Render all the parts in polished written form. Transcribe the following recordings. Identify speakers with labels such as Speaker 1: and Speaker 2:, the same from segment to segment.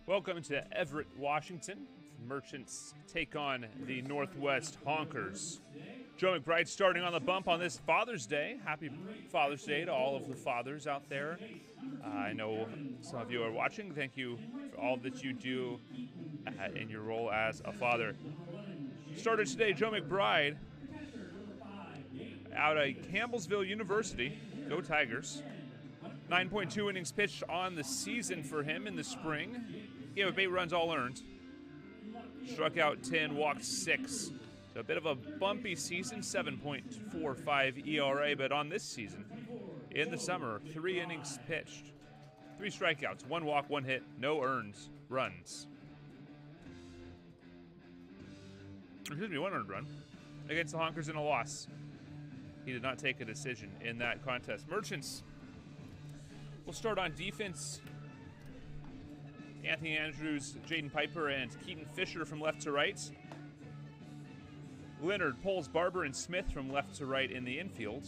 Speaker 1: Welcome to Everett, Washington. Merchants take on the Northwest Honkers. Joe McBride starting on the bump on this Father's Day. Happy Father's Day to all of the fathers out there. I know some of you are watching. Thank you for all that you do in your role as a father. Starter today, Joe McBride out of Campbellsville University. Go Tigers. 9.2 innings pitched on the season for him in the spring. Gave up 8 runs, all earned. Struck out 10, walked 6. So a bit of a bumpy season, 7.45 ERA. But on this season, in the summer, 3 innings pitched. 3 strikeouts, 1 walk, 1 hit, no earned runs. Excuse me, 1 earned run against the Honkers in a loss. He did not take a decision in that contest. Merchants will start on defense. Anthony Andrews, Jaden Piper, and Keaton Fisher from left to right. Leonard, Poles, Barber, and Smith from left to right in the infield.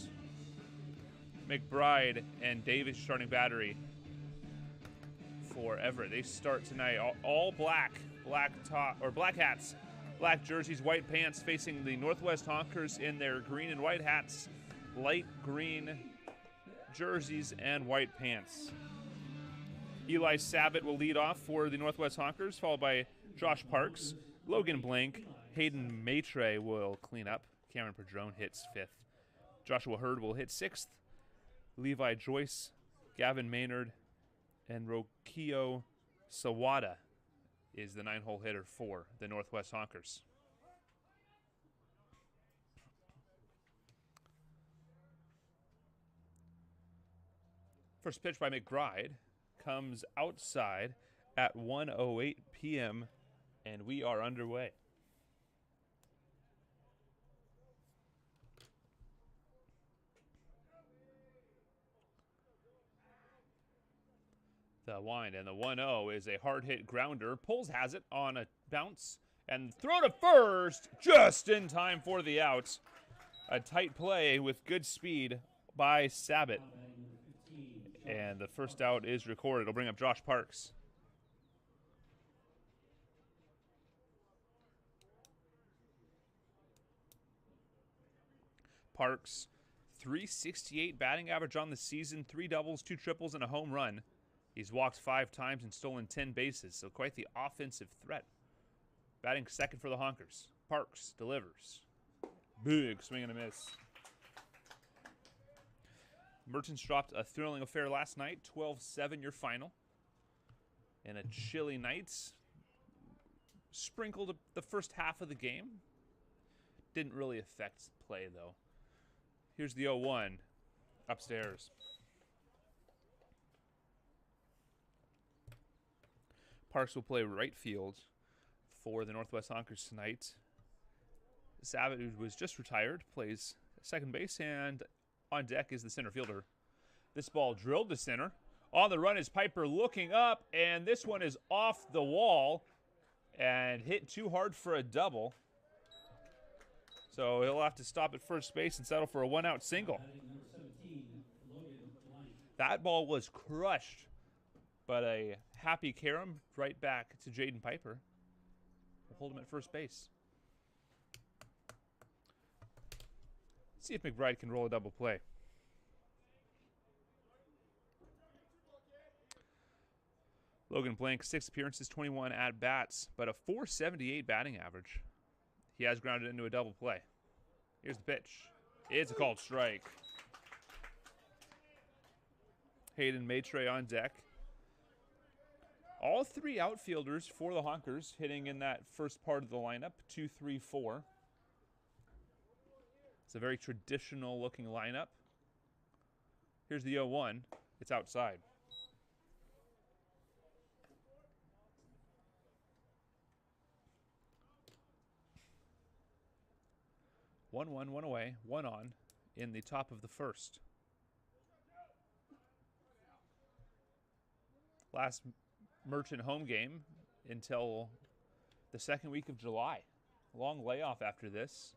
Speaker 1: McBride and Davis starting battery for Everett. They start tonight all black hats, black jerseys, white pants, facing the Northwest Honkers in their green and white hats, light green jerseys, and white pants. Eli Sabat will lead off for the Northwest Honkers, followed by Josh Parks. Logan Blank, Hayden Maitre will clean up. Cameron Padron hits 5th. Joshua Hurd will hit 6th. Levi Joyce, Gavin Maynard, and Rokio Sawada is the 9-hole hitter for the Northwest Honkers. First pitch by McBride comes outside at 1:08 p.m. and we are underway. The wind and the 1-0 is a hard hit grounder. Poles has it on a bounce and throw to first just in time for the out. A tight play with good speed by Sabat. And the first out is recorded. It'll bring up Josh Parks. Parks, .368 batting average on the season, 3 doubles, 2 triples, and a home run. He's walked 5 times and stolen 10 bases, so quite the offensive threat. Batting second for the Honkers. Parks delivers. Big swing and a miss. Merchants dropped a thrilling affair last night, 12-7 your final. And a chilly night. Sprinkled the first half of the game. Didn't really affect play, though. Here's the 0-1 upstairs. Parks will play right field for the Northwest Honkers tonight. Sabat, who was just retired, plays second base, and on deck is the center fielder. This ball drilled to center. On the run is Piper looking up, and this one is off the wall and hit too hard for a double. So he'll have to stop at first base and settle for a 1-out single. That ball was crushed, but a happy carom right back to Jaden Piper. We'll hold him at first base. See if McBride can roll a double play. Logan Blank, 6 appearances, 21 at-bats, but a .478 batting average. He has grounded into a double play. Here's the pitch. It's a called strike. Hayden Maitre on deck. All 3 outfielders for the Honkers hitting in that first part of the lineup, 2, 3, 4. It's a very traditional-looking lineup. Here's the 0-1. It's outside. 1-1, 1 away, 1 on in the top of the first. Last Merchant home game until the second week of July. Long layoff after this.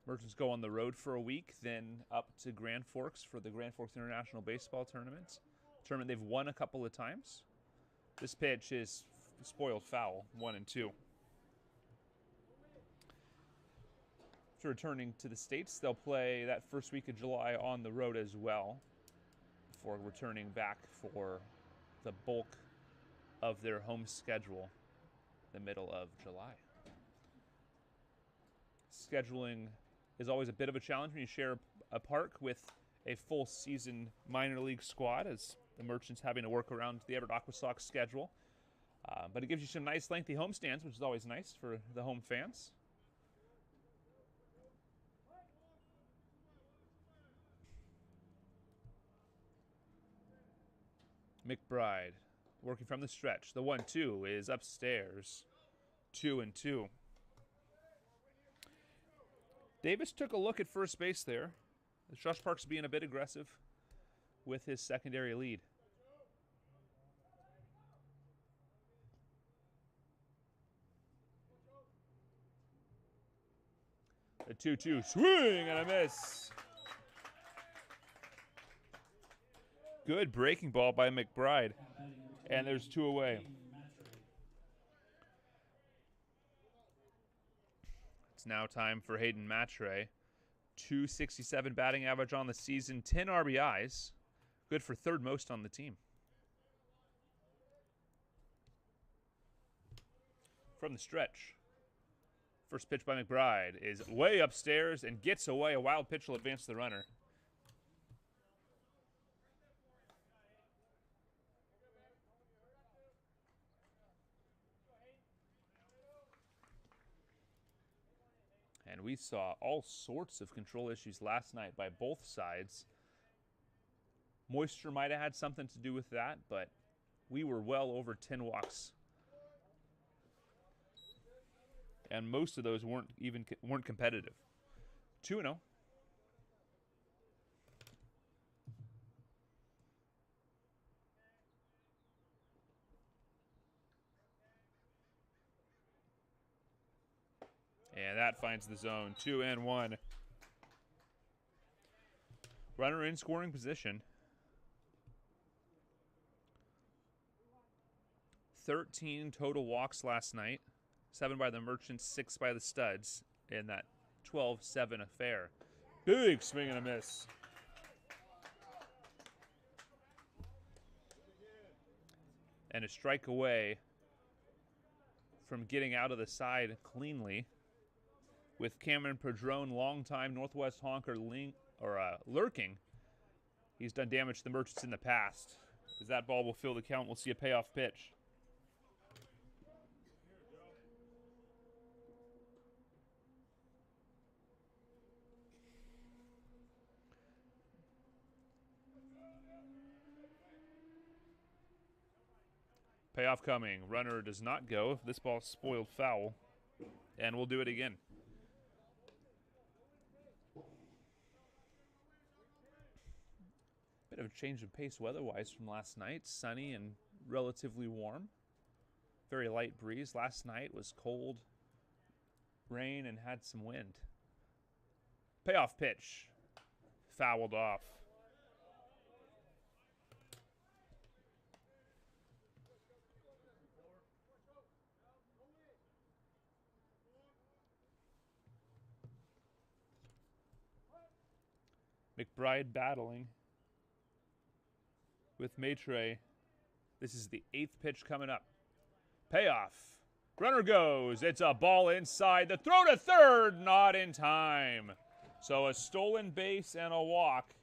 Speaker 1: Merchants go on the road for a week, then up to Grand Forks for the Grand Forks International Baseball Tournament. Tournament they've won a couple of times. This pitch is spoiled foul, 1-2. After returning to the States, they'll play that first week of July on the road as well, before returning back for the bulk of their home schedule the middle of July. Scheduling is always a bit of a challenge when you share a park with a full season minor league squad, as the Merchants having to work around the Everett Aqua Sox schedule. But it gives you some nice lengthy homestands, which is always nice for the home fans. McBride working from the stretch. The 1-2 is upstairs. 2-2. Davis took a look at first base there. Josh Parks being a bit aggressive with his secondary lead. A 2-2 swing and a miss. Good breaking ball by McBride. And there's 2 away. It's now time for Hayden Matre. 267 batting average on the season, 10 RBIs. Good for third most on the team. From the stretch. First pitch by McBride is way upstairs and gets away. A wild pitch will advance the runner. And we saw all sorts of control issues last night by both sides. Moisture might have had something to do with that, but we were well over 10 walks. And most of those weren't competitive. 2-0. And that finds the zone. 2-1. Runner in scoring position. 13 total walks last night. 7 by the Merchants, 6 by the Studs in that 12-7 affair. Big swing and a miss. And a strike away from getting out of the side cleanly, with Cameron Padrone, longtime Northwest Honker lurking. He's done damage to the Merchants in the past. As that ball will fill the count, we'll see a payoff pitch. Payoff coming. Runner does not go. This ball's spoiled foul. And we'll do it again. Bit of a change of pace weather-wise from last night. Sunny and relatively warm. Very light breeze. Last night was cold, rain, and had some wind. Payoff pitch. Fouled off. McBride battling with Matre. This is the 8th pitch coming up. Payoff. Runner goes. It's a ball inside. The throw to third, not in time. So a stolen base and a walk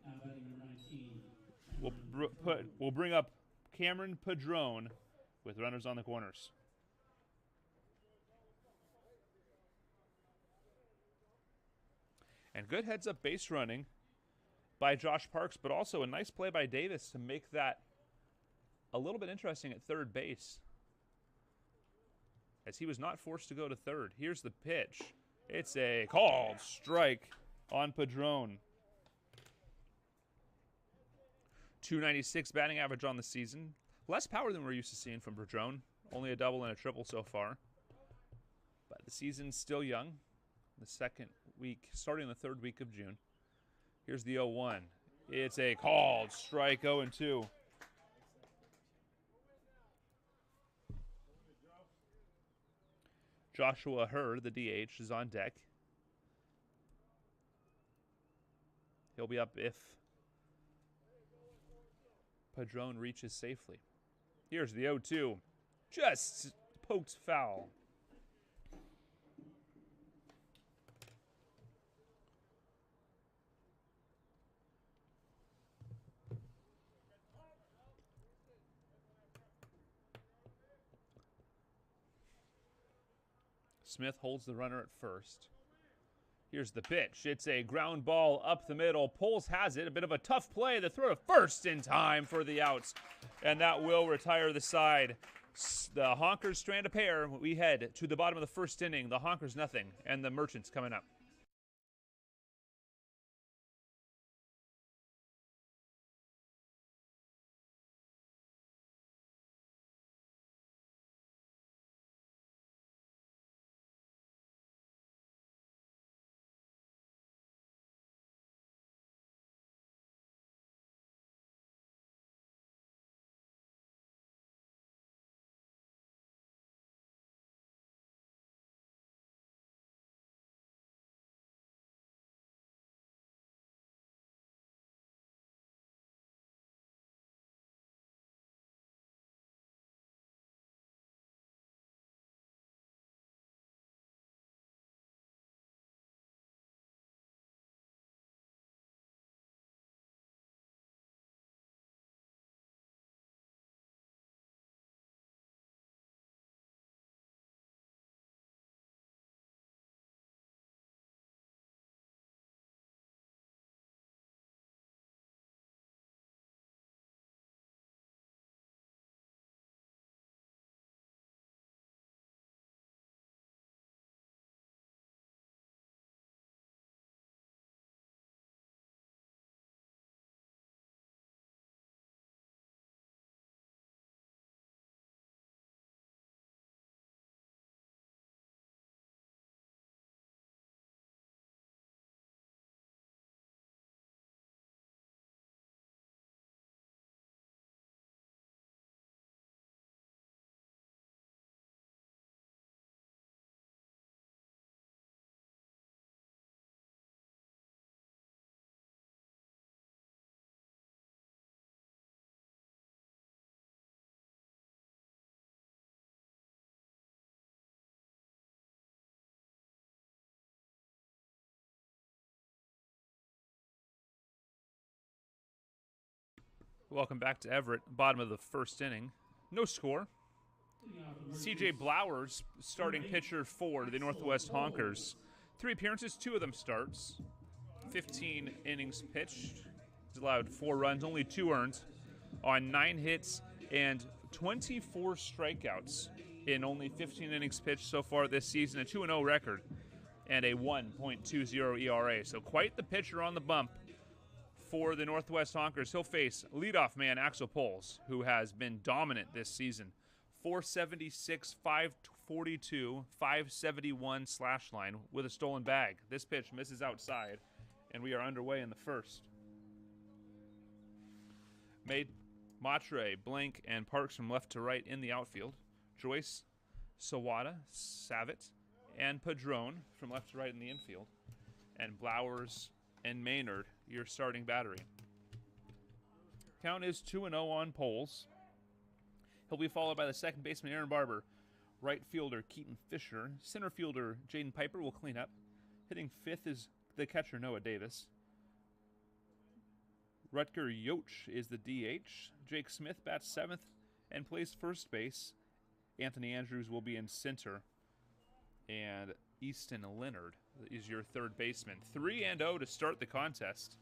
Speaker 1: will bring up Cameron Padrone with runners on the corners. And good heads-up base running by Josh Parks, but also a nice play by Davis to make that a little bit interesting at third base, as he was not forced to go to third. Here's the pitch. It's a called strike on Padrone. 296 batting average on the season. Less power than we're used to seeing from Padrone. Only a double and a triple so far. But the season's still young. The second week, starting the third week of June. Here's the 0-1. It's a called strike, 0-2. Joshua Hurd, the DH, is on deck. He'll be up if Padron reaches safely. Here's the 0-2. Just poked foul. Smith holds the runner at first. Here's the pitch. It's a ground ball up the middle. Poles has it. A bit of a tough play. The throw to first in time for the outs. And that will retire the side. The Honkers strand a pair. We head to the bottom of the first inning. The Honkers nothing. And the Merchants coming up. Welcome back to Everett, bottom of the first inning. No score. C.J. Blowers, starting pitcher for the Northwest Honkers. 3 appearances, 2 of them starts. 15 innings pitched. He's allowed 4 runs, only 2 earned on 9 hits and 24 strikeouts in only 15 innings pitched so far this season. A 2-0 record and a 1.20 ERA. So quite the pitcher on the bump for the Northwest Honkers. He'll face leadoff man Axel Poles, who has been dominant this season. 476, 542, 571 slash line with a stolen bag. This pitch misses outside, and we are underway in the first. Matre, Blank, and Parks from left to right in the outfield. Joyce, Sawada, Savitt, and Padron from left to right in the infield. And Blowers and Maynard, your starting battery. Count is 2-0 on Poles. He'll be followed by the second baseman, Aaron Barber. Right fielder, Keaton Fisher. Center fielder, Jaden Piper will clean up. Hitting fifth is the catcher, Noah Davis. Rutger Yoch is the DH. Jake Smith bats seventh and plays first base. Anthony Andrews will be in center. And Easton Leonard is your third baseman. 3-0 to start the contest.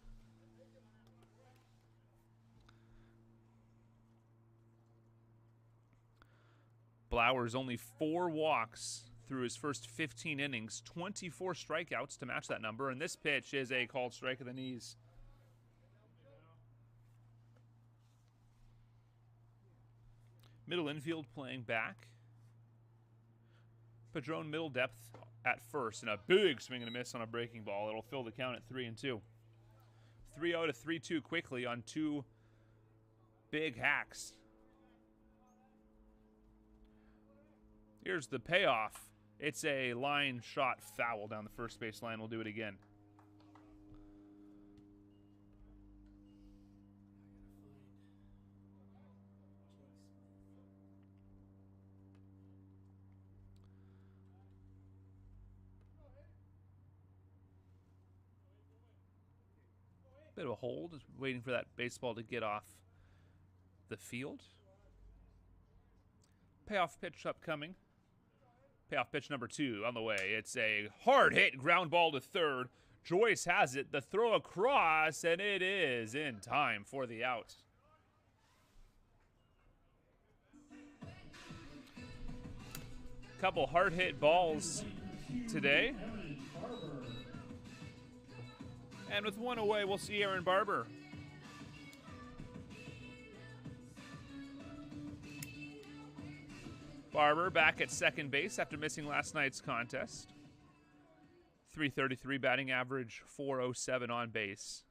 Speaker 1: Blowers only 4 walks through his first 15 innings, 24 strikeouts to match that number, and this pitch is a called strike of the knees. Middle infield playing back. Padron middle depth at first, and a big swing and a miss on a breaking ball. It'll fill the count at 3-2. 3-0 to 3-2 quickly on 2 big hacks. Here's the payoff. It's a line shot foul down the first base line. We'll do it again. Bit of a hold, just waiting for that baseball to get off the field. Payoff pitch upcoming. Payoff pitch number 2 on the way. It's a hard hit ground ball to third. Joyce has it. The throw across, and it is in time for the out. Couple hard hit balls today. And with one away, we'll see Aaron Barber. Barber back at second base after missing last night's contest. .333 batting average, .407 on base.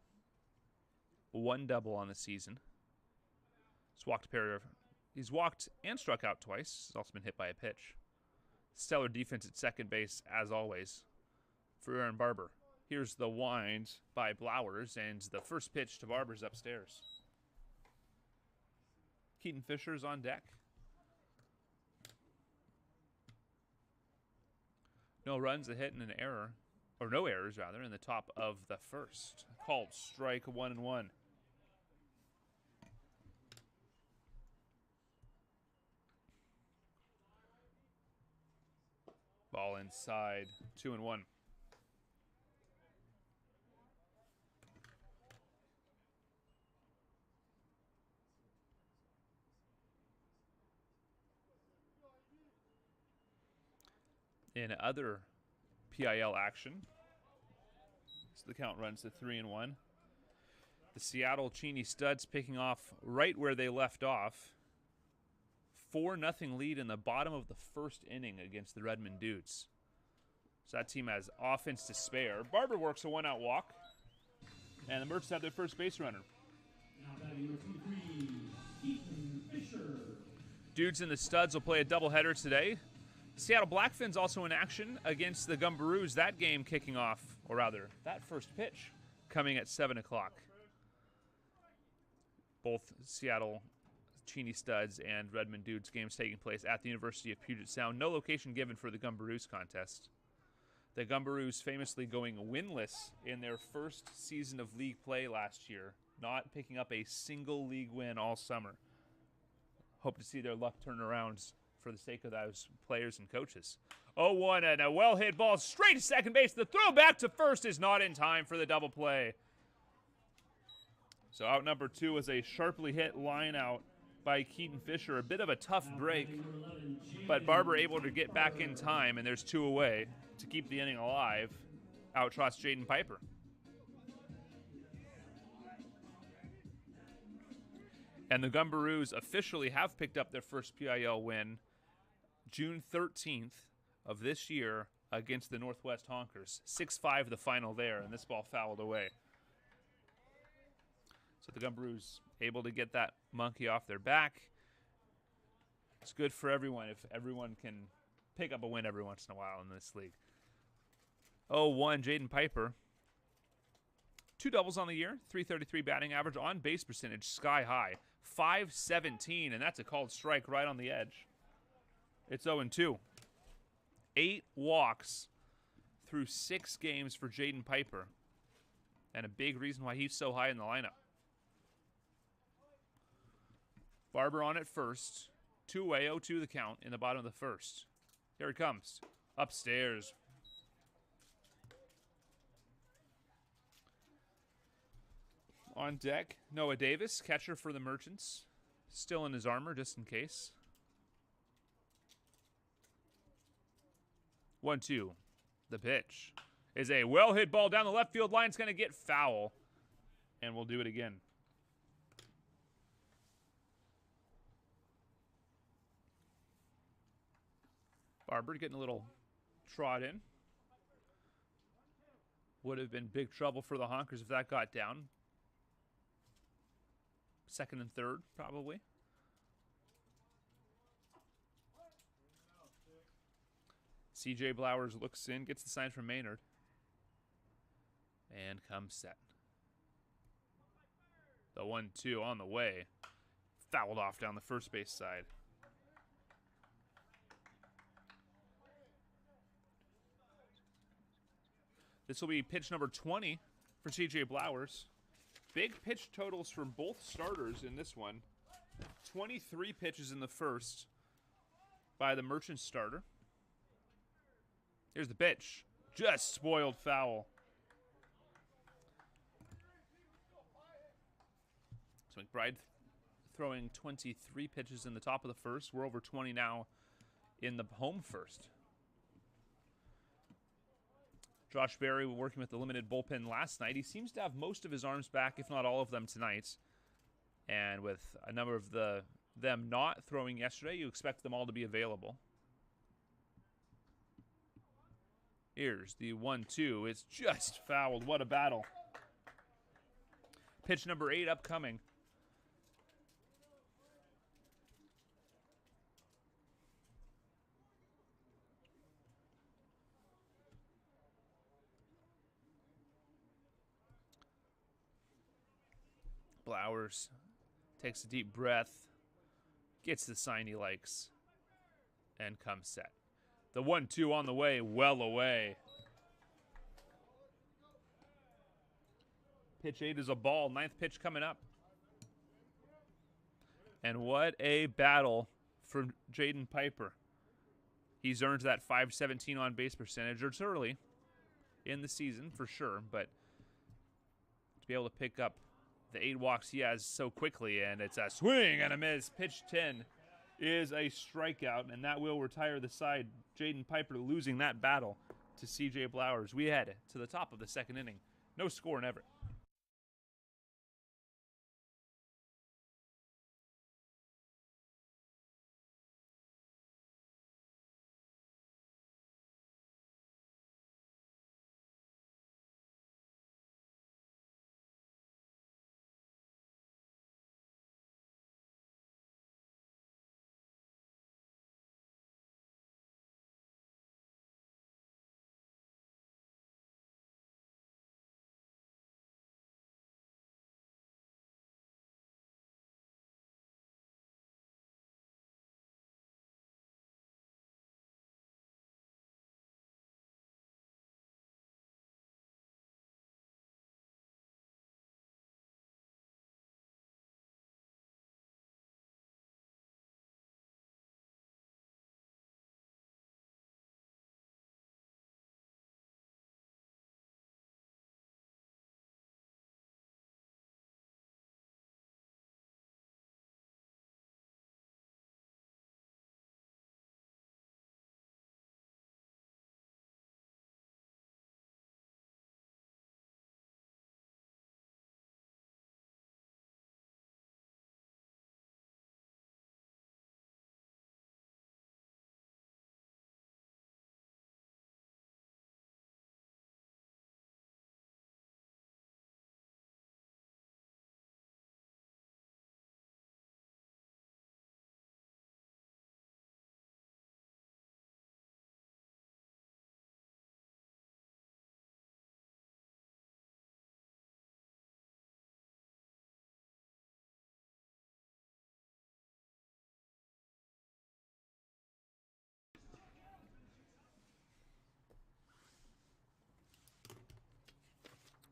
Speaker 1: 1 double on the season. He's walked and struck out twice. He's also been hit by a pitch. Stellar defense at second base, as always, for Aaron Barber. Here's the wind by Blowers, and the first pitch to Barber's upstairs. Keaton Fisher's on deck. No runs, a hit, and an error. Or no errors, rather, in the top of the first. Called strike 1-1. Ball inside, 2-1. In other PIL action, so the count runs to 3-1. The Seattle Cheney Studs picking off right where they left off. 4-0 lead in the bottom of the first inning against the Redmond Dudes. So that team has offense to spare. Barber works a 1-out walk, and the Merchants have their first base runner. Dudes and the Studs will play a doubleheader today. Seattle Blackfins also in action against the Gumbaroos. That game kicking off, or rather, that first pitch coming at 7 o'clock. Both Seattle Cheney Studs and Redmond Dudes games taking place at the University of Puget Sound. No location given for the Gumbaroos contest. The Gumbaroos famously going winless in their first season of league play last year, not picking up a single league win all summer. Hope to see their luck turn around for the sake of those players and coaches. 0-1 and a well-hit ball straight to second base. The throw back to first is not in time for the double play. So out number 2 was a sharply hit line out by Keaton Fisher. A bit of a tough break, but Barber able to get back in time, and there's 2 away to keep the inning alive. Out trots Jaden Piper. And the Gumbaroos officially have picked up their first PIL win June 13th of this year against the Northwest Honkers. 6-5 the final there, and this ball fouled away. So the Gumbaroos able to get that monkey off their back. It's good for everyone if everyone can pick up a win every once in a while in this league. 0-1, Jaden Piper. 2 doubles on the year, .333 batting average, on base percentage sky high, .517, and that's a called strike right on the edge. It's 0-2. 8 walks through 6 games for Jaden Piper, and a big reason why he's so high in the lineup. Barber on at first. 2 away, 0-2 the count in the bottom of the first. Here he comes. Upstairs. On deck, Noah Davis, catcher for the Merchants. Still in his armor, just in case. 1-2. The pitch is a well-hit ball down the left field line. It's going to get foul, and we'll do it again. Barber getting a little trot in. Would have been big trouble for the Honkers if that got down. Second and third, probably. C.J. Blowers looks in, gets the sign from Maynard, and comes set. The 1-2 on the way. Fouled off down the first base side. This will be pitch number 20 for C.J. Blowers. Big pitch totals from both starters in this one. 23 pitches in the first by the Merchant starter. Here's the pitch. Just spoiled foul. So McBride throwing 23 pitches in the top of the first. We're over 20 now in the home first. Josh Berry working with the limited bullpen last night. He seems to have most of his arms back, if not all of them, tonight. And with a number of them not throwing yesterday, you expect them all to be available. Here's the 1-2. It's just fouled. What a battle. Pitch number 8 upcoming. Blowers takes a deep breath, gets the sign he likes, and comes set. The 1-2 on the way, well away. Pitch 8 is a ball. 9th pitch coming up. And what a battle for Jaden Piper. He's earned that .517 on base percentage. It's early in the season for sure, but to be able to pick up the 8 walks he has so quickly, and it's a swing and a miss. Pitch 10 is a strikeout, and that will retire the side. Jaden Piper losing that battle to C.J. Blowers. We head to the top of the second inning. No score in Everett.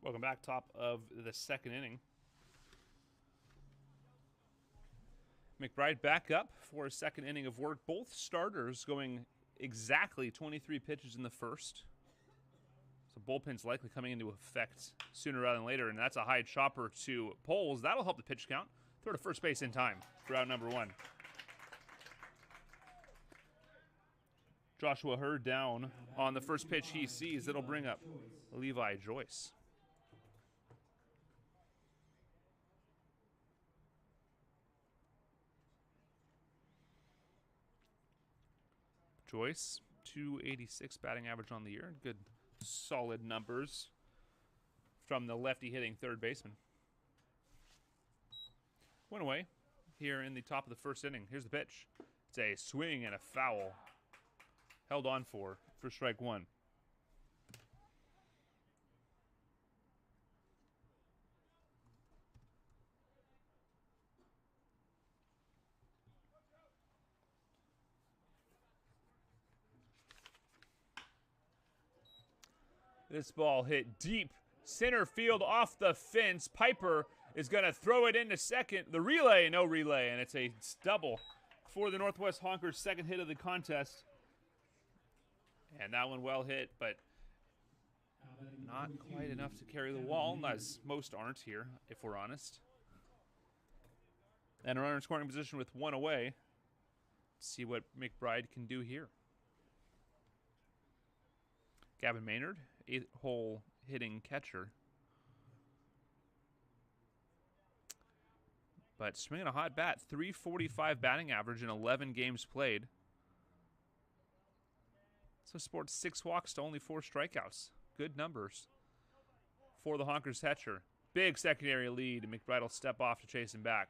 Speaker 1: Welcome back, top of the second inning. McBride back up for a second inning of work. Both starters going exactly 23 pitches in the first. So bullpen's likely coming into effect sooner rather than later, and that's a high chopper to Poles. That'll help the pitch count. Throw to first base in time for out number 1. Joshua Hurd down on the first pitch he sees. It'll bring up Levi Joyce. Joyce, 286 batting average on the year. Good, solid numbers from the lefty hitting third baseman. Went away here in the top of the first inning. Here's the pitch. It's a swing and a foul. Held on for for strike one. This ball hit deep center field off the fence. Piper is going to throw it into second. The relay, no relay, and it's a double for the Northwest Honkers' second hit of the contest. And that one well hit, but not quite enough to carry the wall, as most aren't here, if we're honest. And a runner in scoring position with one away. Let's see what McBride can do here. Gavin Maynard, 8-hole hitting catcher. But swinging a hot bat, .345 batting average in 11 games played. So sports 6 walks to only 4 strikeouts. Good numbers for the Honkers catcher. Big secondary lead. McBride will step off to chase him back.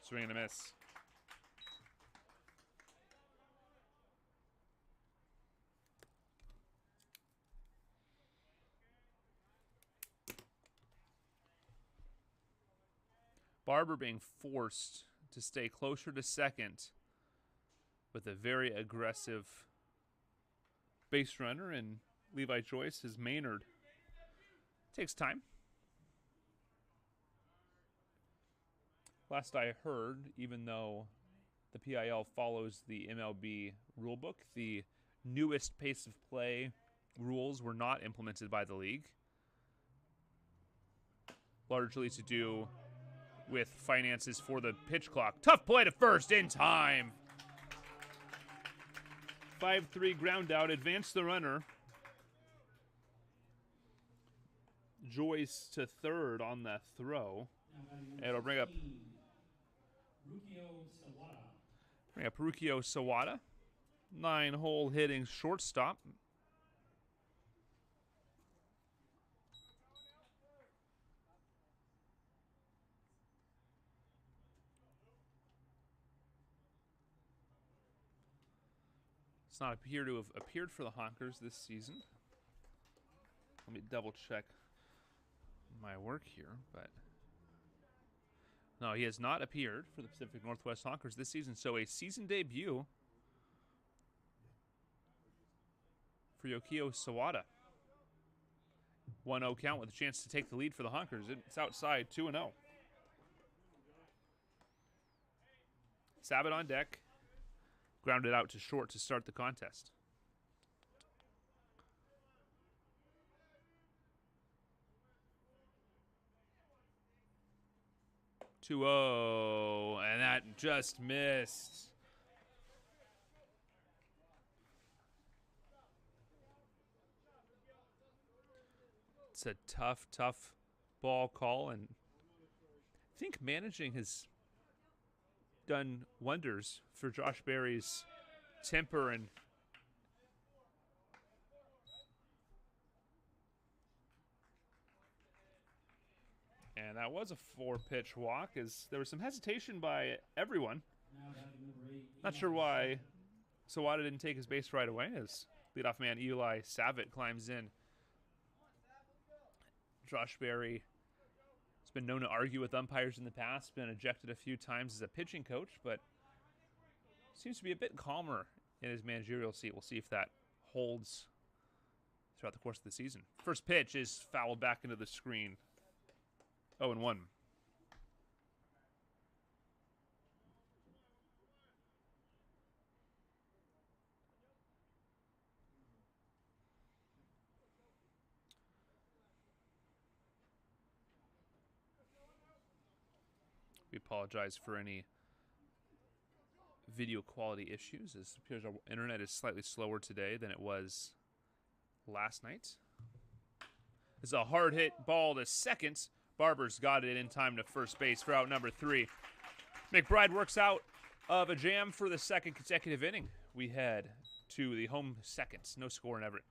Speaker 1: Swing and a miss. Barber being forced to stay closer to second with a very aggressive base runner, and Levi Joyce is Maynard. Takes time. Last I heard, even though the PIL follows the MLB rulebook, the newest pace of play rules were not implemented by the league. Largely to do with finances for the pitch clock. Tough play to first in time. 5-3 ground out. Advance the runner. Joyce to third on the throw. And it'll bring up Rukio Sawada. 9-hole hitting shortstop. Does not appear to have appeared for the Honkers this season. Let me double check my work here, but no, he has not appeared for the Pacific Northwest Honkers this season. So a season debut for Yukio Sawada. 1-0 count with a chance to take the lead for the Honkers. It's outside 2-0. Sabat on deck. Grounded out to short to start the contest. 2-0, and that just missed. It's a tough ball call, and I think managing has done wonders for Josh Berry's temper and that was a 4-pitch walk, as there was some hesitation by everyone. Not sure why Sawada didn't take his base right away, as leadoff man Eli Savitt climbs in. Josh Berry has been known to argue with umpires in the past, been ejected a few times as a pitching coach, but seems to be a bit calmer in his managerial seat. We'll see if that holds throughout the course of the season. First pitch is fouled back into the screen. 0-1. We apologize for any video quality issues, as it appears our internet is slightly slower today than it was last night. It's a hard hit ball to second. Barber's got it in time to first base for out number 3. McBride works out of a jam for the second consecutive inning. We head to the home seconds. No score in Everett.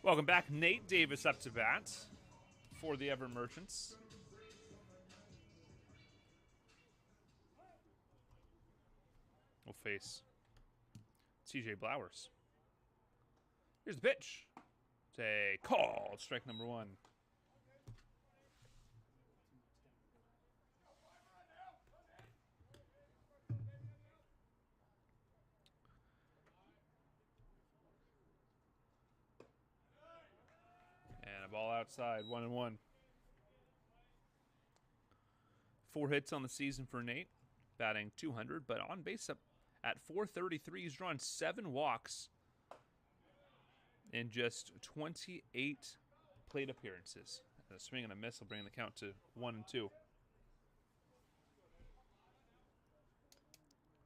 Speaker 1: Welcome back. Nate Davis up to bat for the Everett Merchants. We'll face CJ Blowers. Here's the pitch. It's a call. Strike number 1. And a ball outside, 1-1. 4 hits on the season for Nate, batting .200, but on base up at .433. He's drawn 7 walks in just 28 plate appearances. A swing and a miss will bring the count to 1-2.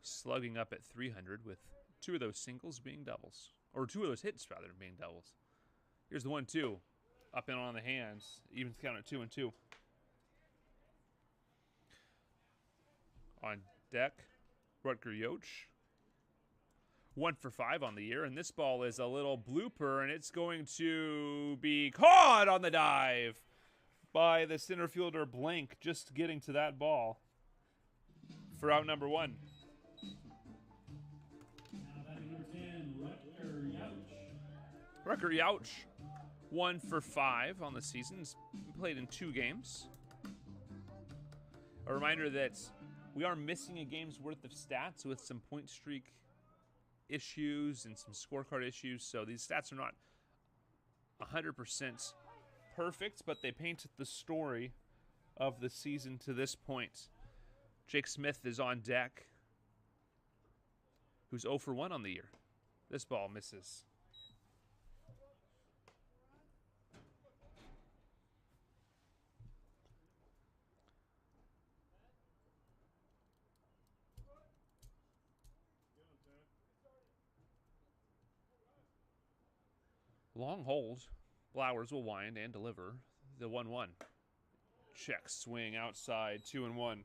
Speaker 1: Slugging up at .300 with 2 of those singles being doubles, or 2 of those hits rather being doubles. Here's the 1-2, up and on the hands, evens count at 2-2. On deck, Rutger Yoch. 1 for 5 on the year, and this ball is a little blooper, and it's going to be caught on the dive by the center fielder Blank, just getting to that ball for out number 1. Rutger Yoch, 1 for 5 on the season. He's played in 2 games. A reminder that we are missing a game's worth of stats with some point streak issues and some scorecard issues, so these stats are not 100% perfect, but they paint the story of the season to this point. Jake Smith is on deck, who's 0 for 1 on the year. This ball misses. Long hold. Blowers will wind and deliver the 1-1. Check swing outside, 2-1.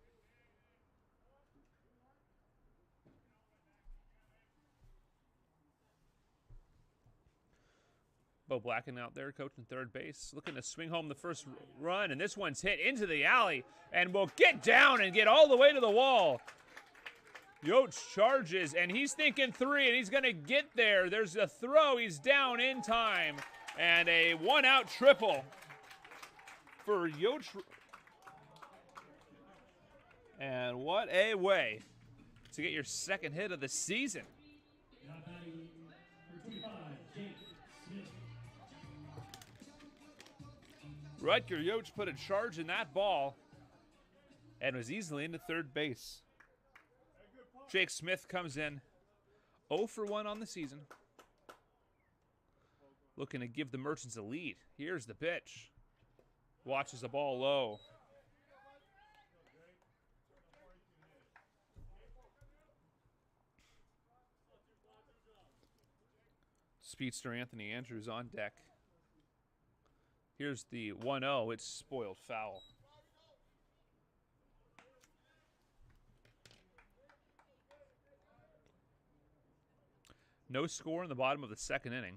Speaker 1: Bo Blacken out there coaching third base, looking to swing home the first run, and this one's hit into the alley and will get down and get all the way to the wall. Yoch charges, and he's thinking 3, and he's going to get there. There's a throw. He's down in time, and a 1-out triple for Yoch. And what a way to get your second hit of the season. Rutger Yoch put a charge in that ball and was easily into third base. Jake Smith comes in 0 for 1 on the season. Looking to give the Merchants a lead. Here's the pitch. Watches the ball low. Speedster Anthony Andrews on deck. Here's the 1-0. It's spoiled foul. No score in the bottom of the second inning.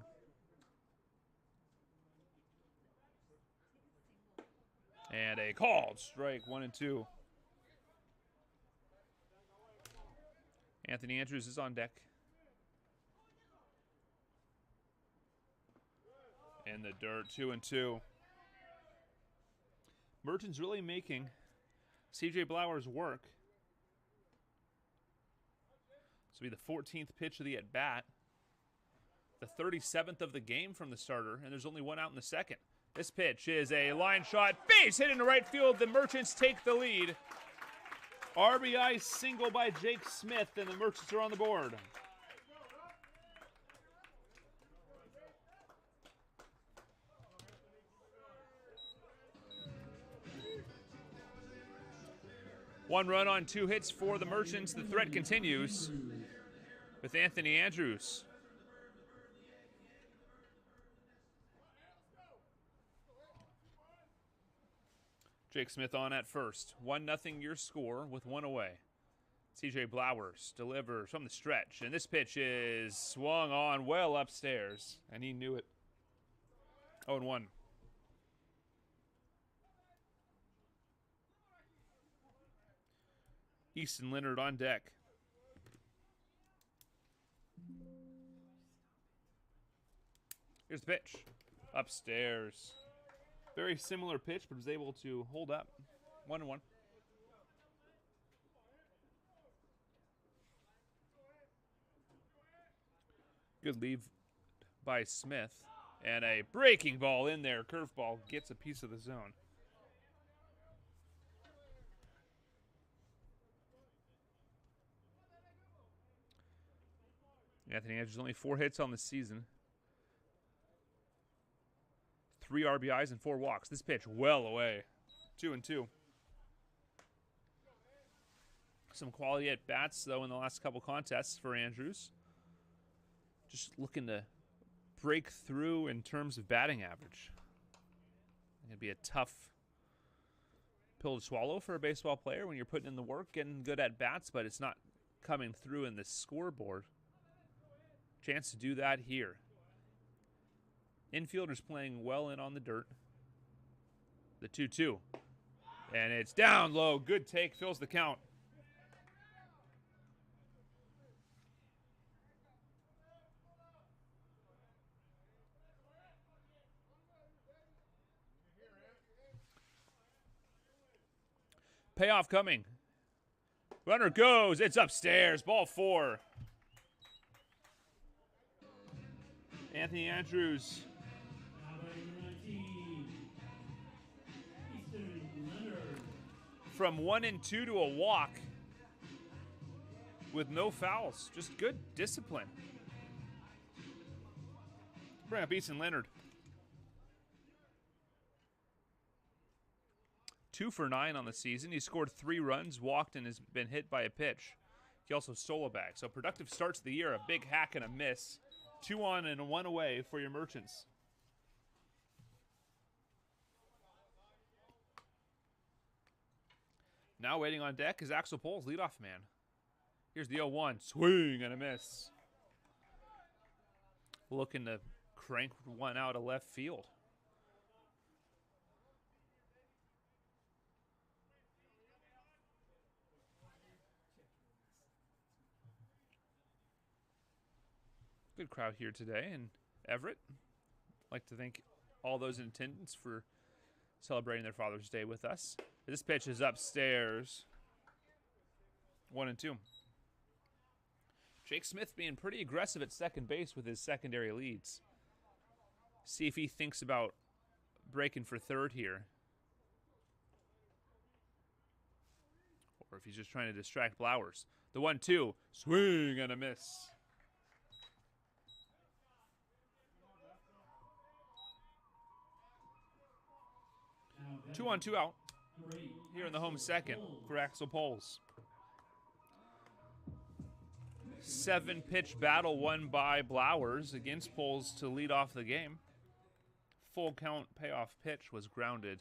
Speaker 1: And a called strike, 1-2. Anthony Andrews is on deck. In the dirt, 2-2. Merchants really making CJ Blowers work. This will be the 14th pitch of the at-bat. The 37th of the game from the starter, and there's only 1 out in the second. This pitch is a line shot, base hit into right field. The Merchants take the lead. RBI single by Jake Smith, and the Merchants are on the board. One run on 2 hits for the Merchants. The threat continues with Anthony Andrews. Jake Smith on at first. 1-0 your score with 1 away. CJ Blowers delivers from the stretch. And this pitch is swung on well upstairs. And he knew it. 0-1. Easton Leonard on deck. Here's the pitch. Upstairs. Very similar pitch, but was able to hold up. 1-1. Good leave by Smith. And a breaking ball in there. Curveball gets a piece of the zone. Anthony Andrews only 4 hits on the season. 3 RBIs and 4 walks. This pitch well away. 2-2. Some quality at bats, though, in the last couple contests for Andrews. Just looking to break through in terms of batting average. It'd be a tough pill to swallow for a baseball player when you're putting in the work, getting good at bats, but it's not coming through in the scoreboard. Chance to do that here. Infielders playing well in on the dirt. The 2-2. And it's down low. Good take. Fills the count. Payoff coming. Runner goes. It's upstairs. Ball 4. Anthony Andrews. From 1-2 to a walk with no fouls. Just good discipline. Bring up Easton Leonard. 2 for 9 on the season. He scored 3 runs, walked, and has been hit by a pitch. He also stole a bag. So productive starts of the year. A big hack and a miss. 2 on and 1 away for your Merchants. Now waiting on deck is Axel Poles, leadoff man. Here's the 0-1. Swing and a miss. Looking to crank one out of left field. Good crowd here today in Everett. I'd like to thank all those in attendance for celebrating their Father's Day with us. This pitch is upstairs. 1-2. Jake Smith being pretty aggressive at second base with his secondary leads. See if he thinks about breaking for third here. Or if he's just trying to distract Blowers. The 1-2. Swing and a miss. 2 on, 2 out. Here in the home second for Axel Poles. 7-pitch battle won by Blowers against Poles to lead off the game. Full count payoff pitch was grounded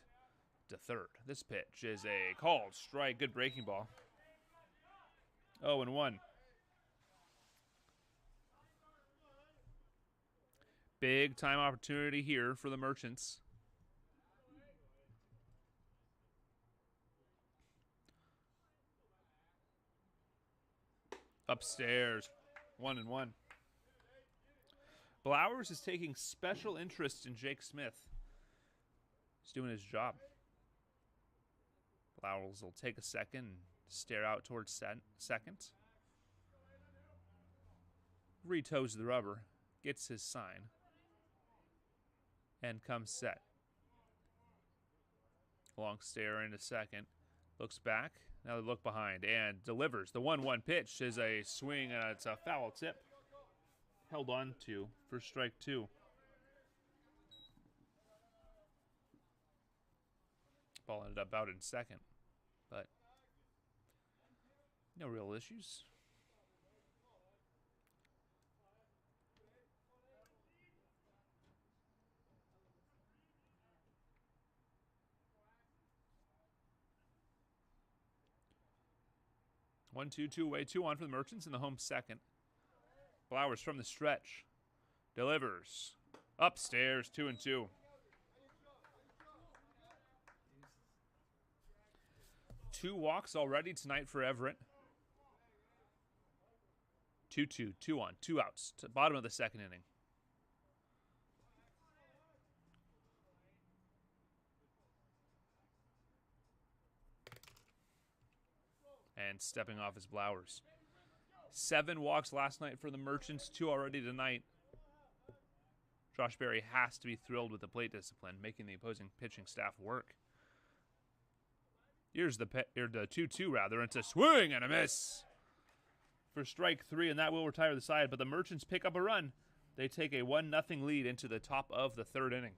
Speaker 1: to third. This pitch is a called strike. Good breaking ball. 0-1. Big time opportunity here for the Merchants. Upstairs, 1-1. Blowers is taking special interest in Jake Smith. He's doing his job. Blowers will take a second and stare out towards second. Retoes the rubber, gets his sign, and comes set. Long stare into second. Looks back. Now they look behind and delivers. The 1-1 pitch is a swing, and it's a foul tip. Held on to for strike 2. Ball ended up out in second, but no real issues. One, two away, 2 on for the Merchants in the home second. Blowers from the stretch. Delivers. Upstairs, 2-2. 2 walks already tonight for Everett. 2-2, 2 on, 2 outs. To the bottom of the second inning. And stepping off is Blowers. 7 walks last night for the Merchants, 2 already tonight. Josh Berry has to be thrilled with the plate discipline, making the opposing pitching staff work. Here's the 2-2 rather. It's a swing and a miss for strike 3, and that will retire the side. But the Merchants pick up a run. They take a 1-0 lead into the top of the 3rd inning.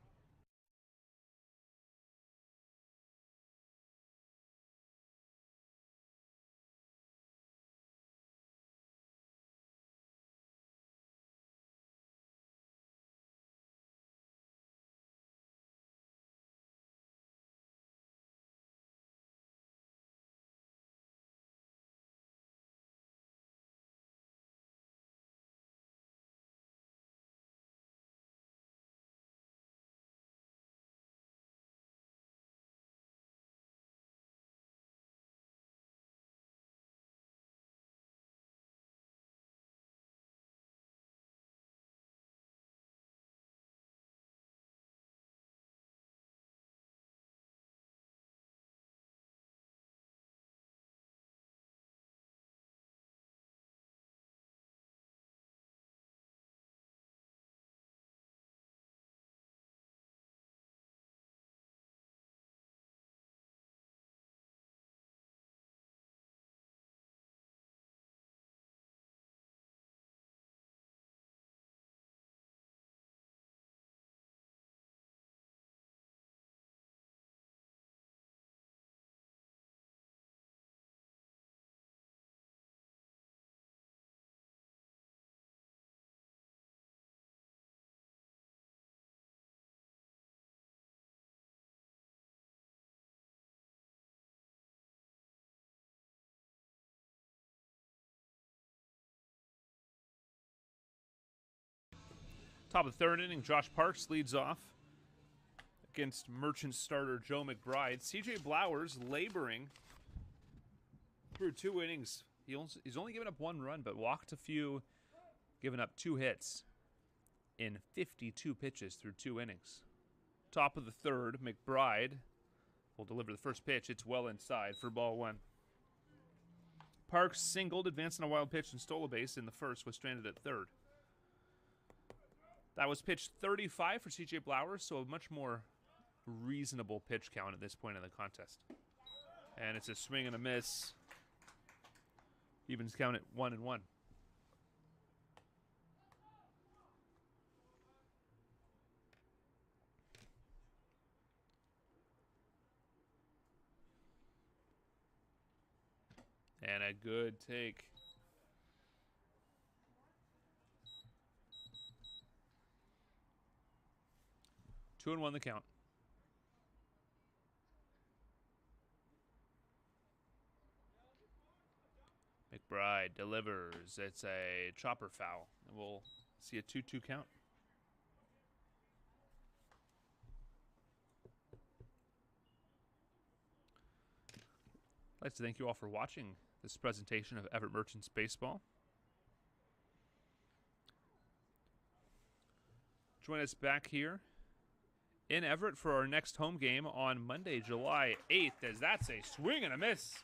Speaker 1: Top of the 3rd inning, Josh Parks leads off against Merchant starter Joe McBride. C.J. Blowers laboring through 2 innings. He's only given up 1 run, but walked a few, given up 2 hits in 52 pitches through 2 innings. Top of the 3rd, McBride will deliver the first pitch. It's well inside for ball 1. Parks singled, advanced on a wild pitch, and stole a base in the first, was stranded at 3rd. That was pitch 35 for C.J. Blowers, so a much more reasonable pitch count at this point in the contest. And it's a swing and a miss. Evens count at 1-1. And a good take. Two and 1 the count. McBride delivers. It's a chopper foul. And we'll see a 2-2 count. I'd like to thank you all for watching this presentation of Everett Merchants Baseball. Join us back here in Everett for our next home game on Monday, July 8th, as that's a swing and a miss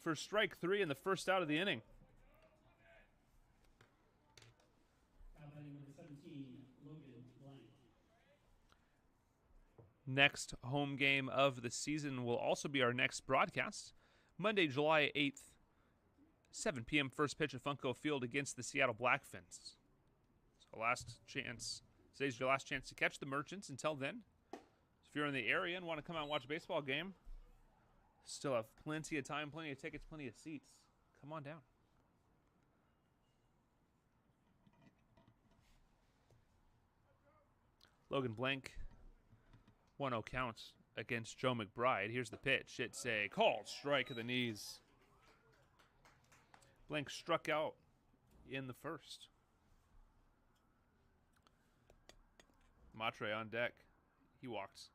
Speaker 1: for strike 3 in the first out of the inning. Next home game of the season will also be our next broadcast. Monday, July 8th, 7 p.m. first pitch at Funko Field against the Seattle Blackfins. So last chance. Today's your last chance to catch the Merchants. Until then, if you're in the area and want to come out and watch a baseball game, still have plenty of time, plenty of tickets, plenty of seats. Come on down. Logan Blank, 1-0 counts against Joe McBride. Here's the pitch. It's a called strike of the knees. Blank struck out in the first. Matre on deck. He walks.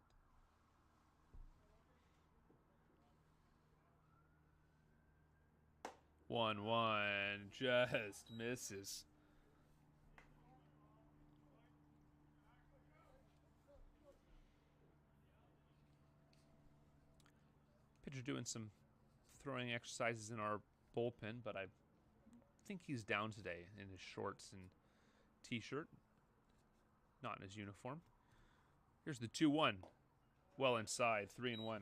Speaker 1: 1-1. Just misses. Pitcher doing some throwing exercises in our bullpen, but I think he's down today in his shorts and t-shirt, not in his uniform. Here's the 2-1. Well inside, 3-1.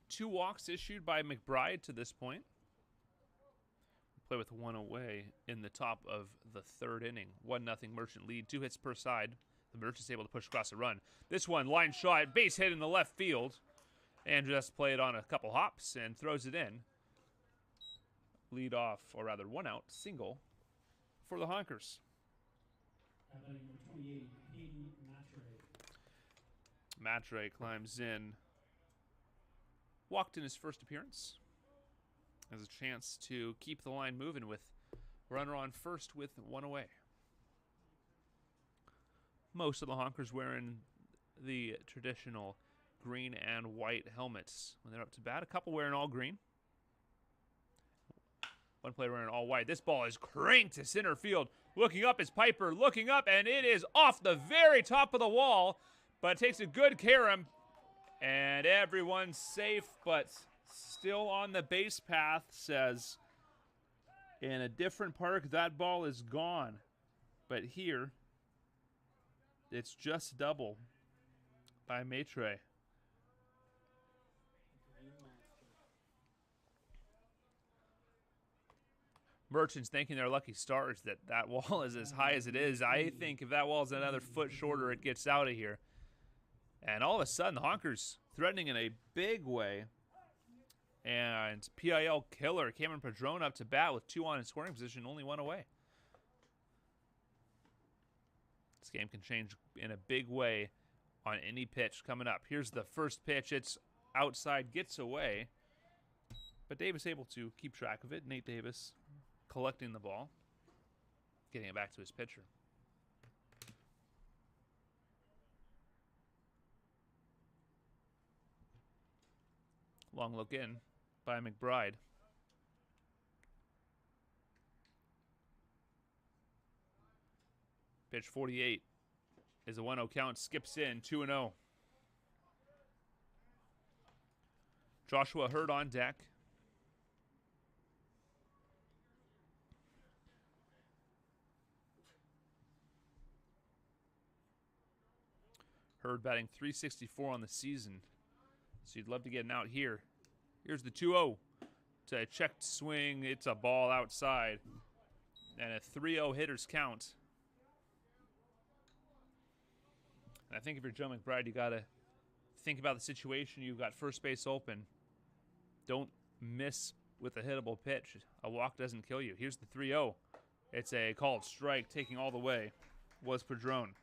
Speaker 1: Two walks issued by McBride to this point. Play with one away in the top of the third inning. 1-0 Merchant lead, 2 hits per side. The Merchant's able to push across a run. This one, line shot, base hit in the left field. And just played on a couple hops and throws it in. Lead off, or rather 1 out, single for the Honkers.
Speaker 2: Number 28, Hayden
Speaker 1: Matre climbs in. Walked in his first appearance. Has a chance to keep the line moving with runner on first with 1 away. Most of the Honkers wearing the traditional green and white helmets when they're up to bat. A couple wearing all green. One player wearing all white. This ball is cranked to center field. Looking up is Piper. Looking up, and it is off the very top of the wall. But takes a good care of him. And everyone's safe, but still on the base path. Says, in a different park, that ball is gone. But here, it's just double by Matre. Merchants thinking they're lucky stars that that wall is as high as it is. I think if that wall is another foot shorter, it gets out of here. And all of a sudden, the Honkers threatening in a big way. And PIL killer Cameron Padron up to bat with 2 on in scoring position, only 1 away. This game can change in a big way on any pitch coming up. Here's the first pitch. It's outside, gets away. But Davis able to keep track of it. Nate Davis collecting the ball, getting it back to his pitcher. Long look in by McBride. Pitch 48 is a 1-0 count, skips in, 2-0. Joshua Hurd on deck. Hurd batting .364 on the season. So you'd love to get an out here. Here's the 2-0 to a checked swing. It's a ball outside. And a 3-0 hitter's count. And I think if you're Joe McBride, you got to think about the situation. You've got first base open. Don't miss with a hittable pitch. A walk doesn't kill you. Here's the 3-0. It's a called strike, taking all the way was Padron.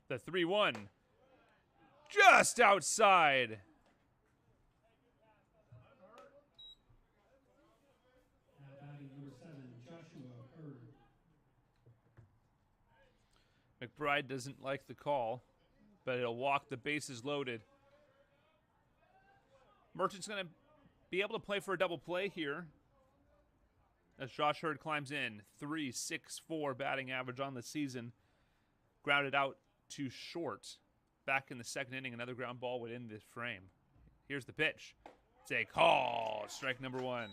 Speaker 1: The 3-1, just outside.
Speaker 2: Batting number 7, Joshua Hurd.
Speaker 1: McBride doesn't like the call, but he'll walk. The bases loaded. Merchant's going to be able to play for a double play here as Josh Hurd climbs in. .364 batting average on the season. Grounded out to short. Back in the second inning, another ground ball would end the frame. Here's the pitch. It's a call. Strike number 1.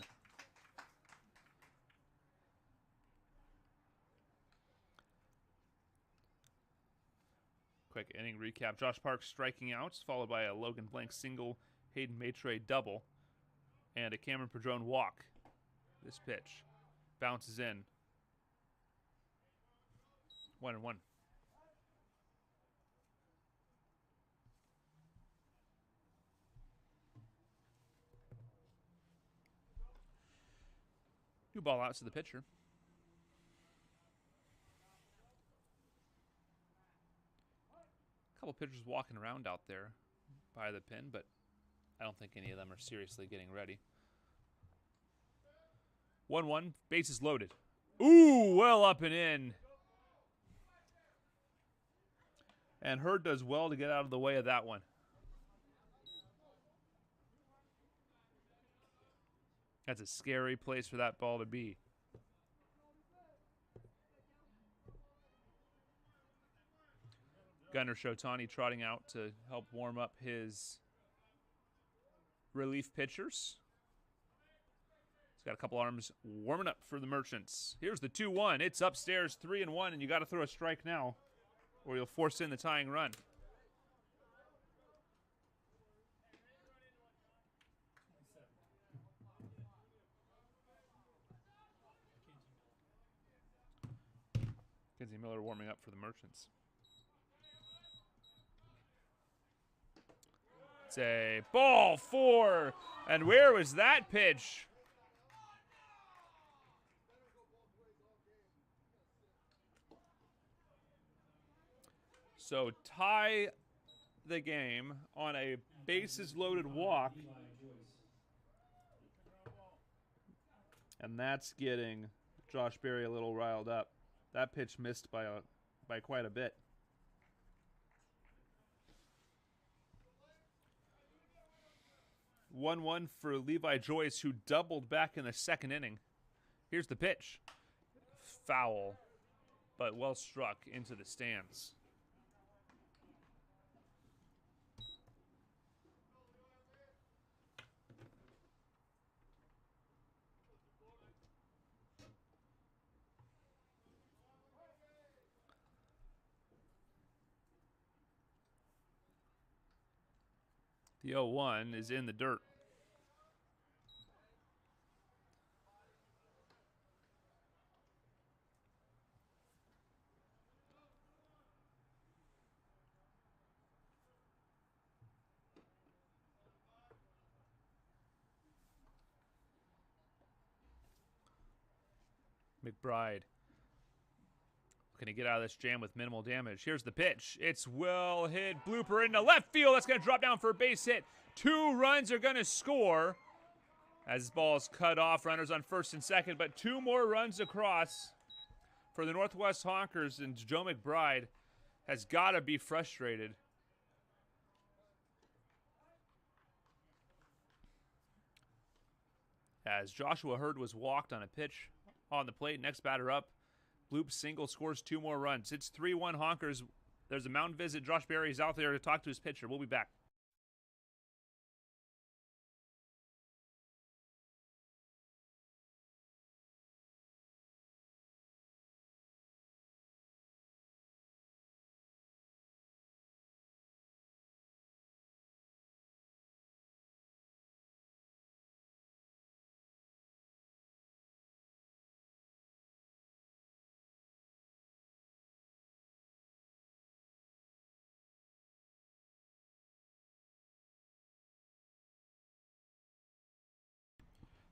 Speaker 1: Quick inning recap. Josh Parks striking out, followed by a Logan Blank single, Hayden Matre double, and a Cameron Padron walk. This pitch bounces in. 1-1. New ball out to the pitcher. A couple pitchers walking around out there by the pin, but I don't think any of them are seriously getting ready. 1-1, bases loaded. Ooh, well up and in. And Hurd does well to get out of the way of that one. That's a scary place for that ball to be. Gunnar Shotani trotting out to help warm up his relief pitchers. He's got a couple arms warming up for the Merchants. Here's the 2-1. It's upstairs, 3-1, and you got to throw a strike now, or you'll force in the tying run. Kenzie Miller warming up for the Merchants. It's a ball 4. And where was that pitch? So tie the game on a bases loaded walk. And that's getting Josh Berry a little riled up. That pitch missed by quite a bit. (1-1) for Levi Joyce, who doubled back in the second inning. Here's the pitch. Foul, but well struck into the stands. The 0-1 is in the dirt. McBride looking to get out of this jam with minimal damage. Here's the pitch. It's well hit. Blooper into left field. That's going to drop down for a base hit. 2 runs are going to score as this ball is cut off. Runners on first and second, but 2 more runs across for the Northwest Honkers, and Joe McBride has got to be frustrated. As Joshua Hurd was walked on a pitch on the plate. Next batter up. Bloop single, scores 2 more runs. It's 3-1 Honkers. There's a mound visit. Josh Berry's out there to talk to his pitcher. We'll be back.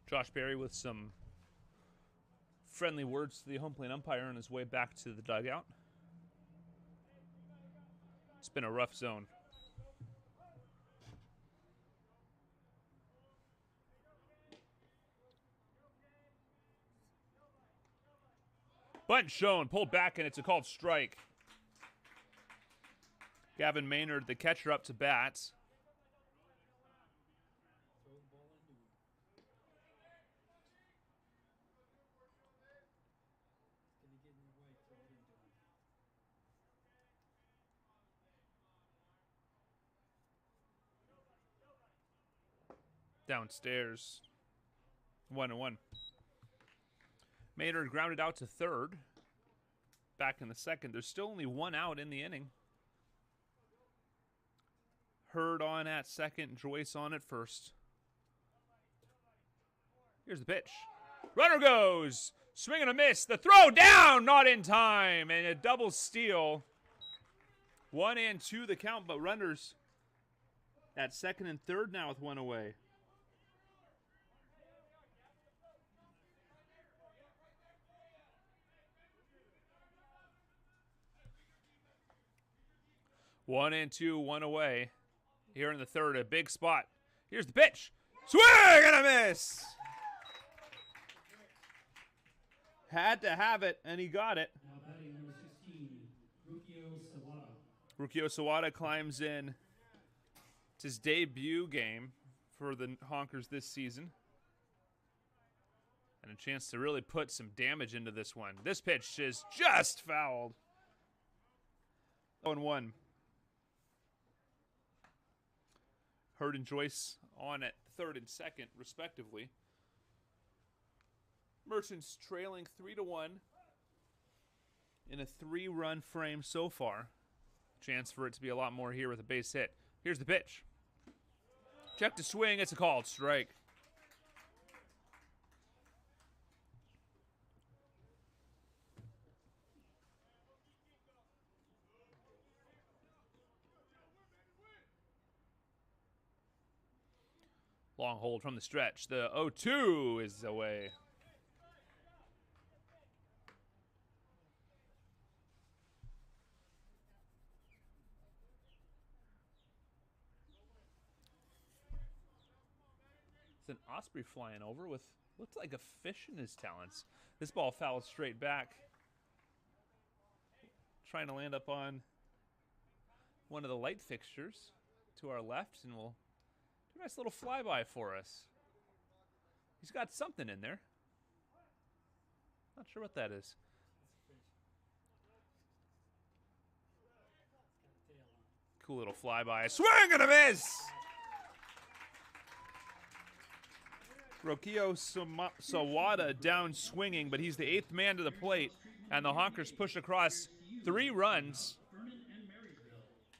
Speaker 1: Josh Berry with some friendly words to the home plate umpire on his way back to the dugout. It's been a rough zone. Bunt shown, pulled back, and it's a called strike. Gavin Maynard, the catcher, up to bat. Downstairs. 1-1. Maynard grounded out to third. Back in the second. There's still only 1 out in the inning. Hurd on at second. Joyce on at first. Here's the pitch. Runner goes. Swing and a miss. The throw down. Not in time. And a double steal. 1-2 the count, but runners at second and third now with 1 away. One and two, 1 away. Here in the third, a big spot. Here's the pitch. Swing and a miss. Had to have it, and he got it.
Speaker 2: Now batting number 16, Rukio Sawada.
Speaker 1: Rukio Sawada climbs in. It's his debut game for the Honkers this season. And a chance to really put some damage into this one. This pitch is just fouled. 0-1. Hurd and Joyce on at third and second, respectively. Merchants trailing 3-1 in a 3-run frame so far. Chance for it to be a lot more here with a base hit. Here's the pitch. Check to swing. It's a called strike. Long hold from the stretch. The 0-2 is away. It's an osprey flying over with, looks like a fish in his talons. This ball fouled straight back. Trying to land up on one of the light fixtures to our left, and we'll do a nice little flyby for us. He's got something in there. Not sure what that is. Cool little flyby. Swing and a miss! Rokio Sawada down swinging, but he's the 8th man to the plate, and the Honkers push across 3 runs.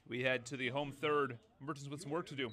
Speaker 1: We head to the home third. Merchants with some work to do.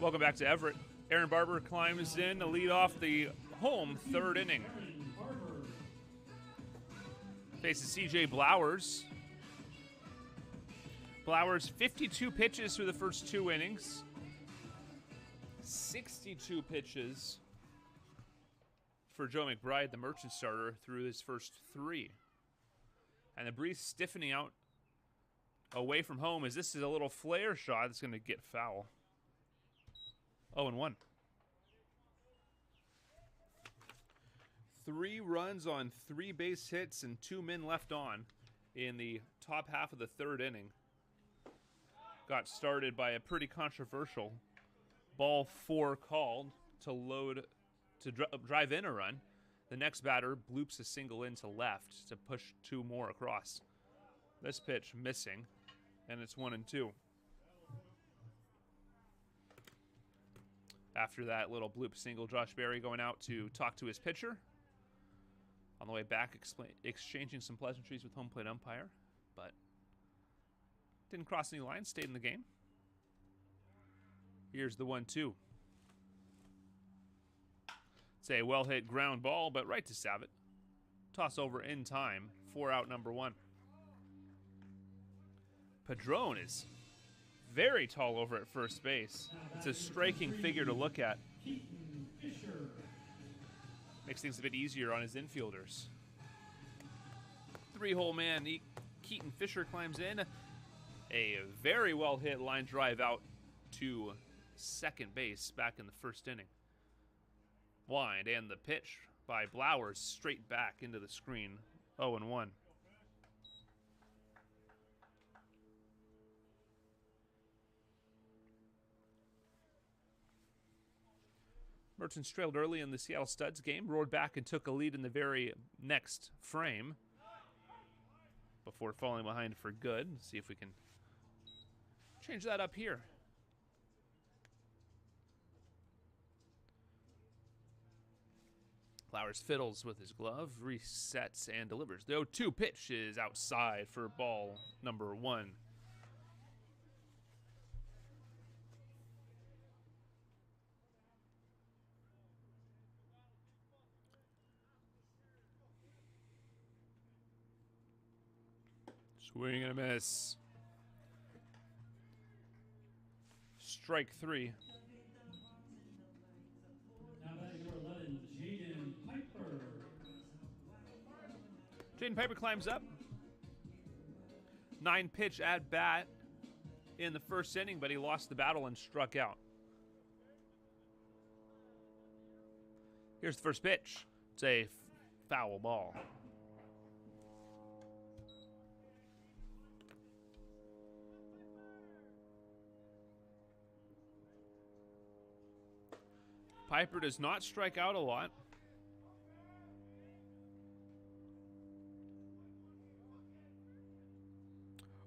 Speaker 1: Welcome back to Everett. Aaron Barber climbs in to lead off the home 3rd inning. Faces C.J. Blowers. Blowers, 52 pitches through the first 2 innings. 62 pitches for Joe McBride, the Merchant starter, through his first 3. And the breeze stiffening out away from home as this is a little flare shot that's going to get foul. 0-1. 3 runs on 3 base hits and 2 men left on in the top half of the 3rd inning. Got started by a pretty controversial ball 4 called to drive in a run. The next batter bloops a single into left to push 2 more across. This pitch missing, and it's 1-2. After that little bloop single, Josh Berry going out to talk to his pitcher. On the way back, exchanging some pleasantries with home plate umpire, but didn't cross any lines, stayed in the game. Here's the 1-2. It's a well-hit ground ball, but right to Savitt. Toss over in time, 4 out number 1. Padron is very tall over at first base. It's a striking figure to look at.
Speaker 2: Keaton Fisher.
Speaker 1: Makes things a bit easier on his infielders. Three-hole man Keaton Fisher climbs in. A very well hit line drive out to second base back in the first inning. Wind and the pitch by Blowers straight back into the screen. 0-1. Merchants trailed early in the Seattle Studs game, roared back and took a lead in the very next frame before falling behind for good. Let's see if we can change that up here. Flowers fiddles with his glove, resets, and delivers. The 0-2 pitch is outside for ball number 1. Swing and a miss. Strike 3.
Speaker 2: Now batting number 11, Jaden Piper.
Speaker 1: Jaden Piper climbs up. 9-pitch at bat in the first inning, but he lost the battle and struck out. Here's the first pitch. It's a foul ball. Piper does not strike out a lot.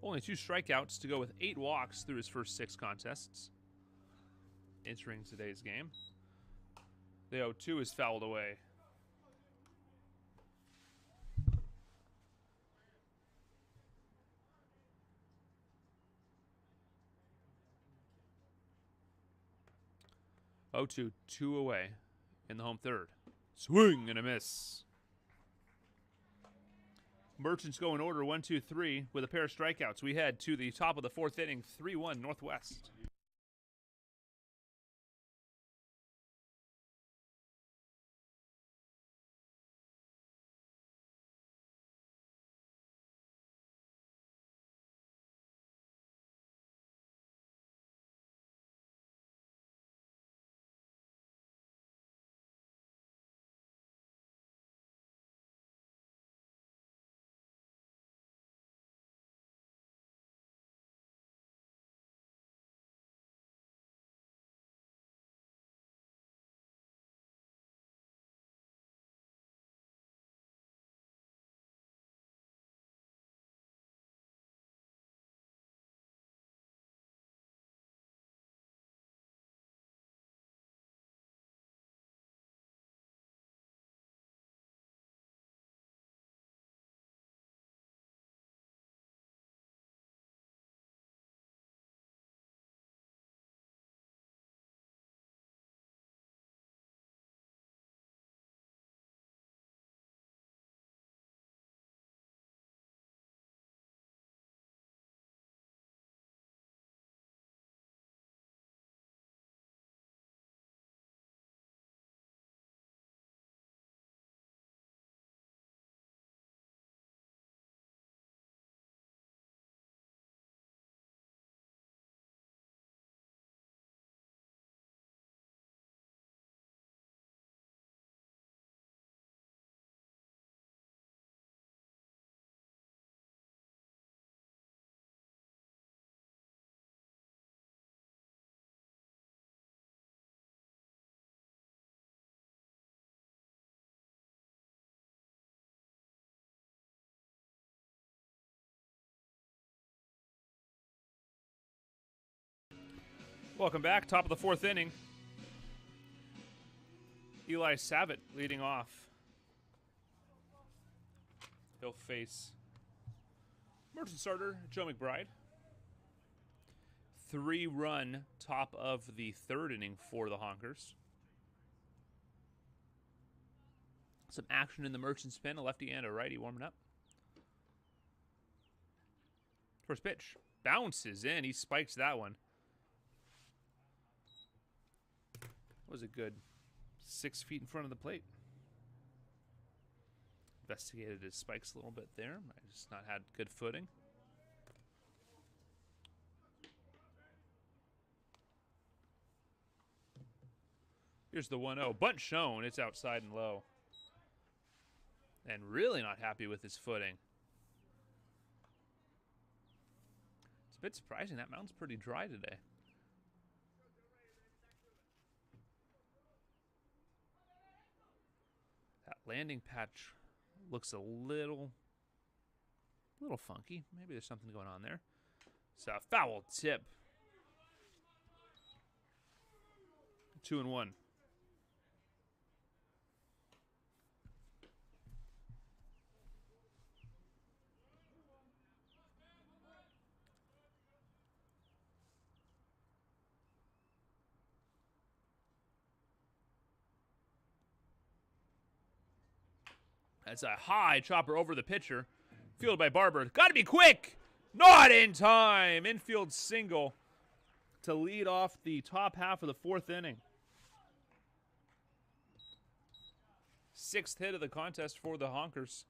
Speaker 1: Only 2 strikeouts to go with 8 walks through his first 6 contests entering today's game. The 0-2 is fouled away. Oh, 2 away in the home third. Swing and a miss. Merchants go in order 1-2-3 with a pair of strikeouts. We head to the top of the 4th inning, 3-1 Northwest. Welcome back. Top of the 4th inning. Eli Savitt leading off. He'll face Merchant starter Joe McBride. 3-run top of the 3rd inning for the Honkers. Some action in the Merchants pen, a lefty and a righty warming up. First pitch, bounces in. He spikes that one. Was a good 6 feet in front of the plate. Investigated his spikes a little bit there. I just not had good footing. Here's the 1-0. Bunt shown. It's outside and low. And really not happy with his footing. It's a bit surprising. That mound's pretty dry today. That landing patch looks a little funky. Maybe there's something going on there. It's a foul tip. 2-1. That's a high chopper over the pitcher. Fielded by Barber. Got to be quick. Not in time. Infield single to lead off the top half of the 4th inning. 6th hit of the contest for the Honkers.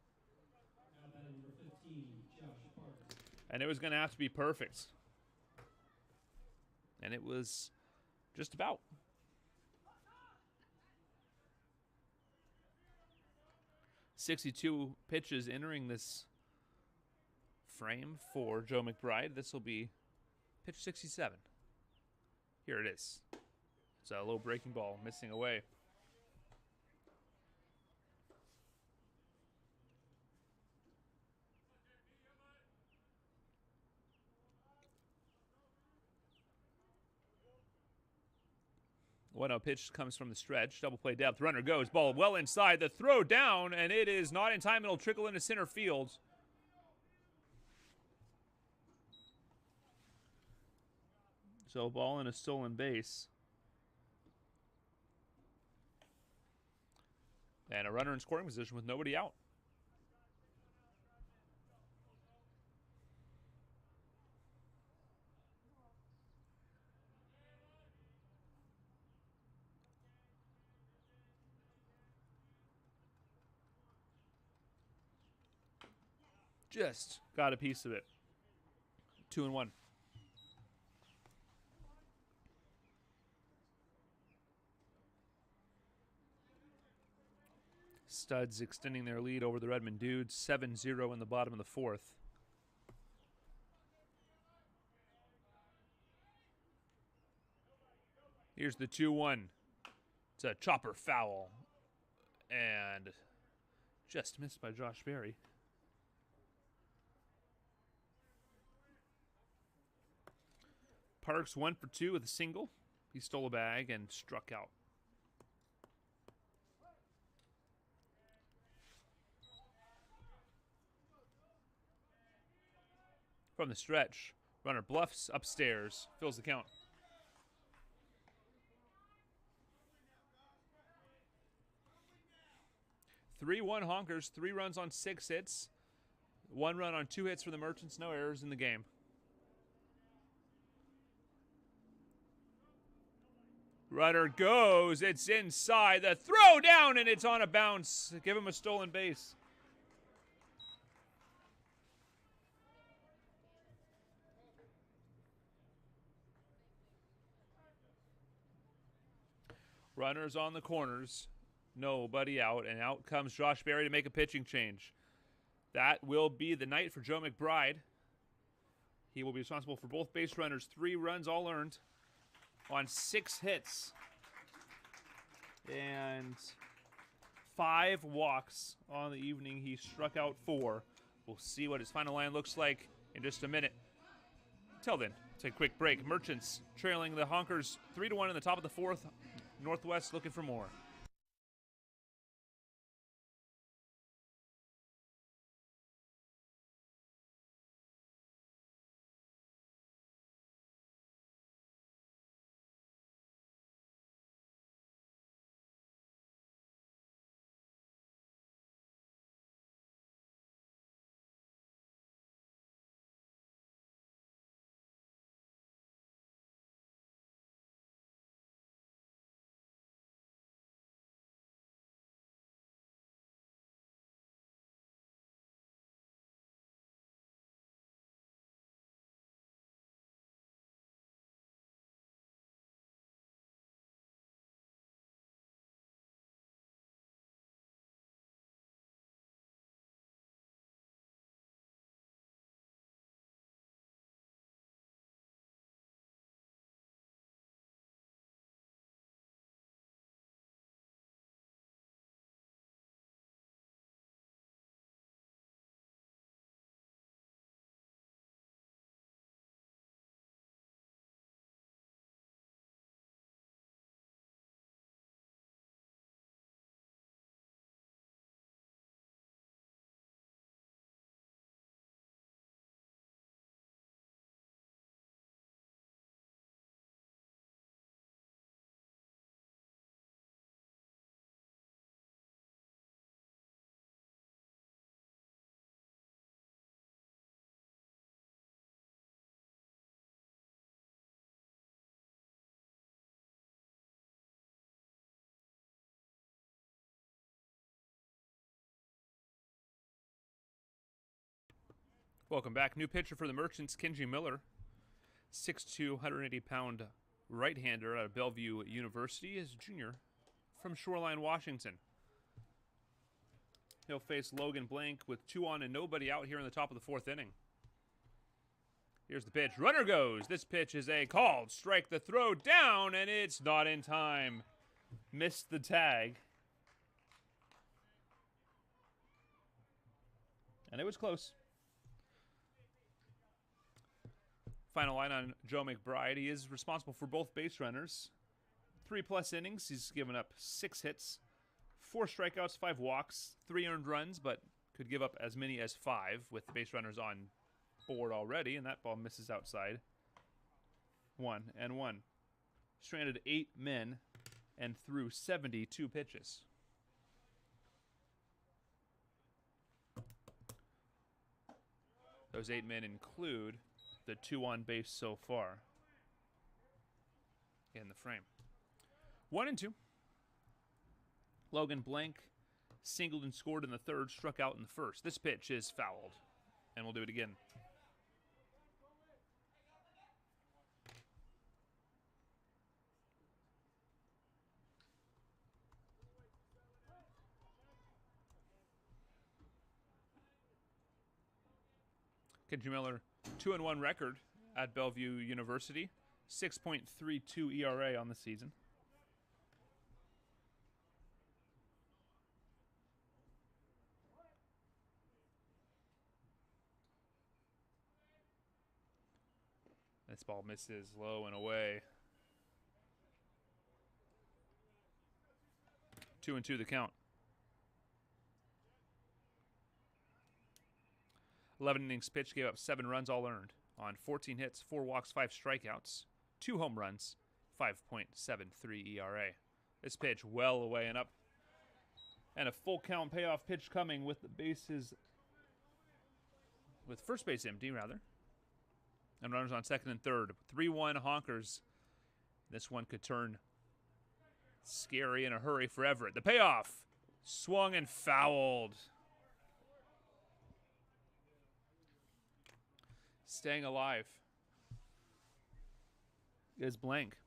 Speaker 2: Now batting number 15, Josh Parker.
Speaker 1: And it was going to have to be perfect. And it was just about. .62 pitches entering this frame for Joe McBride. This will be pitch 67. Here it is. It's a low breaking ball missing away. One out pitch comes from the stretch. Double play depth. Runner goes. Ball well inside. The throw down, and it is not in time. It'll trickle into center field. So ball in a stolen base. And a runner in scoring position with nobody out. Just got a piece of it. 2-1. Studs extending their lead over the Redmond Dudes. 7-0 in the bottom of the 4th. Here's the 2-1. It's a chopper foul. And just missed by Josh Berry. Parks 1 for 2 with a single. He stole a bag and struck out. From the stretch, runner bluffs upstairs, fills the count. (3-1) Honkers, 3 runs on 6 hits, 1 run on 2 hits for the Merchants, no errors in the game. Runner goes, it's inside, the throw down, and it's on a bounce. Give him a stolen base. Runners on the corners, nobody out, and out comes Josh Berry to make a pitching change. That will be the night for Joe McBride. He will be responsible for both base runners, 3 runs all earned on 6 hits and 5 walks on the evening. He struck out 4. We'll see what his final line looks like in just a minute. Till then, take a quick break. Merchants trailing the Honkers 3-1 in the top of the 4th. Northwest looking for more. Welcome back. New pitcher for the Merchants, Kenji Miller. 6'2", 180-pound right-hander out of Bellevue University. Is junior from Shoreline, Washington. He'll face Logan Blank with 2 on and nobody out here in the top of the 4th inning. Here's the pitch. Runner goes. This pitch is a called strike. The throw down, and it's not in time. Missed the tag. And it was close. Final line on Joe McBride. He is responsible for both base runners. 3+ innings. He's given up 6 hits, 4 strikeouts, 5 walks, 3 earned runs, but could give up as many as 5 with base runners on board already, and that ball misses outside. 1-1. Stranded 8 men and threw 72 pitches. Those 8 men include the 2 on base so far in the frame. 1-2. Logan Blank singled and scored in the 3rd, struck out in the 1st. This pitch is fouled, and we'll do it again. Kenji Miller, 2-1 record at Bellevue University, 6.32 ERA on the season. This ball misses low and away. 2-2 the count. 11 innings pitched, gave up 7 runs all earned on 14 hits, 4 walks, 5 strikeouts, 2 home runs, 5.73 ERA. This pitch well away and up. And a full count payoff pitch coming with the bases, with first base empty rather. And runners on 2nd and 3rd. 3-1 Honkers. This one could turn scary in a hurry for Everett. The payoff swung and fouled. Staying alive is Blank.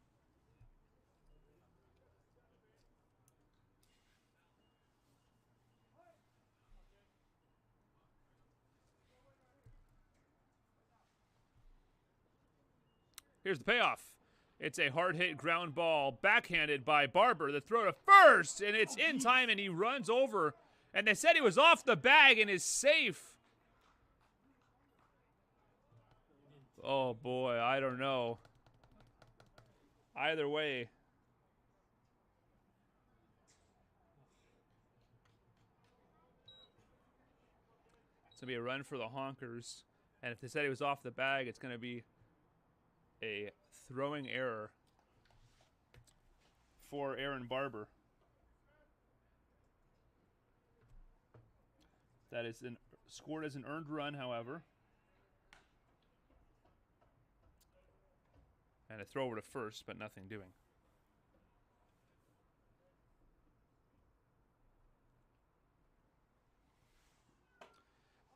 Speaker 1: Here's the payoff. It's a hard-hit ground ball, backhanded by Barber. The throw to first, and it's in time, and he runs over. And they said he was off the bag and is safe. Oh, boy, I don't know. Either way. It's going to be a run for the Honkers. And if they said he was off the bag, it's going to be a throwing error for Aaron Barber. That is scored as an earned run, however. And a throw over to first, but nothing doing.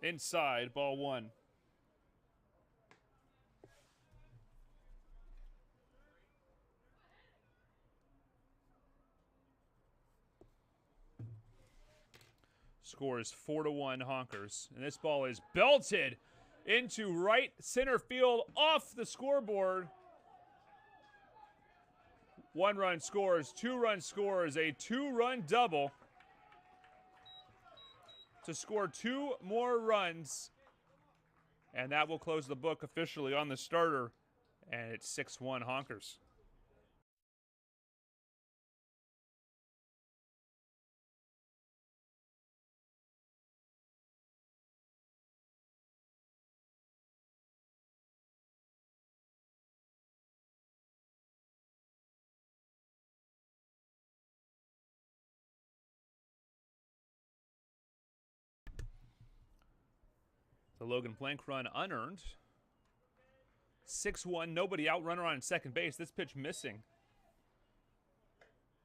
Speaker 1: Inside, ball 1. Score is 4-1 Honkers. And this ball is belted into right center field off the scoreboard. 1 run scores, 2 run scores, a 2-run double to score 2 more runs. And that will close the book officially on the starter. And it's 6-1 Honkers. The Logan Blank run unearned. 6-1, nobody out, runner on second base. This pitch missing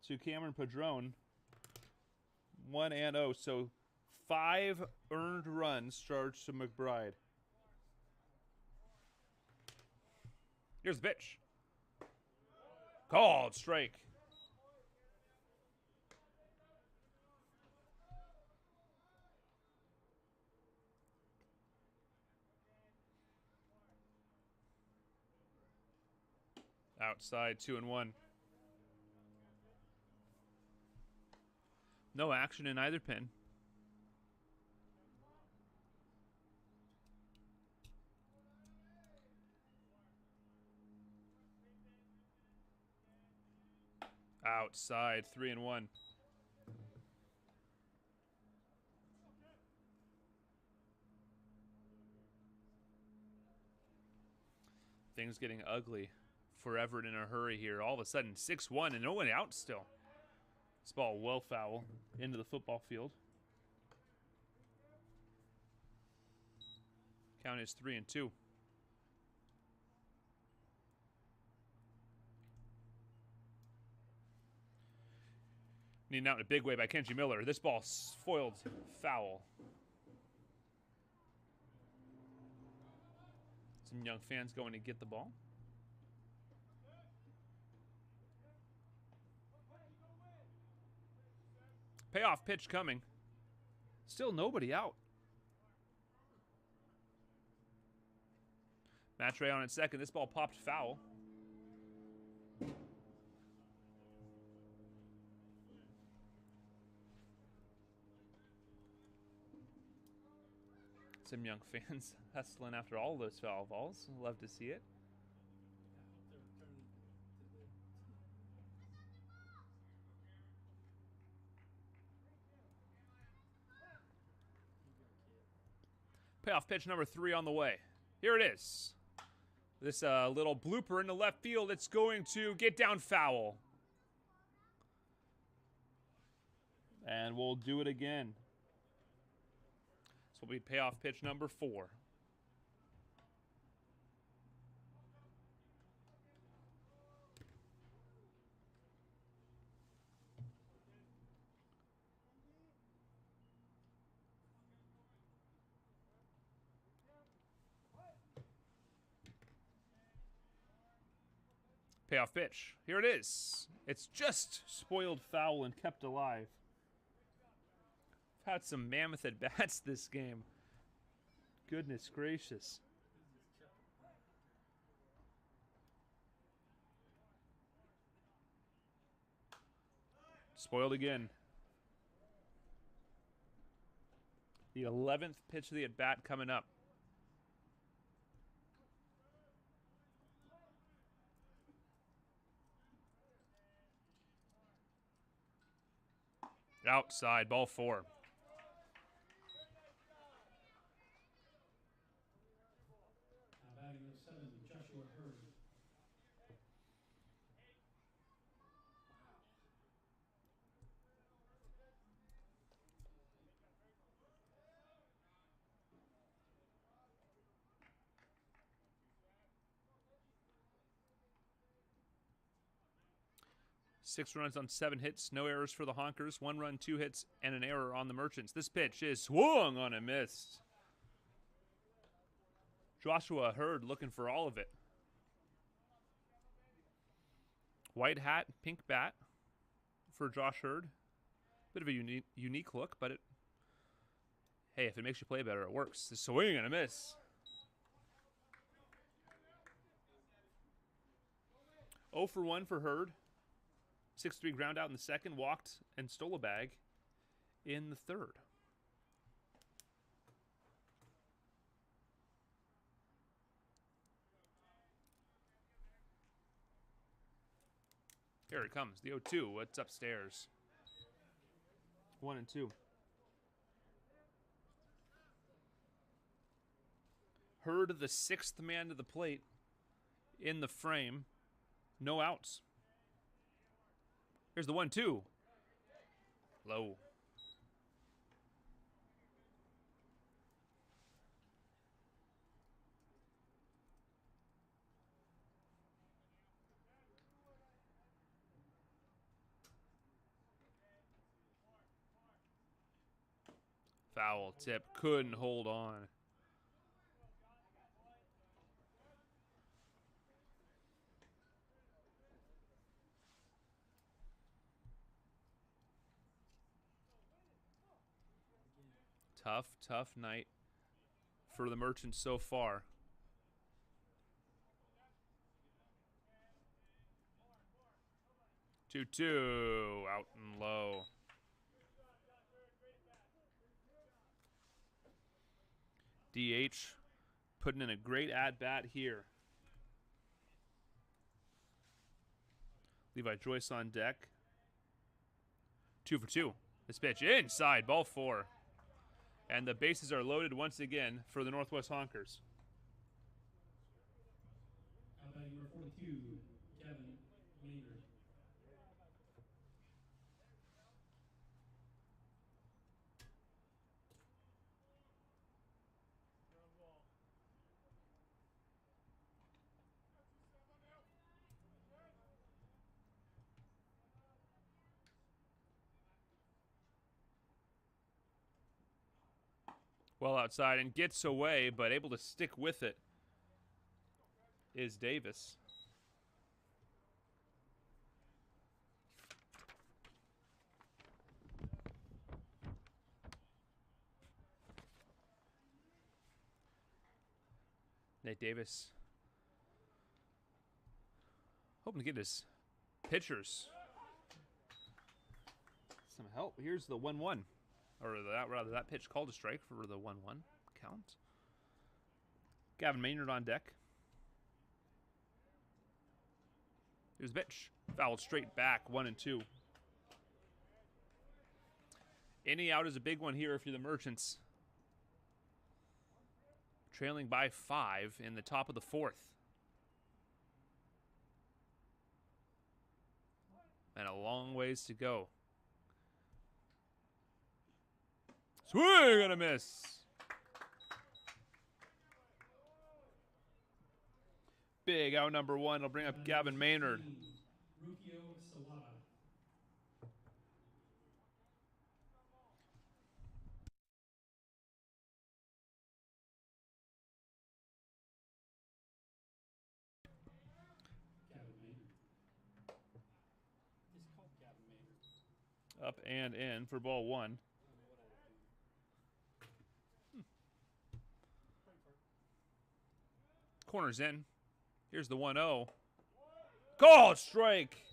Speaker 1: to Cameron Padron. 1-0, so 5 earned runs charged to McBride. Here's the pitch. Called strike. Outside, 2-1. No action in either pin. Outside, 3-1. Things getting ugly for Everett in a hurry here. All of a sudden, 6-1 and no one out still. This ball well foul into the football field. Count is 3-2. Needing out in a big way by Kenji Miller. This ball foiled foul. Some young fans going to get the ball. Payoff pitch coming. Still nobody out. Matre on at second. This ball popped foul. Some young fans hustling after all those foul balls. Love to see it. Payoff pitch number 3 on the way. Here it is. This little blooper in the left field. It's going to get down foul. And we'll do it again. This will be payoff pitch number 4. Payoff pitch. Here it is. It's just spoiled foul and kept alive. I've had some mammoth at bats this game. Goodness gracious. Spoiled again. The 11th pitch of the at bat coming up. Outside, ball 4.
Speaker 2: Now batting number 7, Joshua Hurd.
Speaker 1: Six runs on 7 hits, no errors for the Honkers. 1 run, 2 hits, and an error on the Merchants. This pitch is swung on and missed. Joshua Hurd looking for all of it. White hat, pink bat for Josh Hurd. Bit of a unique look, but hey, if it makes you play better, it works. The swing and a miss. 0 for 1 for Hurd. 6-3 ground out in the second, walked and stole a bag in the third. Here it comes, the 0-2. What's upstairs? 1-2. Hurd, the 6th man to the plate in the frame. No outs. Here's the 1-2. Low. Foul tip. Couldn't hold on. Tough night for the Merchants so far. Two, out and low. DH putting in a great at-bat here. Levi Joyce on deck. 2 for 2. This pitch inside, ball 4. And the bases are loaded once again for the Northwest Honkers.
Speaker 2: Out batting number 42, Gavin Maynard.
Speaker 1: Well outside and gets away, but able to stick with it is Davis. Nate Davis hoping to get his pitchers some help. Here's the 1-1. Or that pitch called a strike for the 1-1 count. Gavin Maynard on deck. Here's the pitch. Fouled straight back, 1-2. Any out is a big one here if you're the Merchants. Trailing by 5 in the top of the 4th. And a long ways to go. Swing and a miss. Big out number 1 will bring up Gavin Maynard.
Speaker 2: Rukio Sawada. Gavin Maynard. He's called Gavin Maynard.
Speaker 1: Up and in for ball 1. Corner's in. Here's the 1-0. Called strike.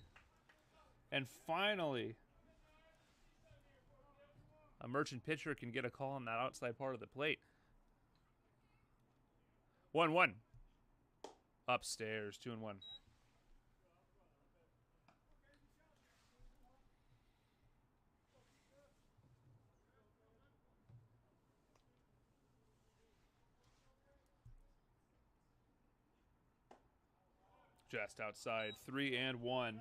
Speaker 1: And finally, a Merchant pitcher can get a call on that outside part of the plate. 1-1. Upstairs, 2-1. Just outside, 3-1.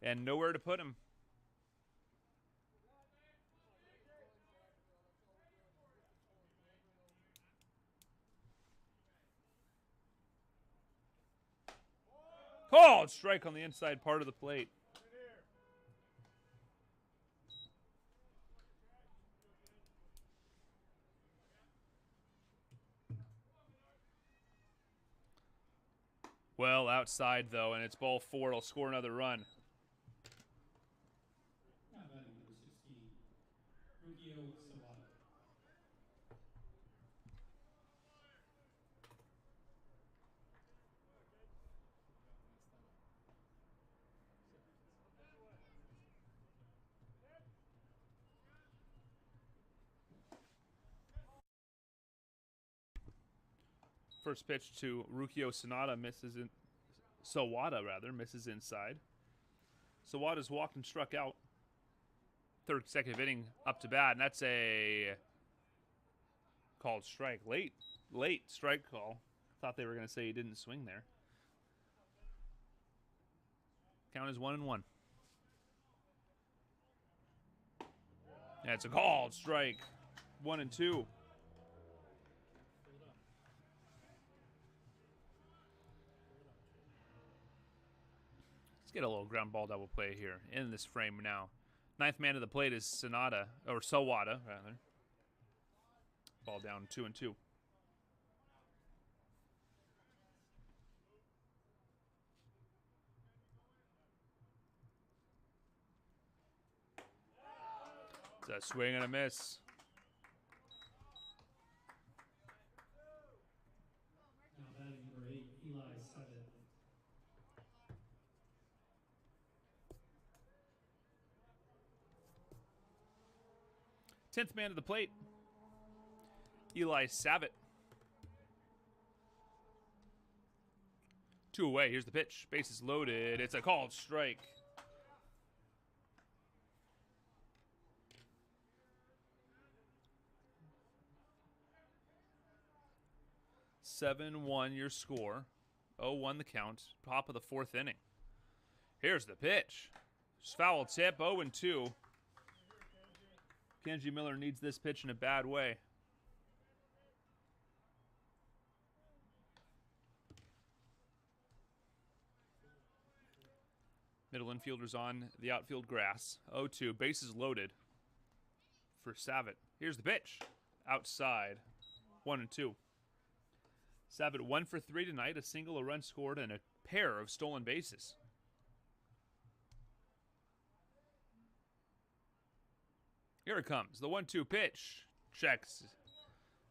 Speaker 1: And nowhere to put him. Called strike on the inside part of the plate. Well, outside though, and it's ball 4. It'll score another run.
Speaker 2: Now batting number 16, Rukio Sawada.
Speaker 1: First pitch to Rukio Sawada misses inside. Sawada's walked and struck out. Third consecutive inning up to bat, and that's a called strike. Late strike call. Thought they were going to say he didn't swing there. Count is 1-1. That's a called strike. 1-2. Let's get a little ground ball double play here in this frame now. Ninth man to the plate is Sawada, rather. Ball down 2-2. It's a swing and a miss. 10th man to the plate, Eli Savitt. 2 away. Here's the pitch. Bases loaded. It's a called strike. (7-1) your score. 0-1 the count. Top of the 4th inning. Here's the pitch. Foul tip. 0-2. Kenji Miller needs this pitch in a bad way. Middle infielder's on the outfield grass. 0-2. Bases loaded for Savitt. Here's the pitch. Outside. 1-2. Savitt 1 for 3 tonight. A single, a run scored, and a pair of stolen bases. Here it comes. The 1-2 pitch. Checks.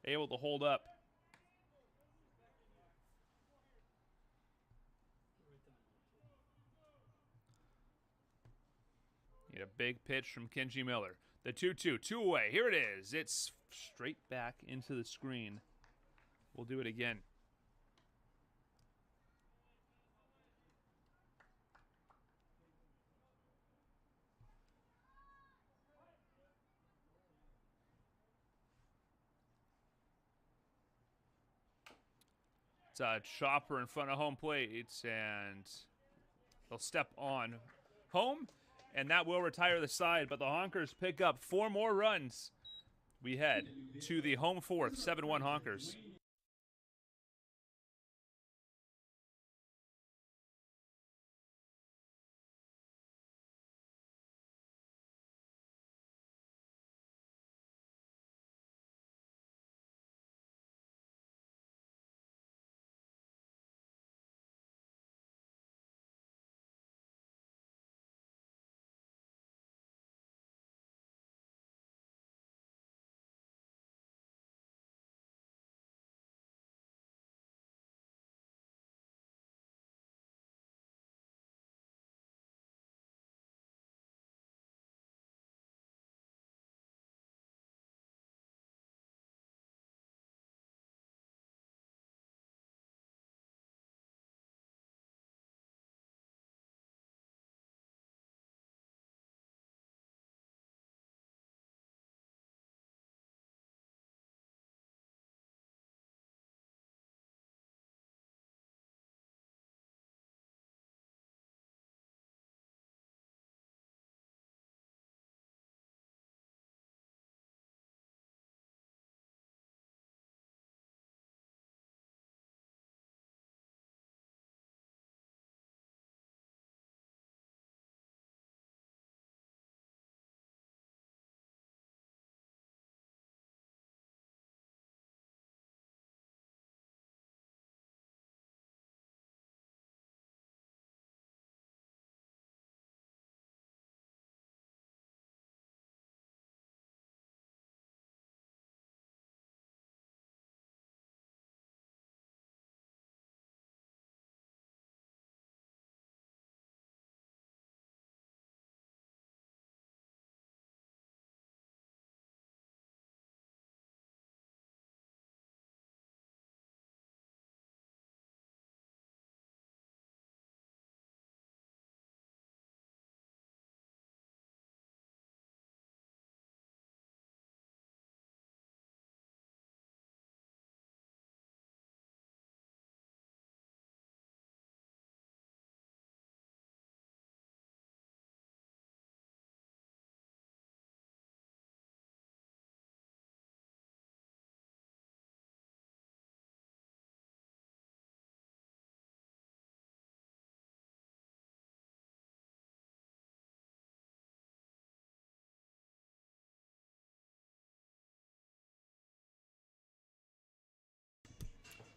Speaker 1: Able to hold up. Need a big pitch from Kenji Miller. The 2-2, 2 away. Here it is. It's straight back into the screen. We'll do it again. It's a chopper in front of home plate, and they'll step on home. And that will retire the side, but the Honkers pick up 4 more runs. We head to the home 4th, 7-1 Honkers.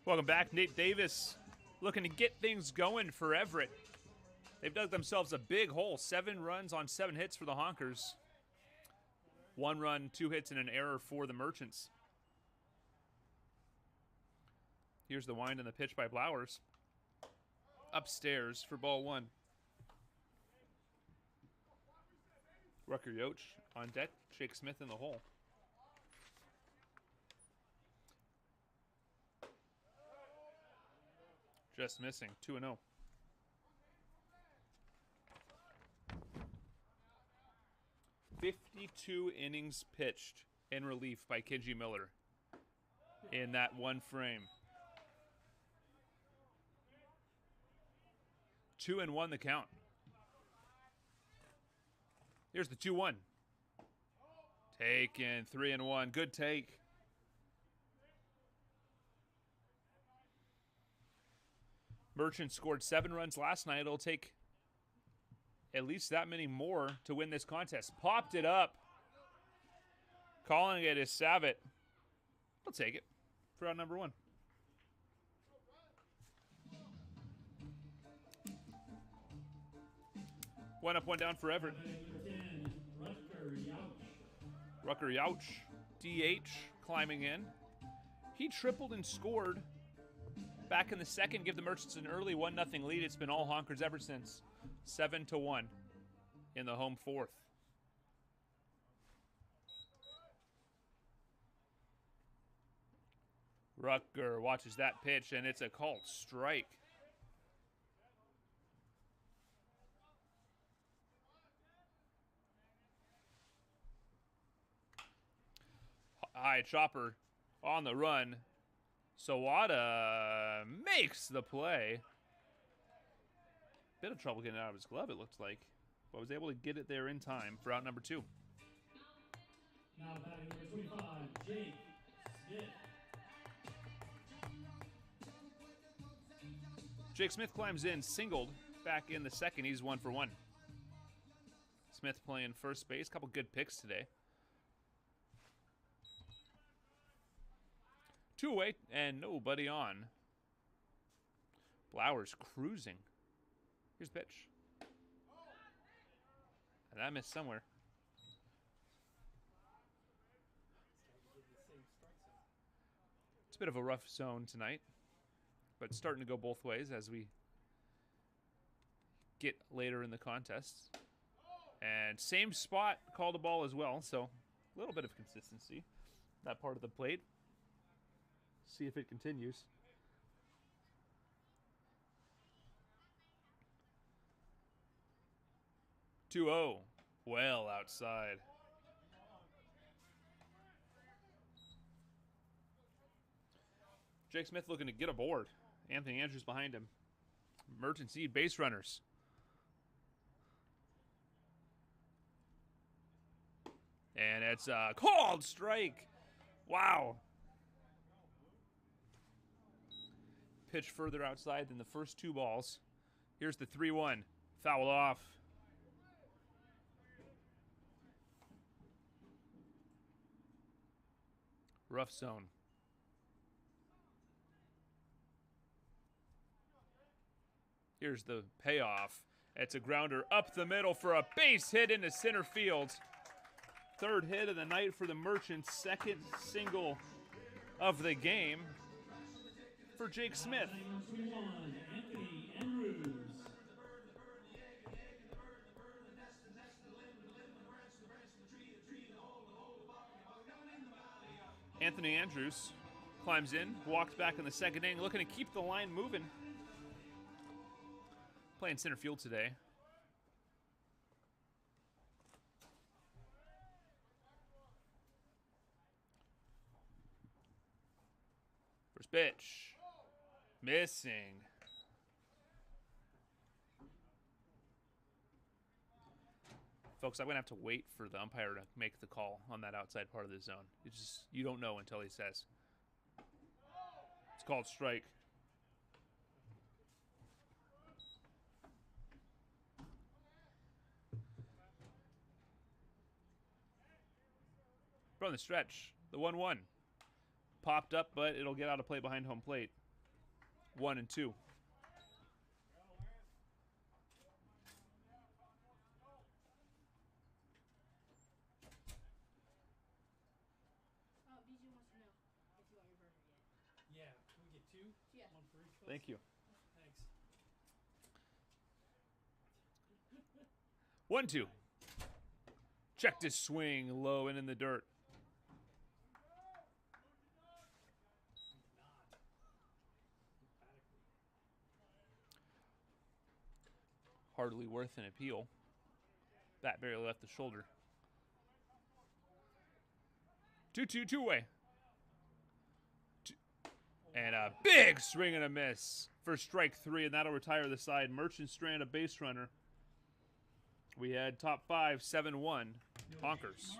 Speaker 1: Welcome back. Nate Davis looking to get things going for Everett. They've dug themselves a big hole. 7 runs on 7 hits for the Honkers. 1 run, 2 hits, and an error for the Merchants. Here's the wind and the pitch by Blowers. Upstairs for ball 1. Rucker Yoch on deck. Jake Smith in the hole. Just missing. 2-0. "52 innings pitched in relief by Kenji Miller in that one frame. 2-1 the count. Here's the 2-1. Taken. 3-1. Good take. Merchant scored 7 runs last night. It'll take at least that many more to win this contest. Popped it up. Calling it is Savitt. I'll take it for out number 1. One up, one down for Everett. Rucker Youch, DH, climbing in. He tripled and scored back in the second, give the Merchants an early 1-0 lead. It's been all Honkers ever since. 7-1 in the home 4th. Rucker watches that pitch, and it's a called strike. High chopper on the run. Sawada makes the play. Bit of trouble getting it out of his glove, it looks like, but was able to get it there in time for out number 2.
Speaker 2: Now batting number 25, Jake Smith.
Speaker 1: Jake Smith climbs in, singled back in the second. He's 1 for 1. Smith playing first base. Couple good picks today. 2 away and nobody on. Blowers cruising. Here's the pitch. And that missed somewhere. It's a bit of a rough zone tonight, but it's starting to go both ways as we get later in the contest. And same spot, call the ball as well, so a little bit of consistency. That part of the plate. See if it continues. "2-0, well outside. Jake Smith looking to get aboard. Anthony Andrews behind him. Merchants need base runners. And it's a called strike. Wow. Pitch further outside than the first 2 balls. Here's the 3-1. Foul off. Rough zone. Here's the payoff. It's a grounder up the middle for a base hit into center field. 3rd hit of the night for the Merchants. 2nd single of the game for Jake Smith.
Speaker 2: Anthony Andrews.
Speaker 1: Anthony Andrews climbs in, walked back in the second inning, looking to keep the line moving. Playing center field today. First pitch. Missing. Folks, I'm going to have to wait for the umpire to make the call on that outside part of the zone. It's just, you don't know until he says. It's called strike. From the stretch, the 1-1. Popped up, but it'll get out of play behind home plate. 1-2.
Speaker 3: BJ wants to know if you want your burger yet.
Speaker 2: Yeah, can we get 2?
Speaker 3: Yeah.
Speaker 2: 1 for each.
Speaker 1: Thank you.
Speaker 2: Thanks.
Speaker 1: 1-2. Checked his swing low and in the dirt. hardly worth an appeal. Bat barely left the shoulder. 2-2, two-way. And a big swing and a miss for strike 3, and that'll retire the side. Merchant Strand, a base runner. We had top 5, 7-1, Honkers.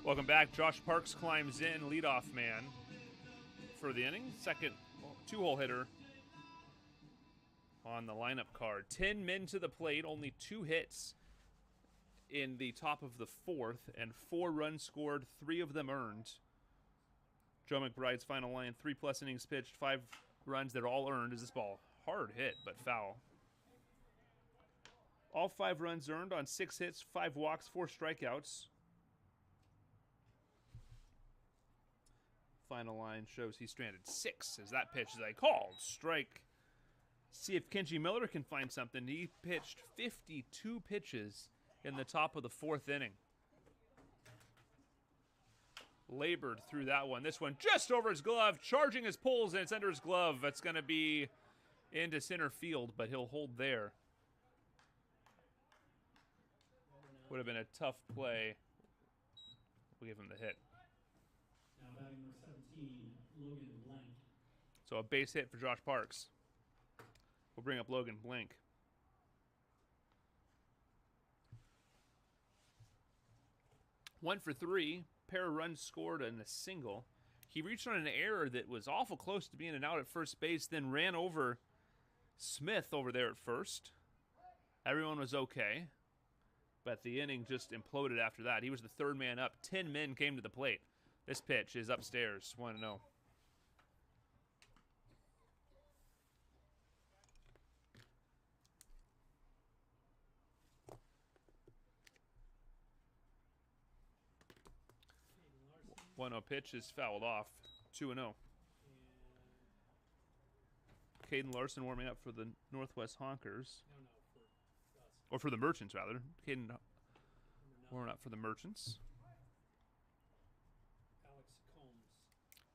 Speaker 1: Welcome back. Josh Parks climbs in, leadoff man for the inning. Second two-hole hitter on the lineup card. 10 men to the plate, only 2 hits in the top of the 4th, and 4 runs scored, 3 of them earned. Joe McBride's final line, 3+ innings pitched, 5 runs that are all earned. Is this ball hard hit, but foul? All 5 runs earned on 6 hits, 5 walks, 4 strikeouts. Final line shows he stranded 6 as that pitch is a called strike. See if Kenji Miller can find something. He pitched 52 pitches in the top of the 4th inning. Labored through that one. This one just over his glove, charging his pulls, and it's under his glove. That's going to be into center field, but he'll hold there. Would have been a tough play. We'll give him the hit.
Speaker 2: Now batting number 17, Logan Blank.
Speaker 1: So a base hit for Josh Parks. We'll bring up Logan Blank. One for 3, pair of runs scored and a single. He reached on an error that was awful close to being an out at first base, then ran over Smith over there at first. Everyone was okay, but the inning just imploded after that. He was the 3rd man up. 10 men came to the plate. This pitch is upstairs, 1-0. One 0 pitch is fouled off. 2-0. Caden Larson warming up for the Northwest Honkers. Or for the Merchants, rather. Caden warming up for the Merchants.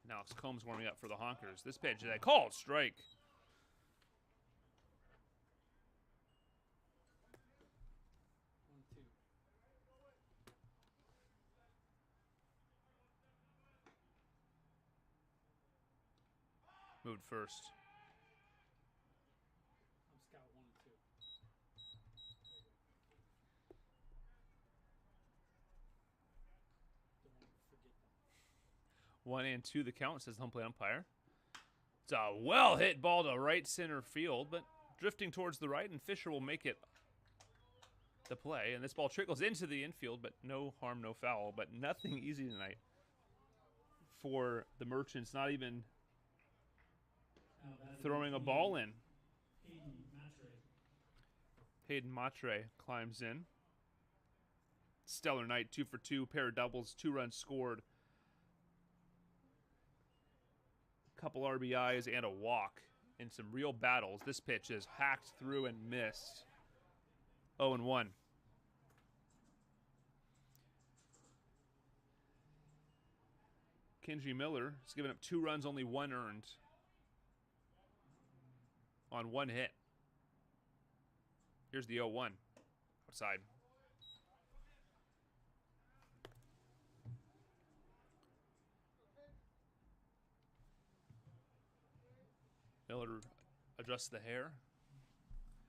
Speaker 1: And Alex Combs warming up for the Honkers. This pitch is a called strike. Moved first.
Speaker 2: I'm scout 1 and 2.
Speaker 1: 1-2 the count, says the home plate umpire. It's a well-hit ball to right center field, but drifting towards the right, and Fisher will make it the play, and this ball trickles into the infield, but no harm, no foul. But nothing easy tonight for the Merchants, not even
Speaker 2: Now batting
Speaker 1: throwing a
Speaker 2: clean,
Speaker 1: ball in.
Speaker 2: Hayden Matre.
Speaker 1: Hayden Matre climbs in. Stellar night, 2 for 2, pair of doubles, 2 runs scored. Couple RBIs and a walk in some real battles. This pitch is hacked through and missed. 0-1. Kenji Miller has given up 2 runs, only 1 earned on 1 hit. Here's the 0-1 outside. Miller adjusts the hair,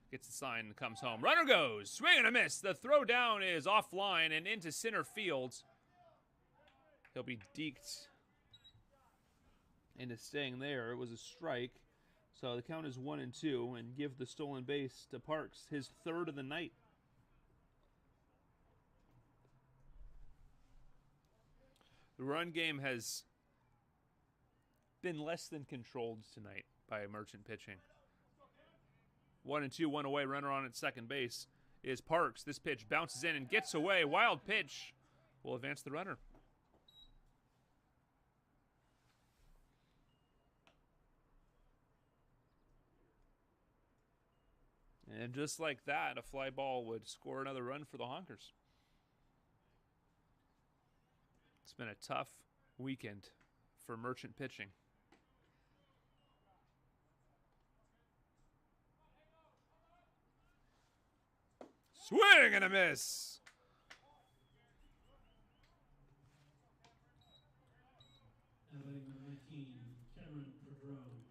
Speaker 1: gets the sign, and comes home. Runner goes, swing and a miss. The throw down is offline and into center field. He'll be deked into staying there. It was a strike, so the count is 1-2, and give the stolen base to Parks, his 3rd of the night. The run game has been less than controlled tonight by Merchant pitching. 1-2, 1 away, runner on at second base is Parks. This pitch bounces in and gets away. Wild pitch will advance the runner. And just like that, a fly ball would score another run for the Honkers. It's been a tough weekend for Merchant pitching. Swing and a miss.
Speaker 2: Now batting number 19, Cameron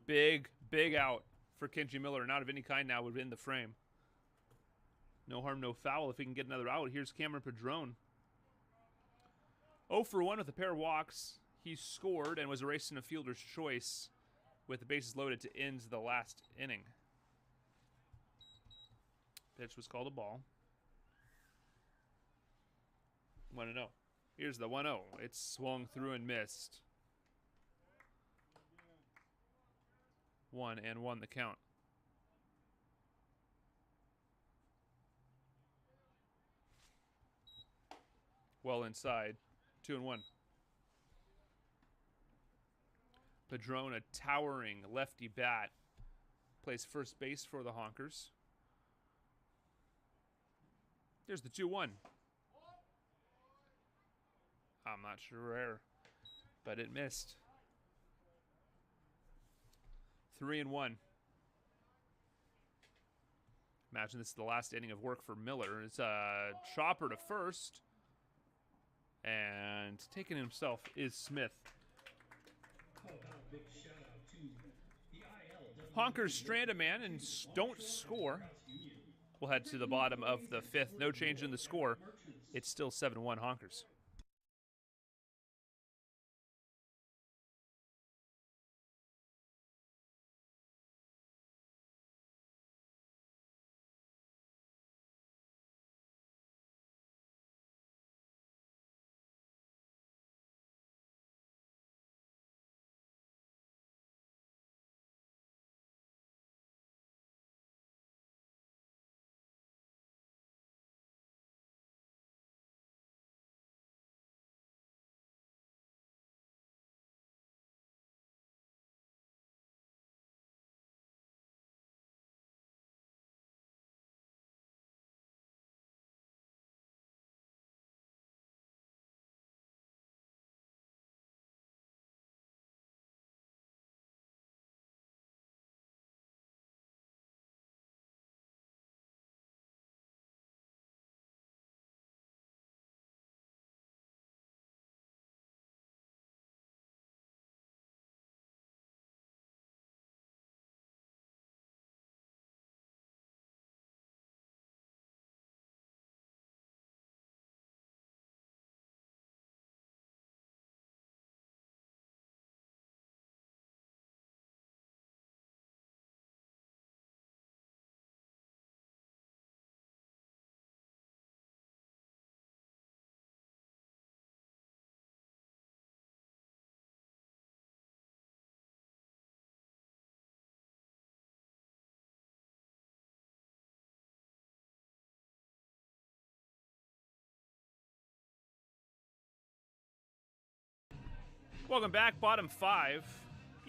Speaker 2: Padron.
Speaker 1: Big out for Kenji Miller. Not of any kind now would win the frame. No harm, no foul if he can get another out. Here's Cameron Padron. 0 for 1 with a pair of walks. He scored and was erased in a fielder's choice with the bases loaded to end the last inning. Pitch was called a ball. 1-0. Here's the 1-0. It's swung through and missed. 1-1 the count. Well inside. 2-1. Padron, a towering lefty bat, plays first base for the Honkers. There's the 2-1. I'm not sure where, but it missed. 3-1. Imagine this is the last inning of work for Miller. It's a chopper to first. And taking himself is Smith.
Speaker 2: How about a big shout out to the IL.
Speaker 1: Honkers strand a man and don't score. We'll head to the bottom of the 5th. No change in the score. It's still 7-1 Honkers. Welcome back, bottom 5.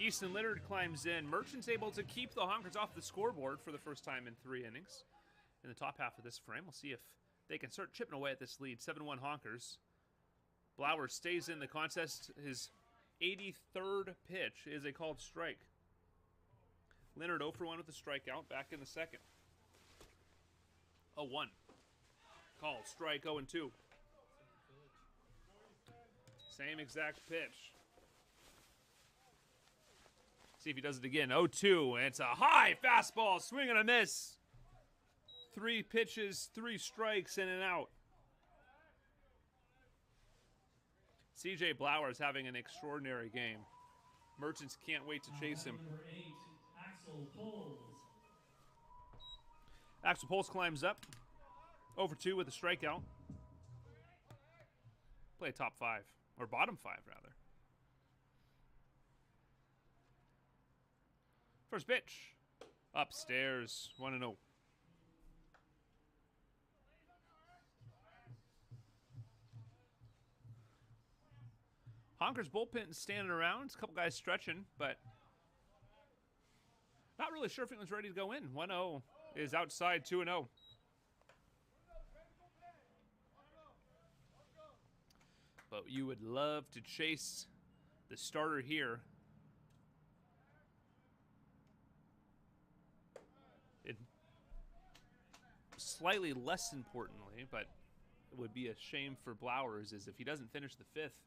Speaker 1: Easton Leonard climbs in. Merchant's able to keep the Honkers off the scoreboard for the first time in 3 innings. In the top half of this frame, we'll see if they can start chipping away at this lead. 7-1 Honkers. Blower stays in the contest. His 83rd pitch is a called strike. Leonard 0 for 1 with a strikeout back in the second. 0-1. Called strike 0-2. Same exact pitch. See if he does it again. 0-2, and it's a high fastball, swing and a miss. 3 pitches, 3 strikes, in and out. CJ Blower is having an extraordinary game. Merchants can't wait to chase him.
Speaker 2: Number 8, Axel Poles.
Speaker 1: Axel Poles climbs up. 0 for 2 with a strikeout. Play top 5, or bottom 5 rather. First pitch. Upstairs, 1-0. Honkers bullpen standing around. It's a couple guys stretching, but not really sure if anyone's ready to go in. 1-0 is outside, 2-0. But you would love to chase the starter here. Slightly less importantly, but it would be a shame for Blowers, is if he doesn't finish the 5th,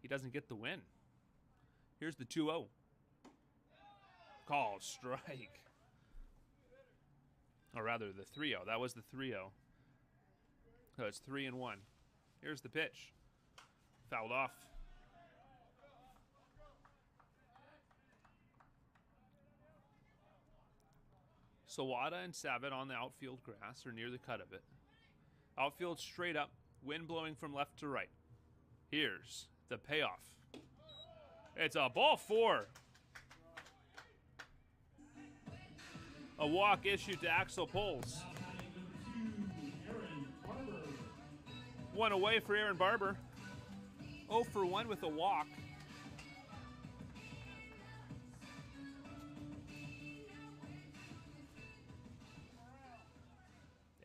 Speaker 1: he doesn't get the win. Here's the 2-0. Call strike. Or rather, the 3-0. That was the 3-0. So it's 3-1. Here's the pitch. Fouled off. Sawada and Savitt on the outfield grass, or near the cut of it. Outfield straight up, wind blowing from left to right. Here's the payoff. It's a ball 4. A walk issued to Axel Poles. 1 away for Aaron Barber. 0 for 1 with a walk.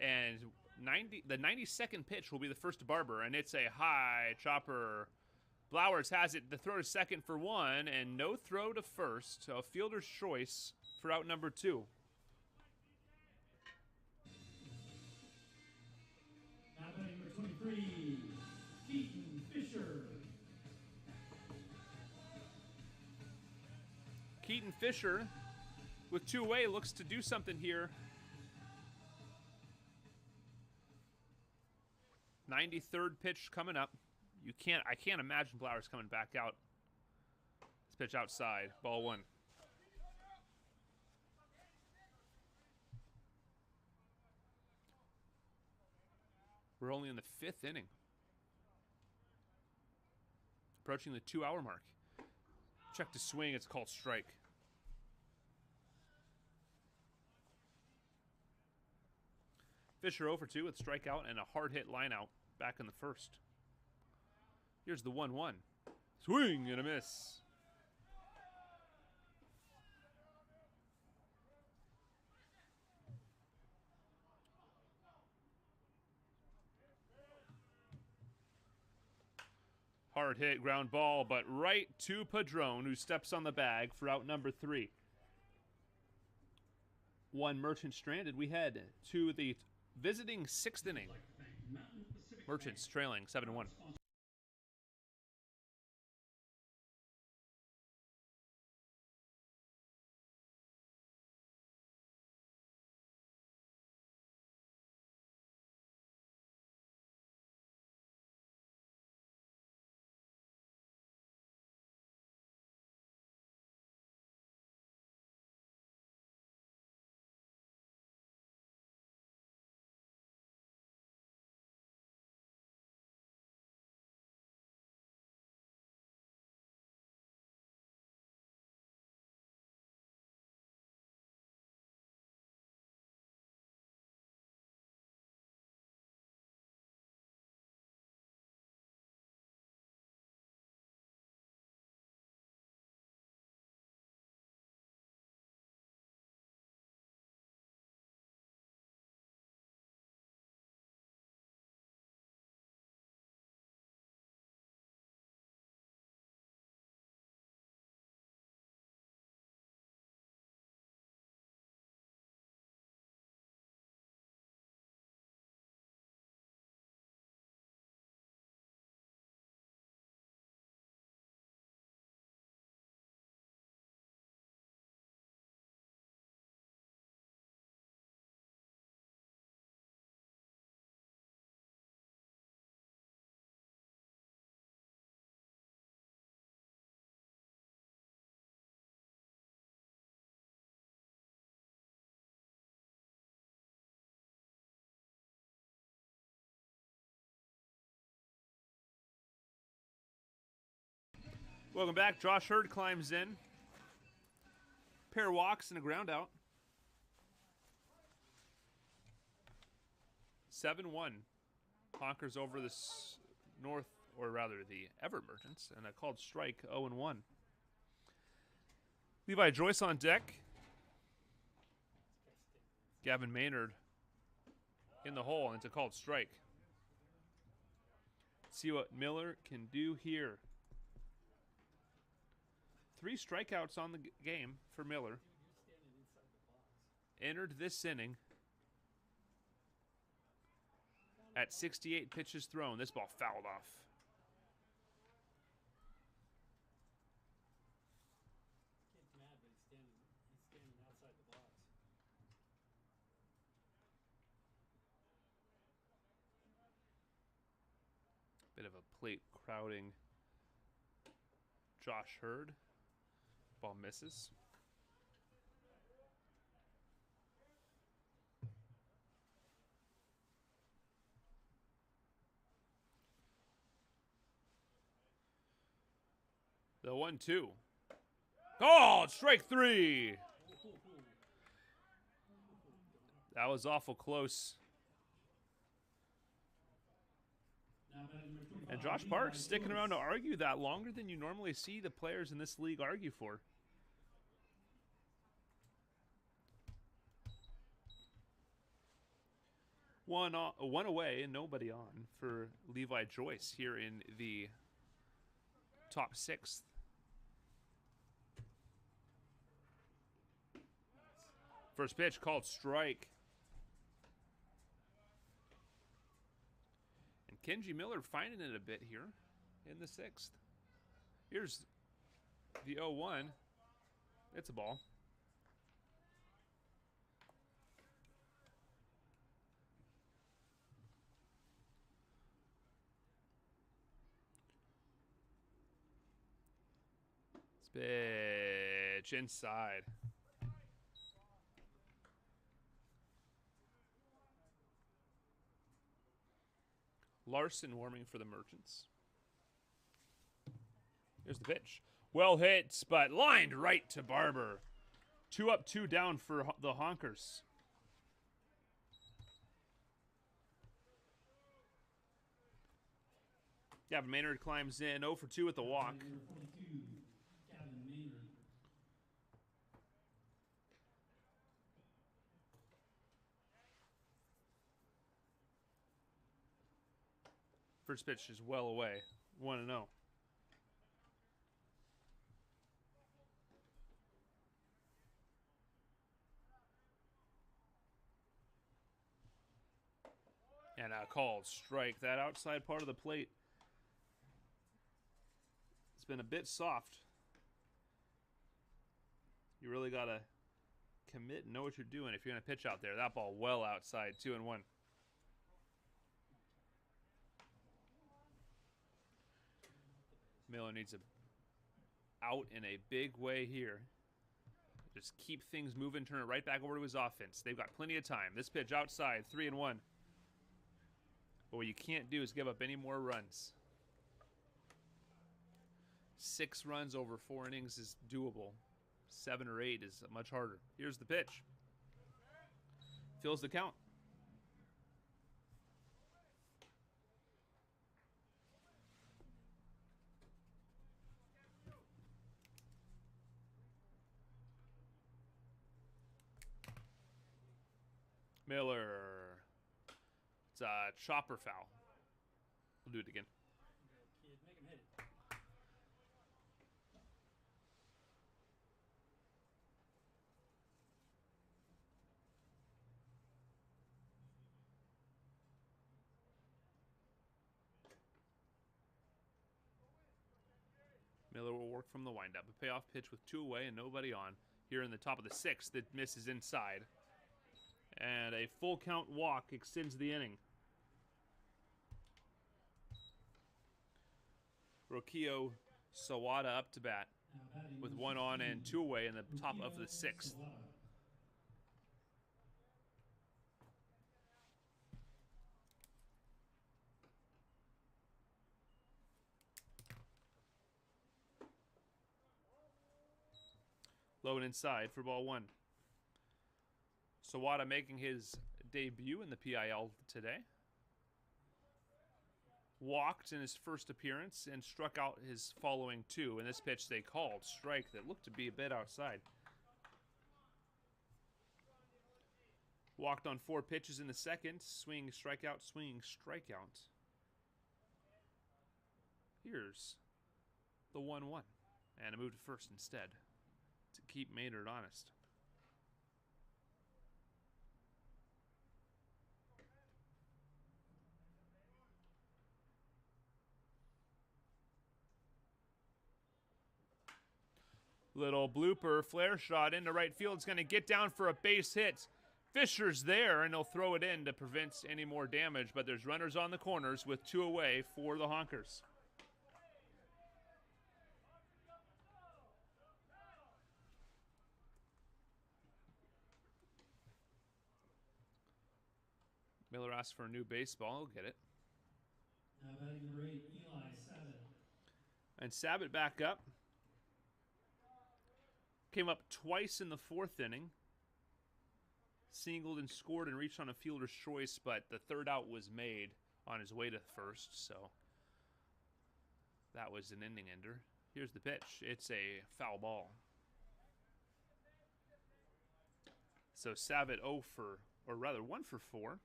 Speaker 1: And the 92nd pitch will be the first to Barber, and it's a high chopper. Blowers has it. The throw to second for 1, and no throw to first. So a fielder's choice for out number 2.
Speaker 2: Now batting number 23, Keaton Fisher.
Speaker 1: Keaton Fisher, with 2 away, looks to do something here. 93rd pitch coming up. I can't imagine Blowers coming back out. This pitch outside, ball 1. We're only in the 5th inning. Approaching the 2-hour mark. Check to swing, it's called strike. Fisher 0 for 2 with strikeout and a hard hit line out back in the first. Here's the 1-1. Swing and a miss. Hard hit ground ball, but right to Padron, who steps on the bag for out number 3. 1 Merchant stranded. We head to the visiting 6th inning. Merchants trailing 7-1. Welcome back. Josh Hurd climbs in. Pair walks and a ground out. 7-1. Honkers over the North, or rather the Everett Merchants, and a called strike 0-1. Levi Joyce on deck. Gavin Maynard in the hole, and it's a called strike. See what Miller can do here. 3 strikeouts on the game for Miller. Entered this inning at 68 pitches thrown. This ball fouled off.
Speaker 2: Kid's mad, but he's standing outside the box.
Speaker 1: Bit of a plate crowding Josh Hurd. Ball misses. The 1-2. Oh, strike 3. That was awful close. And Josh Parks sticking around to argue that longer than you normally see the players in this league argue for. One away and nobody on for Levi Joyce here in the top 6th. First pitch called strike. And Kenji Miller finding it a bit here in the 6th. Here's the 0-1. It's a ball. Pitch inside. Larson warming for the Merchants. Here's the pitch. Well hit, but lined right to Barber. 2 up, 2 down for the Honkers. Gavin Maynard climbs in, 0 for 2 with the walk. First pitch is well away. 1-0. And a called strike. That outside part of the plate, it's been a bit soft. You really got to commit and know what you're doing if you're going to pitch out there. That ball well outside. 2-1. Miller needs a out in a big way here. Just keep things moving, turn it right back over to his offense. They've got plenty of time. This pitch outside, 3-1. But what you can't do is give up any more runs. 6 runs over 4 innings is doable. 7 or 8 is much harder. Here's the pitch. Fills the count. Miller. It's a chopper foul. We'll do it again.
Speaker 2: Kid, make him hit it.
Speaker 1: Miller will work from the windup. A payoff pitch with 2 away and nobody on. Here in the top of the 6th, that misses inside. And a full count walk extends the inning. Rokio Sawada up to bat with 1 on and 2 away in the top of the 6th. Low and inside for ball one. Sawada making his debut in the PIL today. Walked in his first appearance and struck out his following two. In this pitch they called strike that looked to be a bit outside. Walked on 4 pitches in the second. Swing, strikeout, swing, strikeout. Here's the 1-1. And a move to first instead to keep Maynard honest. Little blooper, flare shot into right field. It's going to get down for a base hit. Fisher's there, and he'll throw it in to prevent any more damage. But there's runners on the corners with 2 away for the Honkers. Miller asks for a new baseball. He'll get it.
Speaker 2: Now batting number 8, Eli Sabat.
Speaker 1: And Sabat back up. Came up twice in the 4th inning. Singled and scored and reached on a fielder's choice, but the 3rd out was made on his way to first, so that was an inning ender. Here's the pitch. It's a foul ball. So Sabat 1 for 4.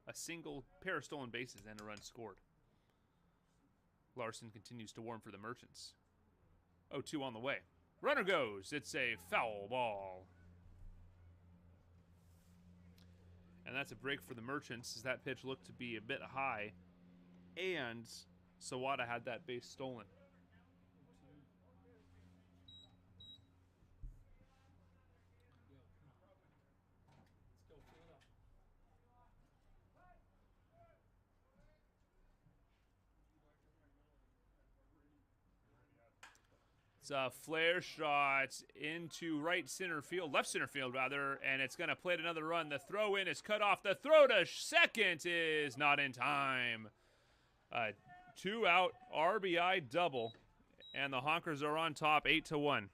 Speaker 1: A single, pair of stolen bases, and a run scored. Larson continues to warm for the Merchants. 0-2 on the way. Runner goes. It's a foul ball. And that's a break for the Merchants, as that pitch looked to be a bit high. And Sawada had that base stolen. It's a flare shot into left center field rather, and it's going to plate another run. The throw in is cut off. The throw to second is not in time. 2-out RBI double, and the Honkers are on top 8-1.
Speaker 2: Now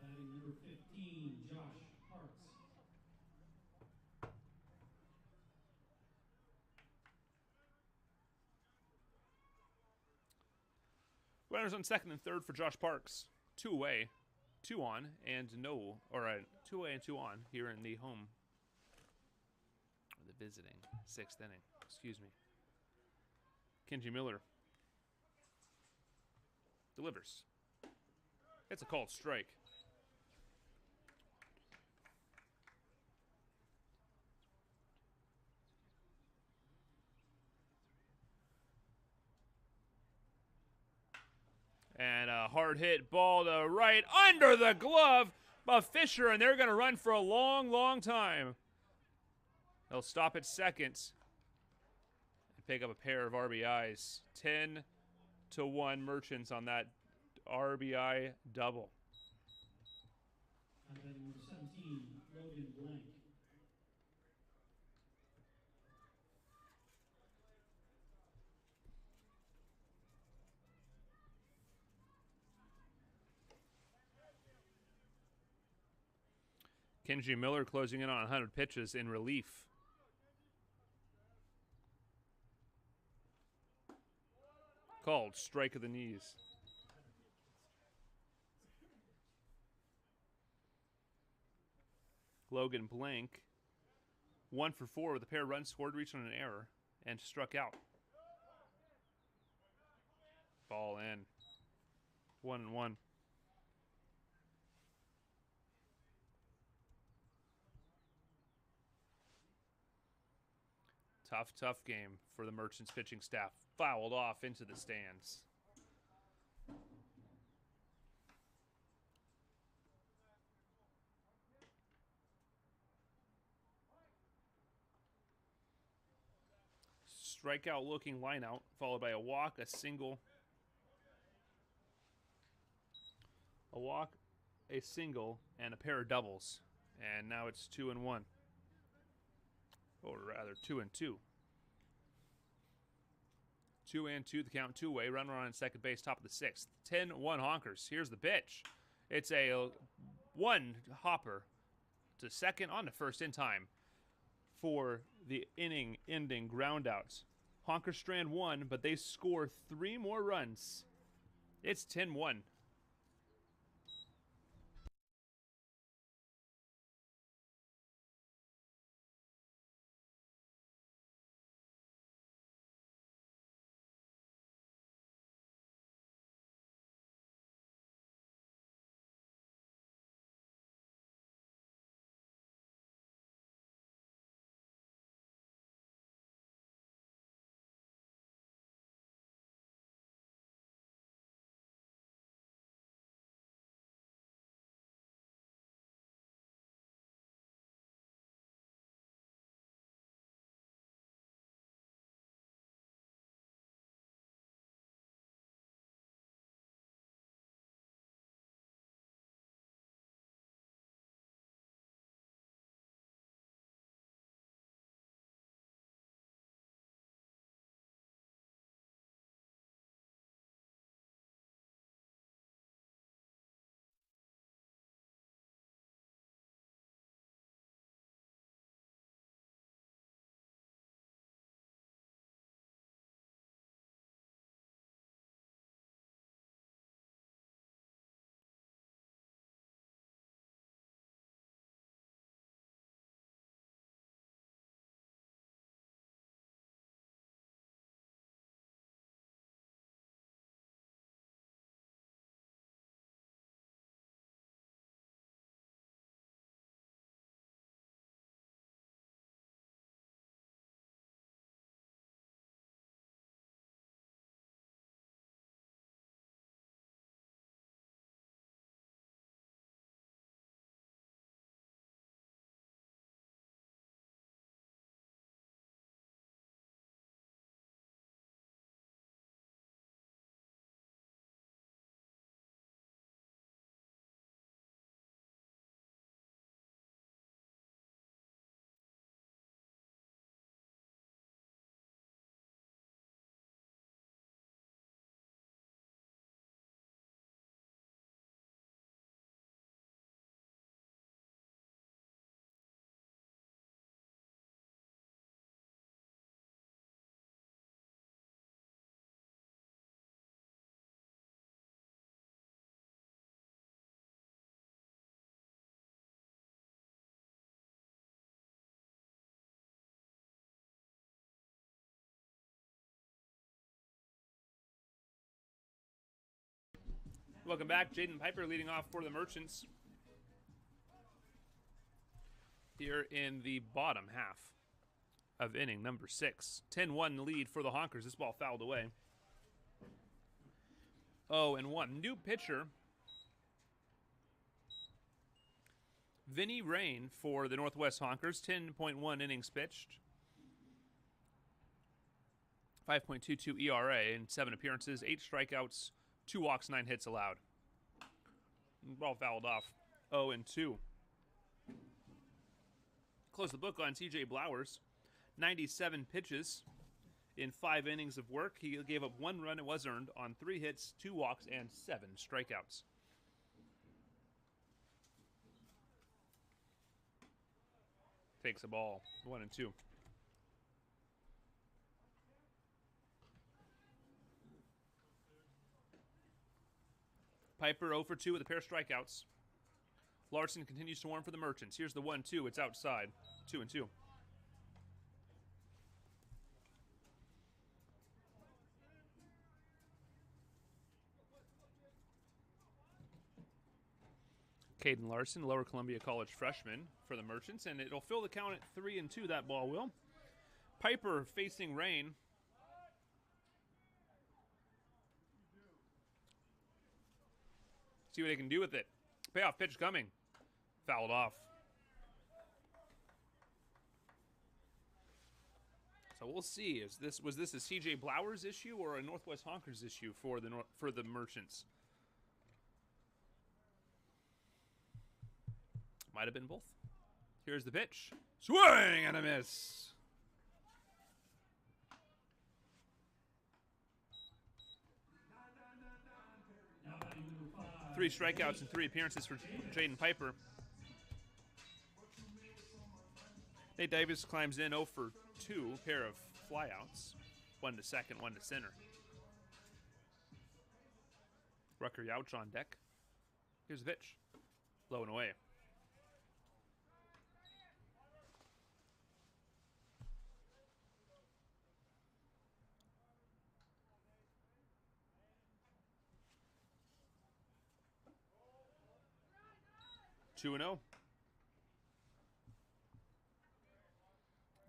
Speaker 2: batting number 15, Josh Parks.
Speaker 1: Runners on second and third for Josh Parks. 2 away, 2 on, and 2 away and 2 on here in the home. Or the visiting 6th inning. Excuse me. Kenji Miller delivers. It's a called strike. And a hard hit ball to right under the glove of Fisher, and they're going to run for a long, long time. They'll stop at second and pick up a pair of RBIs. 10-1 Merchants on that RBI double.
Speaker 2: Now batting number 17, Logan Blank.
Speaker 1: Kenji Miller closing in on 100 pitches in relief. Called strike of the knees. Logan Blank, 1 for 4 with a pair of runs scored, reached on an error, and struck out. Ball in. 1-1. Tough game for the Merchants pitching staff. Fouled off into the stands. Strikeout looking line out, followed by a walk, a single. A walk, a single, and a pair of doubles. And now it's 2-1. Or rather, 2-2. 2-2, the count, two-way. Runner on second base, top of the sixth. 10-1 Honkers. Here's the pitch. It's a one hopper to second on to first in time for the inning-ending groundouts. Honkers strand one, but they score 3 more runs. It's 10-1. Welcome back. Jaden Piper leading off for the Merchants here in the bottom half of inning number 6. 10-1 lead for the Honkers. This ball fouled away. 0-1. New pitcher, Vinny Rain for the Northwest Honkers. 10.1 innings pitched. 5.22 ERA in 7 appearances, 8 strikeouts, 2 walks, 9 hits allowed. Ball fouled off. 0-2. Close the book on TJ Blowers. 97 pitches in 5 innings of work. He gave up 1 run. It was earned on 3 hits, 2 walks, and 7 strikeouts. Takes a ball. 1-2. Piper 0 for 2 with a pair of strikeouts. Larson continues to warm for the Merchants. Here's the 1-2. It's outside. 2-2. Caden Larson, Lower Columbia College freshman for the Merchants, and it'll fill the count at 3-2. That ball will. Piper facing Rain. See what they can do with it. Payoff pitch coming. Fouled off. So we'll see. Was this a CJ Blowers issue or a Northwest Honkers issue for the Merchants? Might have been both. Here's the pitch. Swing and a miss. 3 strikeouts and 3 appearances for Jaden Piper. Nate Davis climbs in 0 for 2, pair of flyouts. 1 to second, 1 to center. Rucker Youch on deck. Here's the pitch. Low and away. Two and 0.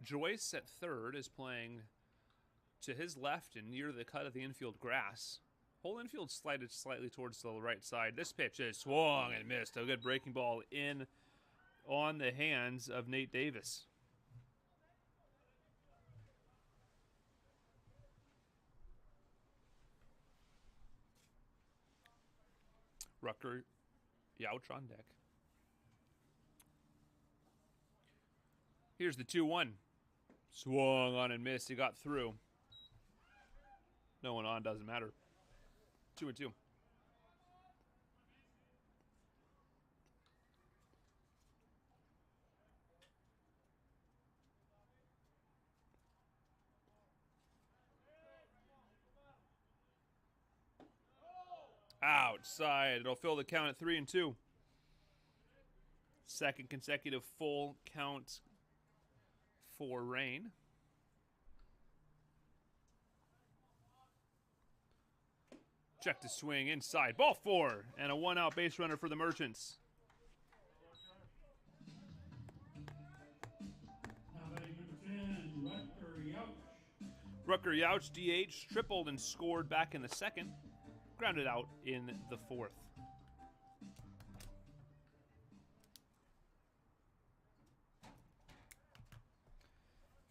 Speaker 1: Joyce at third is playing to his left and near the cut of the infield grass. Whole infield slided slightly towards the right side. This pitch is swung and missed. A good breaking ball in on the hands of Nate Davis. Rucker Youch on deck. Here's the 2-1. Swung on and missed. He got through. No one on, doesn't matter. 2-2. Outside. It'll fill the count at 3-2. Second consecutive full count for Rain. Check to swing inside. Ball 4 and a 1-out base runner for the Merchants.
Speaker 2: Now batting number 10, Rucker Youch.
Speaker 1: Rucker Youch DH tripled and scored back in the second. Grounded out in the fourth.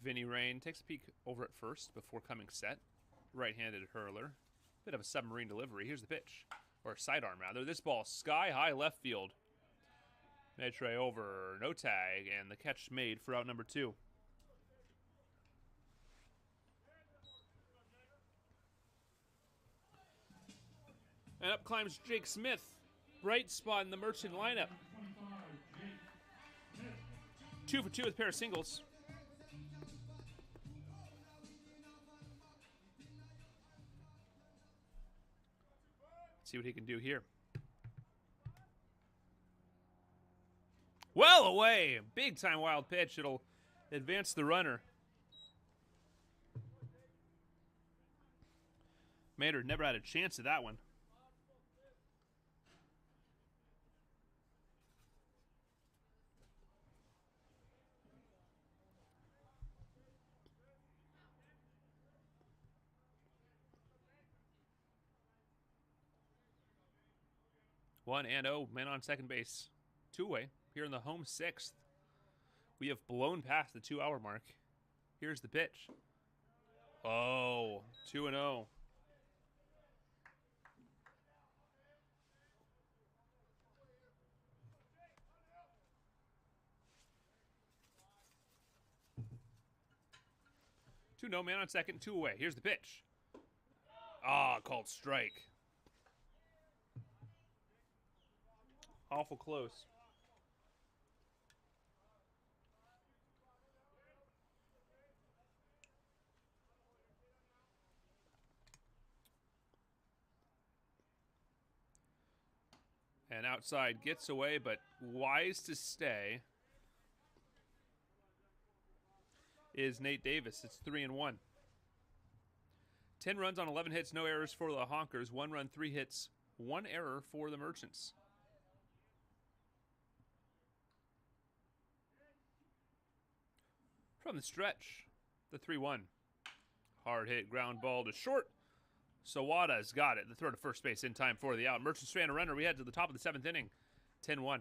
Speaker 1: Vinny Rain takes a peek over at first before coming set. Right-handed hurler. Bit of a submarine delivery. Here's the pitch. Or sidearm, rather. This ball sky-high left field. Maitre over, no tag, and the catch made for out number 2. And up climbs Jake Smith. Bright spot in the Merchant lineup. 2 for 2 with a pair of singles. See what he can do here. Well away. Big time wild pitch. It'll advance the runner. Maynard never had a chance at that one. One and oh, man on second base. Two-way here in the home 6th. We have blown past the 2-hour mark. Here's the pitch. Oh, 2-0. No man on second, 2 away. Here's the pitch. Called strike. Awful close. And outside gets away, but wise to stay is Nate Davis. It's 3-1. 10 runs on 11 hits, no errors for the Honkers. 1 run, 3 hits, 1 error for the Merchants. From the stretch, the 3-1. Hard hit, ground ball to short. Sawada's got it. The throw to first base in time for the out. Merchants strand a runner. We head to the top of the 7th inning. 10-1.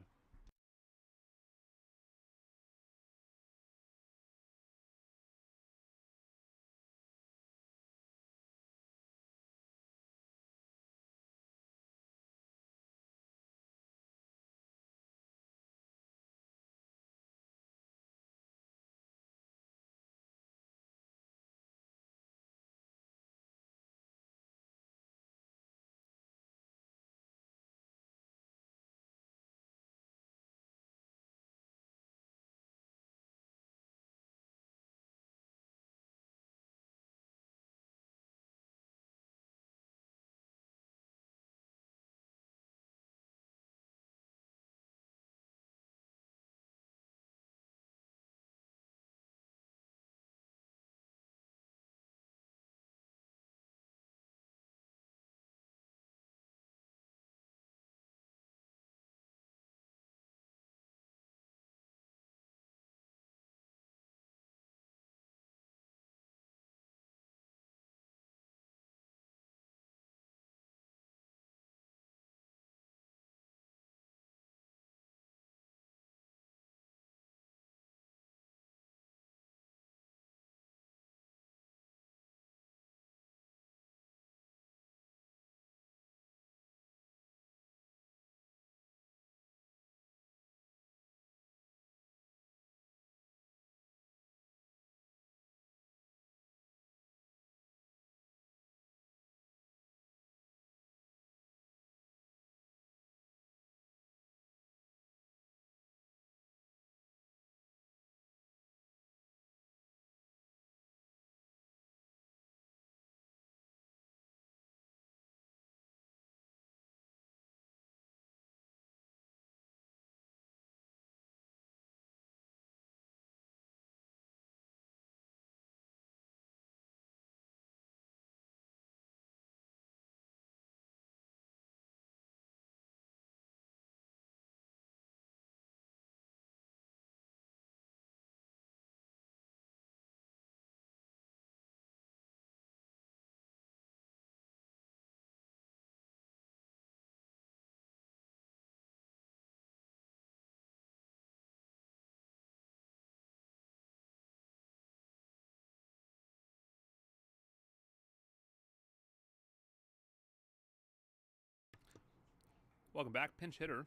Speaker 1: Welcome back, pinch hitter.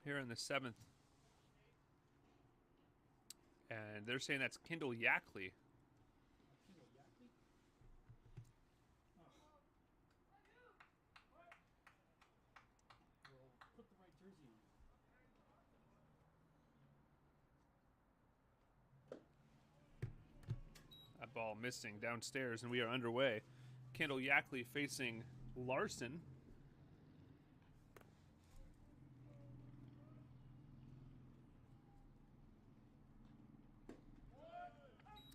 Speaker 1: Here in the 7th. And they're saying that's Kendall Yackley.
Speaker 2: Kendall Yackley? Well, put the right jersey on.
Speaker 1: That ball missing downstairs, and we are underway. Kendall Yackley facing Larson.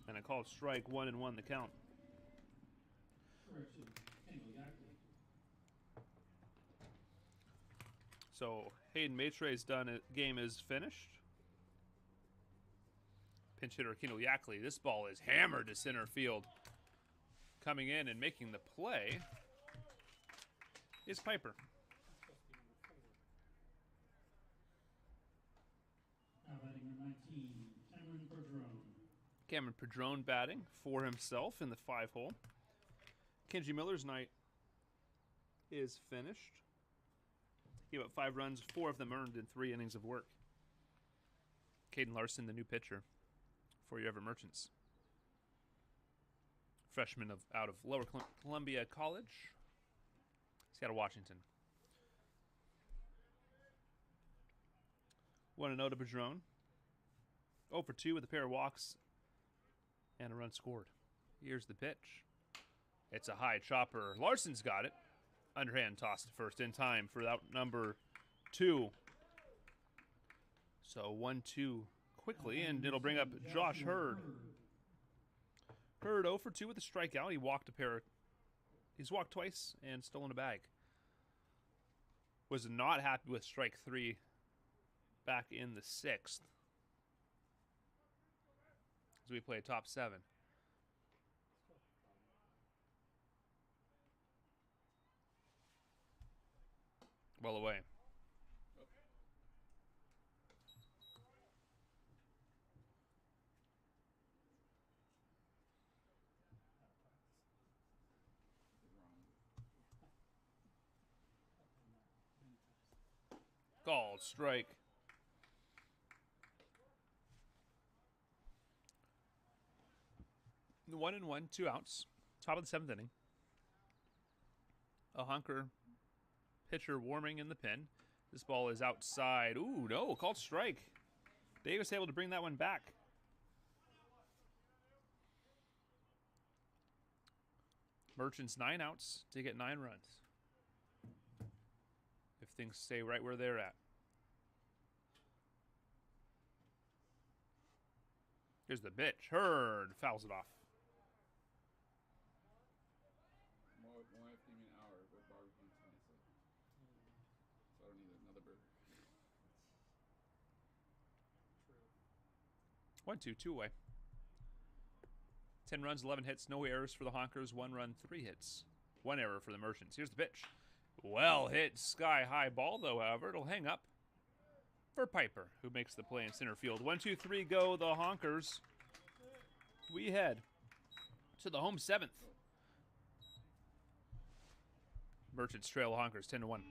Speaker 1: And a called strike, 1-1 the count.
Speaker 2: Correction, Kendall Yackley.
Speaker 1: So Hayden Maitre's done. Game is finished. Pinch hitter Kendall Yackley. This ball is hammered to center field. Coming in and making the play is Piper.
Speaker 2: That's supposed to be number 4. Now batting number 19, Cameron Bergeron.
Speaker 1: Cameron Padron batting for himself in the 5-hole. Kenji Miller's night is finished. He gave up 5 runs, 4 of them earned in 3 innings of work. Caden Larson, the new pitcher for your Everett Merchants. Freshman out of Lower Columbia College, Seattle, Washington. 1-0 to Padron. 0 for 2 with a pair of walks and a run scored. Here's the pitch. It's a high chopper. Larson's got it. Underhand toss to first in time for out number 2. So 1-2 quickly, and it'll bring up Josh Hurd. Hurd 0 for 2 with a strikeout. He's walked twice and stolen a bag. Was not happy with strike 3 back in the 6th. As we play top 7. Well away. Called strike. The 1-1, 2 outs. Top of the 7th inning. A honker pitcher warming in the pen. This ball is outside. Ooh, no, called strike. Davis able to bring that one back. Merchants 9 outs to get 9 runs. If things stay right where they're at. Here's the pitch. Hurd fouls it off.
Speaker 4: Won't have to give me an hour with barbecue tonight, so I don't need another burger.
Speaker 2: True.
Speaker 1: 1-2, 2 away. 10 runs, 11 hits, no errors for the Honkers. 1 run, 3 hits. 1 error for the Merchants. Here's the pitch. Well hit, sky-high ball, though, however. It'll hang up for Piper, who makes the play in center field. 1, 2, 3, go, the Honkers. We head to the home 7th. Merchants trail the Honkers 10-1.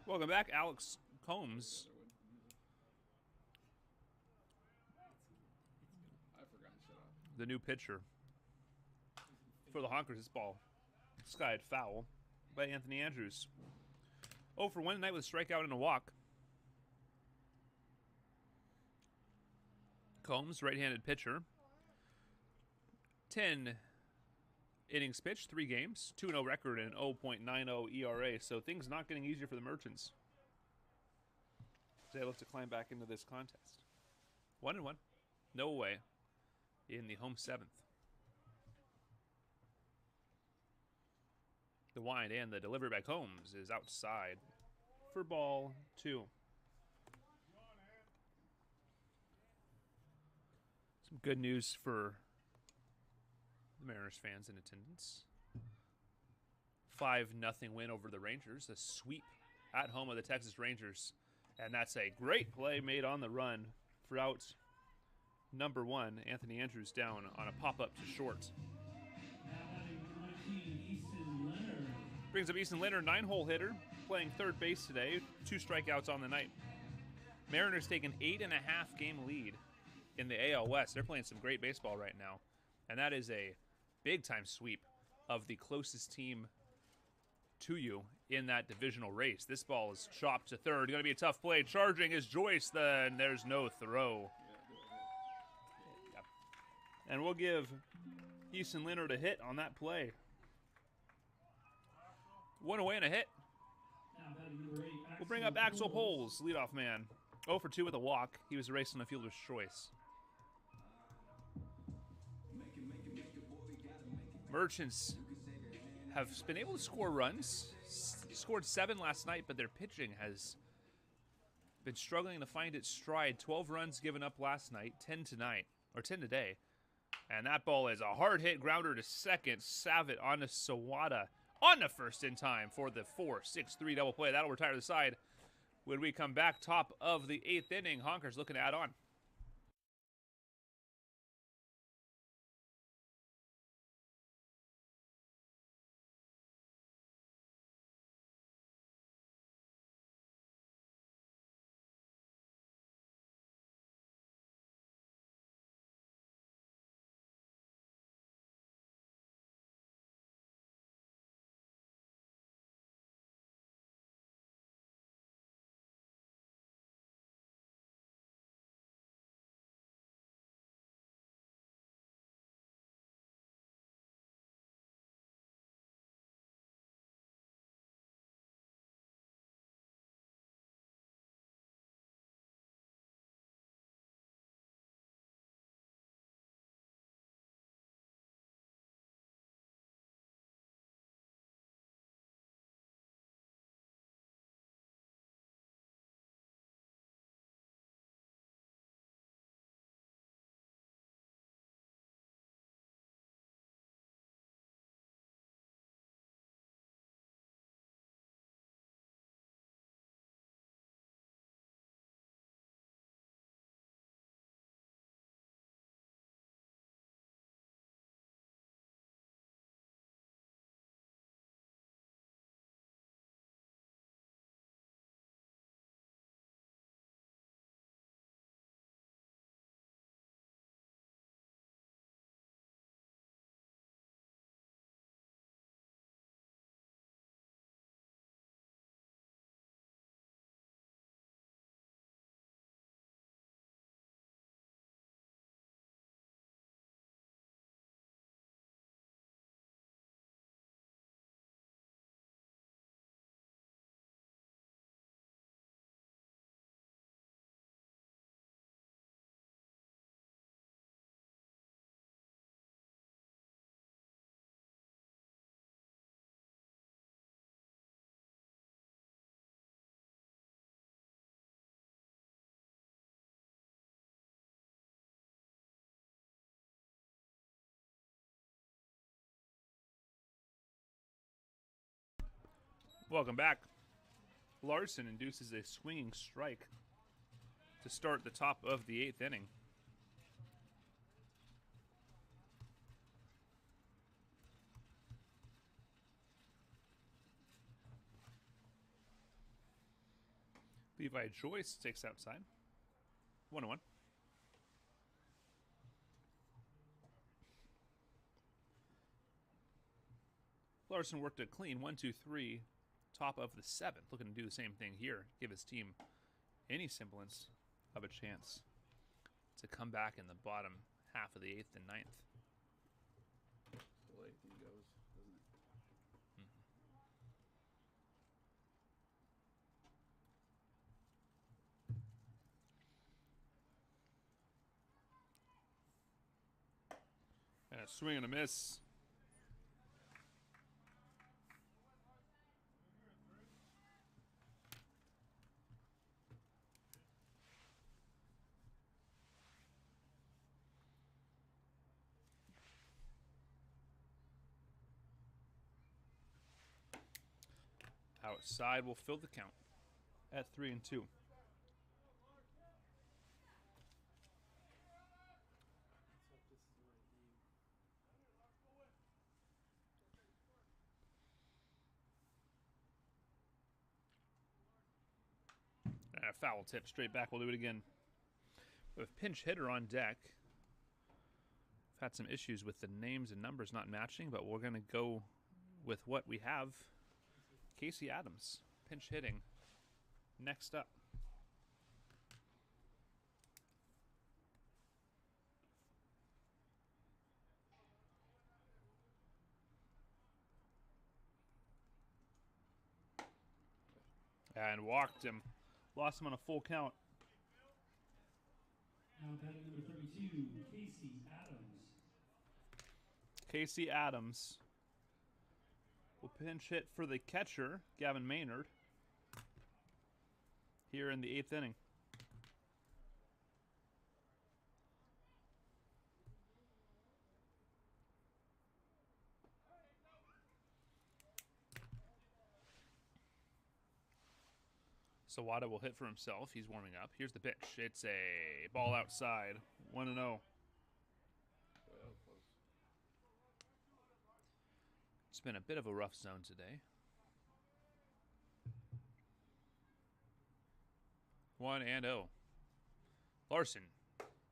Speaker 1: Welcome back, Alex Combs.
Speaker 4: I forgot to shut off.
Speaker 1: The new pitcher for the Honkers. This ball skied foul by Anthony Andrews. 0 for 1 tonight with a strikeout and a walk. Combs, right-handed pitcher. 10 innings pitched, 3 games, 2-0 record, and 0.90 ERA. So things not getting easier for the Merchants. They look to climb back into this contest. 1-1. No way in the home 7th. The wind and the delivery by Combs is outside for ball 2. Some good news for the Mariners fans in attendance. 5-0 win over the Rangers. A sweep at home of the Texas Rangers. And that's a great play made on the run for out number 1. Anthony Andrews down on a pop-up to short. Brings up Easton Leonard, 9-hole hitter, playing third base today. 2 strikeouts on the night. Mariners take an 8.5 game lead in the AL West. They're playing some great baseball right now. And that is a big-time sweep of the closest team to you in that divisional race. This ball is chopped to third. Going to be a tough play. Charging is Joyce. Then there's no throw. Yep. And we'll give Easton Leonard a hit on that play. 1 away and a hit. We'll bring up Axel Poles, leadoff man. 0 for 2 with a walk. He was erased on a fielder's choice. Merchants have been able to score runs. Scored 7 last night, but their pitching has been struggling to find its stride. 12 runs given up last night, 10 tonight, or 10 today. And that ball is a hard hit grounder to second. Savitt on to Sawada on the first in time for the 4-6-3 double play. That'll retire the side when we come back. Top of the 8th inning. Honkers looking to add on. Welcome back. Larson induces a swinging strike to start the top of the 8th inning. Levi Joyce takes outside. 1-1. Larson worked it clean. 1-2-3. Top of the 7th. Looking to do the same thing here. Give his team any semblance of a chance to come back in the bottom half of the 8th and 9th.
Speaker 4: The way he goes, doesn't it?
Speaker 1: And a swing and a miss. Outside will fill the count at 3-2. And a foul tip straight back. We'll do it again. We have a pinch hitter on deck. We've had some issues with the names and numbers not matching, but we're going to go with what we have. Casey Adams, pinch hitting. Next up. And walked him. Lost him on a full count.
Speaker 2: Now batting number 32, Casey Adams.
Speaker 1: Casey Adams will pinch hit for the catcher, Gavin Maynard, here in the 8th inning. Sawada will hit for himself. He's warming up. Here's the pitch. It's a ball outside. 1-0.
Speaker 4: Well, close.
Speaker 1: It's been a bit of a rough zone today. 1-0. Larson.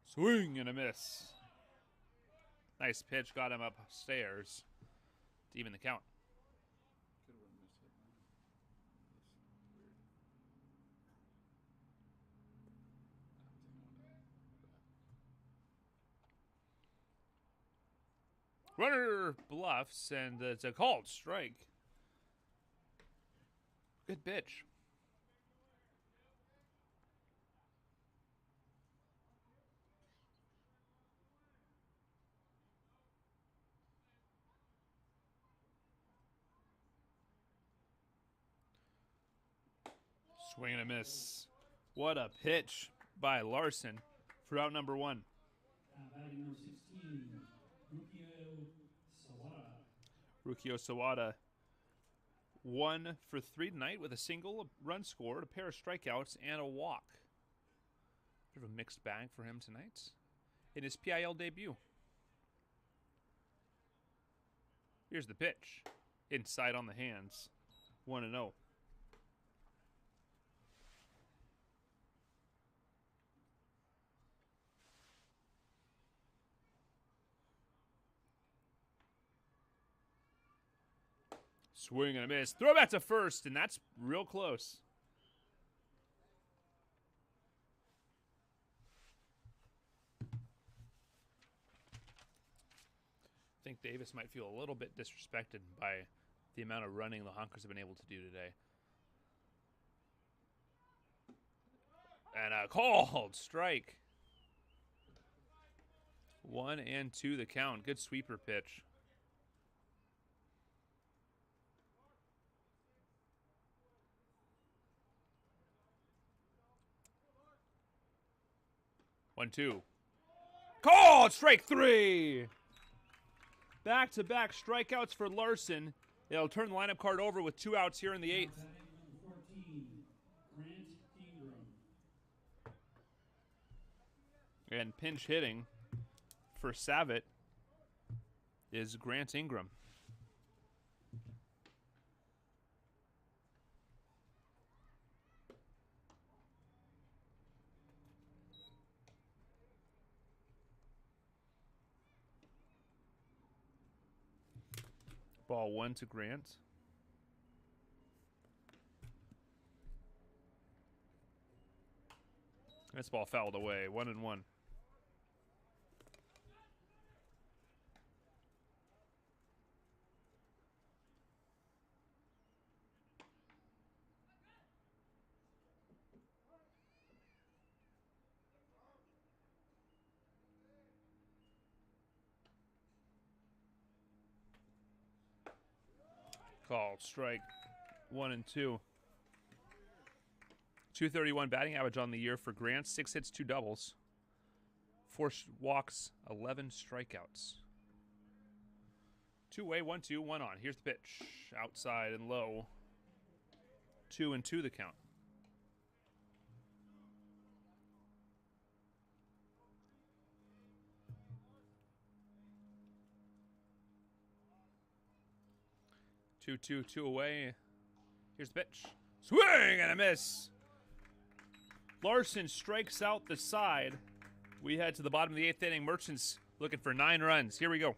Speaker 1: Swing and a miss. Nice pitch. Got him upstairs to even the count.
Speaker 4: Could have missed hit, man. Weird.
Speaker 1: Runner bluffs, and it's a called strike. Good pitch. Swing and a miss. What a pitch by Larson for out number 1.
Speaker 2: Batting number 16, Rukio Sawada.
Speaker 1: Rukio Sawada 1 for 3 tonight with a single, a run scored, a pair of strikeouts, and a walk. Bit of a mixed bag for him tonight in his PIL debut. Here's the pitch. Inside on the hands. 1-0. Swing and a miss. Throw back to first, and that's real close. I think Davis might feel a little bit disrespected by the amount of running the Honkers have been able to do today. And a called strike. 1-2 the count. Good sweeper pitch. One, two. Called strike 3. Back-to-back strikeouts for Larson. It'll turn the lineup card over with 2 outs here in the 8th.
Speaker 2: Batting number 14, Grant Ingram.
Speaker 1: And pinch hitting for Savitt is Grant Ingram. Ball 1 to Grant. This ball fouled away. 1-1. Called strike 1 and 2. 231 batting average on the year for Grant. 6 hits, 2 doubles. 4 walks, 11 strikeouts. 2-way, 1-2, 1 on. Here's the pitch. Outside and low. 2-2 the count. Two away. Here's the pitch. Swing and a miss. Larson strikes out the side. We head to the bottom of the 8th inning. Merchants looking for 9 runs. Here we go.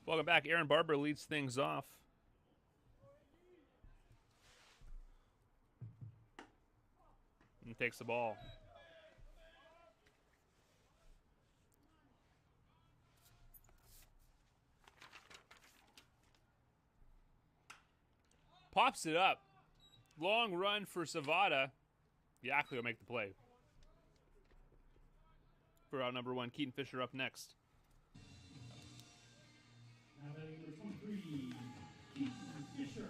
Speaker 1: Welcome back. Aaron Barber leads things off. And takes the ball. Pops it up. Long run for Savada. Yackley will make the play. For out number 1, Keaton Fisher up next.
Speaker 2: Now batting number 23, Keaton Fisher.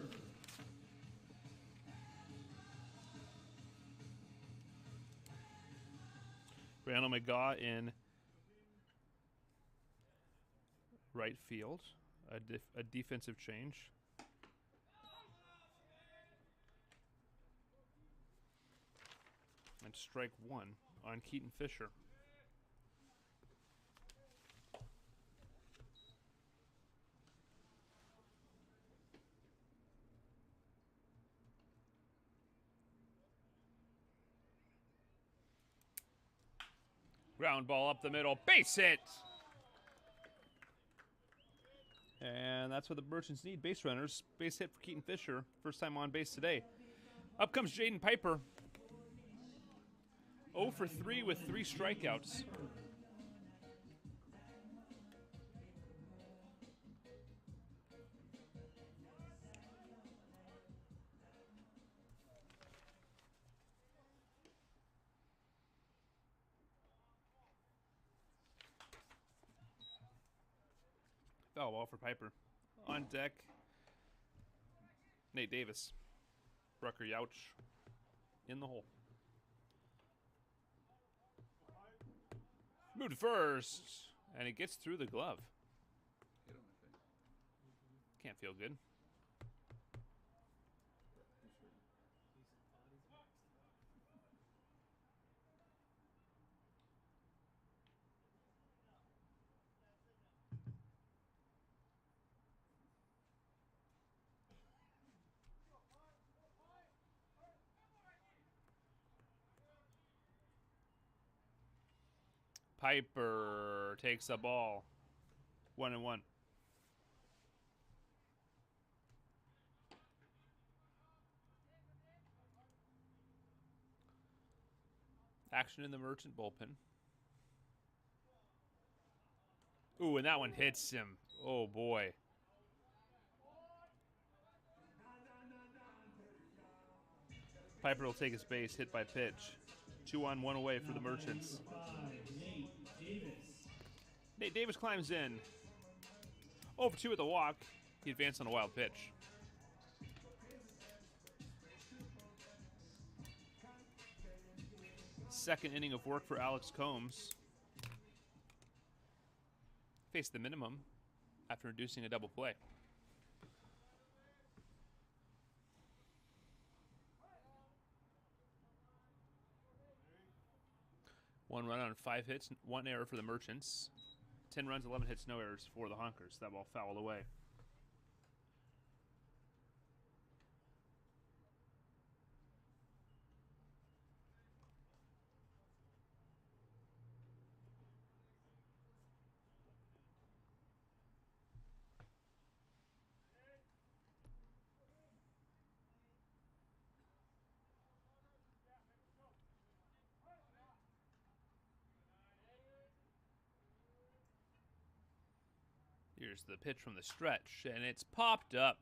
Speaker 1: Randall McGaw in right field. A defensive change. And strike 1 on Keaton Fisher. Ground ball up the middle, base hit! And that's what the Merchants need, base runners. Base hit for Keaton Fisher, first time on base today. Up comes Jaden Piper. 0 for 3 with 3 strikeouts. Foul ball for Piper. On deck, Nate Davis. Rucker Youch in the hole. Moved first, and it gets through the glove.
Speaker 4: Hit him, I think.
Speaker 1: Can't feel good.
Speaker 4: Who's hurting?
Speaker 1: Piper takes a ball. 1-1. Action in the Merchant bullpen. Ooh, and that one hits him. Oh, boy. Piper will take his base, hit by pitch. 2 on, 1 away for the Merchants.
Speaker 2: Nate Davis.
Speaker 1: Nate Davis climbs in. 0 for 2 with a walk. He advanced on a wild pitch. Second inning of work for Alex Combs. Faced the minimum after inducing a double play. One run on 5 hits, 1 error for the Merchants. 10 runs, 11 hits, no errors for the Honkers. That ball fouled away. Here's the pitch from the stretch, and it's popped up.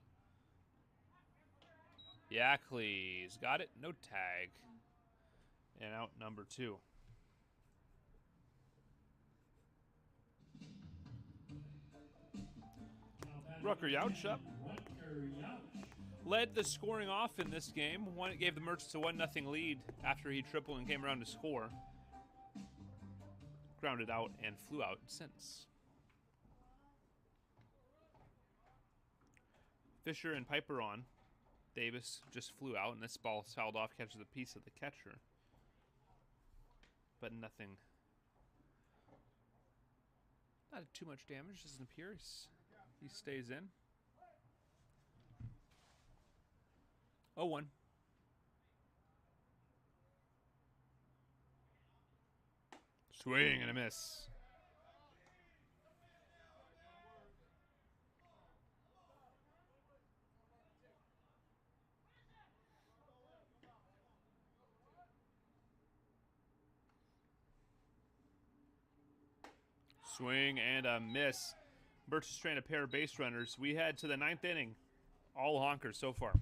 Speaker 1: Yackley's got it, no tag. And out number 2. Rucker Youch up.
Speaker 2: Rucker Youch.
Speaker 1: Led the scoring off in this game. It gave the Merchants a 1-0 lead after he tripled and came around to score. Grounded out and flew out since. Fisher and Piper on. Davis just flew out, and this ball fouled off, catches a piece of the catcher. But nothing. Not too much damage, doesn't appear. He stays in. 0-1. Swing and a miss. Swing and a miss. Birch trained a pair of base runners. We head to the 9th inning. All Honkers so far.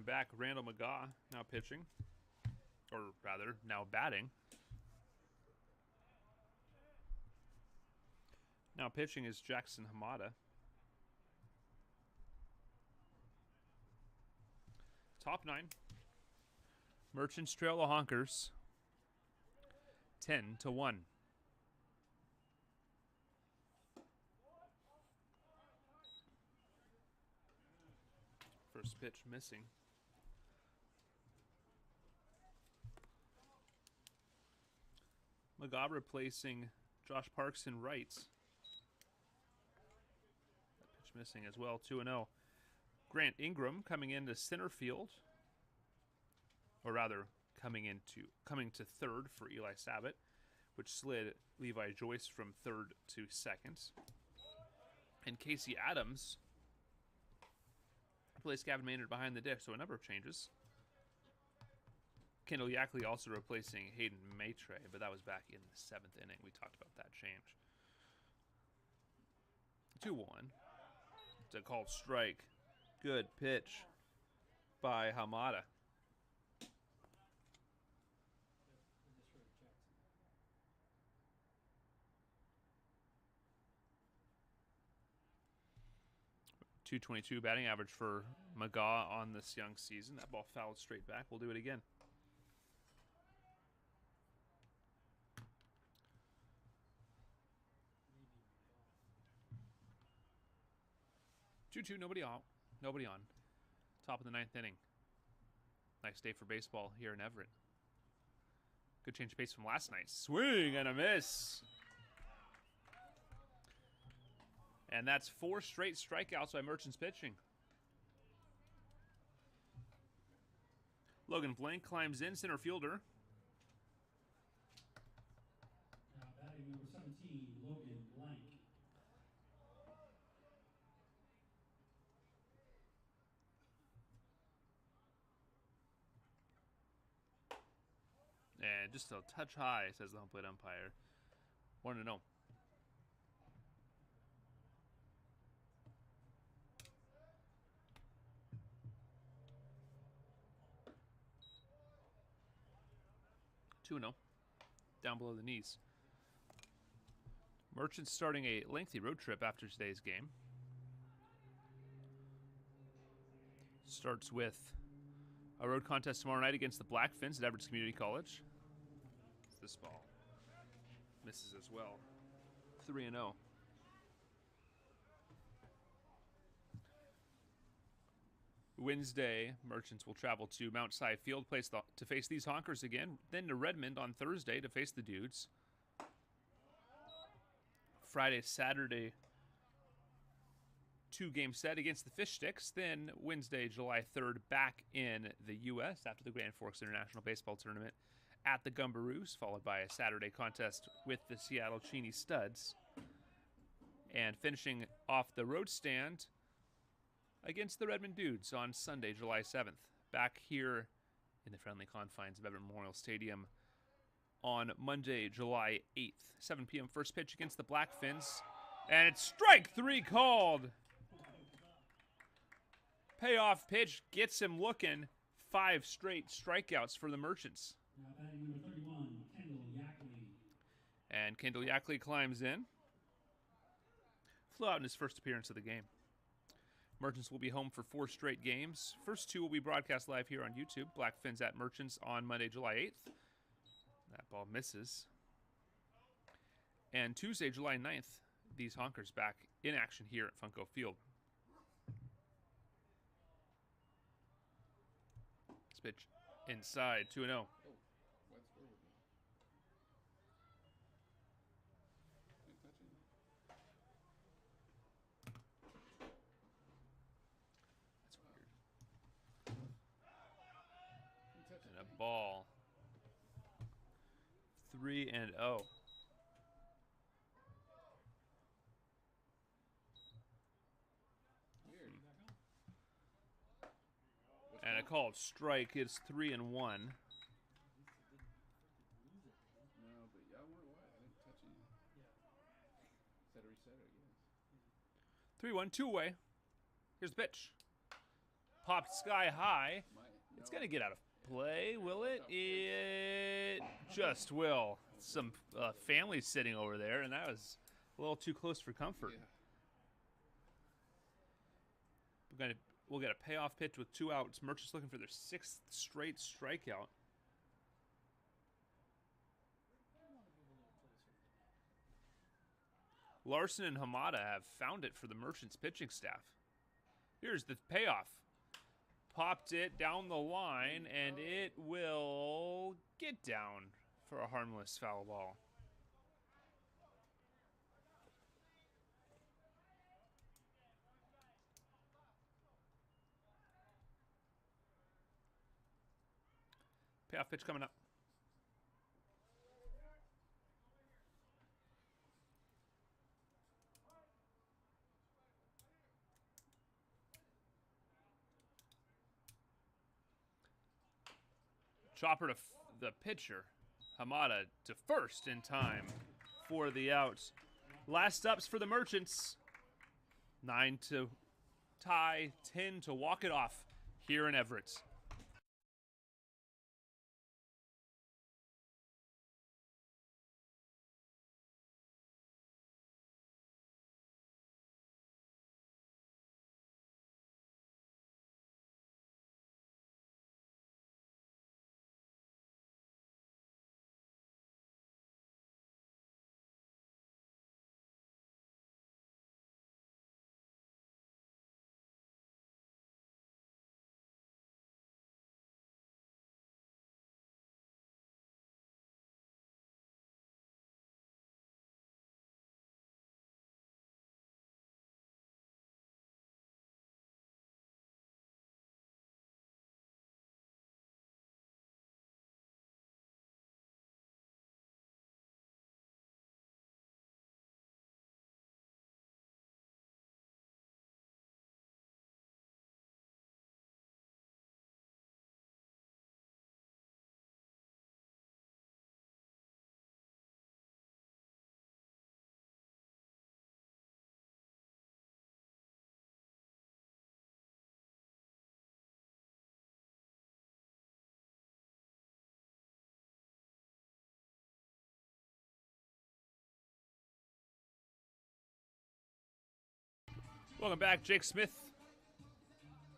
Speaker 1: Welcome back, Randall McGaw, now pitching. Or rather, now batting. Now pitching is Jackson Hamada. Top 9. Merchants trail the Honkers 10-1. First pitch missing. McGaw replacing Josh Parks in right. That pitch missing as well, 2-0. Grant Ingram coming into center field. Or rather, coming to third for Eli Sabat, which slid Levi Joyce from third to second. And Casey Adams replaced Gavin Maynard behind the dish, so a number of changes. Kendall Yackley also replacing Hayden Maitre, but that was back in the 7th inning. We talked about that change. 2-1. It's a called strike. Good pitch by Hamada. .222 batting average for McGaw on this young season. That ball fouled straight back. We'll do it again. 2-2, nobody out. Nobody on. Top of the 9th inning. Nice day for baseball here in Everett. Good change of pace from last night. Swing and a miss. And that's 4 straight strikeouts by Merchants pitching. Logan Blank climbs in, center fielder.
Speaker 2: Now batting number 17, Logan Blank.
Speaker 1: And just a touch high, says the home plate umpire. 1-0. Down below the knees. Merchants starting a lengthy road trip after today's game. Starts with a road contest tomorrow night against the Blackfins at Everett Community College. This ball misses as well. 3-0. Wednesday, Merchants will travel to Mount Si Field to face these Honkers again. Then to Redmond on Thursday to face the Dudes. Friday, Saturday, 2-game set against the Fish Sticks. Then Wednesday, July 3rd, back in the U.S. after the Grand Forks International Baseball Tournament at the Gumbaroos, followed by a Saturday contest with the Seattle Cheney Studs. And finishing off the road stand against the Redmond Dudes on Sunday, July 7th. Back here in the friendly confines of Everett Memorial Stadium on Monday, July 8th. 7 p.m. first pitch against the Blackfins. And it's strike 3 called. Payoff pitch gets him looking. 5 straight strikeouts for the Merchants.
Speaker 2: Now batting number 31, Kendall Yackley.
Speaker 1: And Kendall Yackley climbs in. Flew out in his first appearance of the game. Merchants will be home for 4 straight games. First 2 will be broadcast live here on YouTube. Blackfins at Merchants on Monday, July 8th. That ball misses. And Tuesday, July 9th, these Honkers back in action here at Funko Field. This pitch inside, 2-0.
Speaker 4: Oh, what's wrong with me? Ain't touching it.
Speaker 1: That's weird.
Speaker 4: Ain't touching
Speaker 1: And a
Speaker 4: me.
Speaker 1: ball. 3-0.
Speaker 4: Weird. What's
Speaker 1: And a
Speaker 4: wrong?
Speaker 1: called strike. It's 3-1.
Speaker 4: No, but y'all weren't what? I didn't touch anything. Said reset it, I guess.
Speaker 1: 3-1, 2 away. Here's the pitch. Popped sky high. It's going to get out of play, will it? It just will. Some families sitting over there, and that was a little too close for comfort.
Speaker 4: Yeah.
Speaker 1: We'll get a payoff pitch with 2 outs. Merchants looking for their 6th straight strikeout. Larson and Hamada have found it for the Merchants pitching staff. Here's the payoff. Popped it down the line, and it will get down for a harmless foul ball. Payoff pitch coming up. Chopper to the pitcher. Hamada to first in time for the out. Last ups for the Merchants. 9 to tie, 10 to walk it off here in Everett. Welcome back. Jake Smith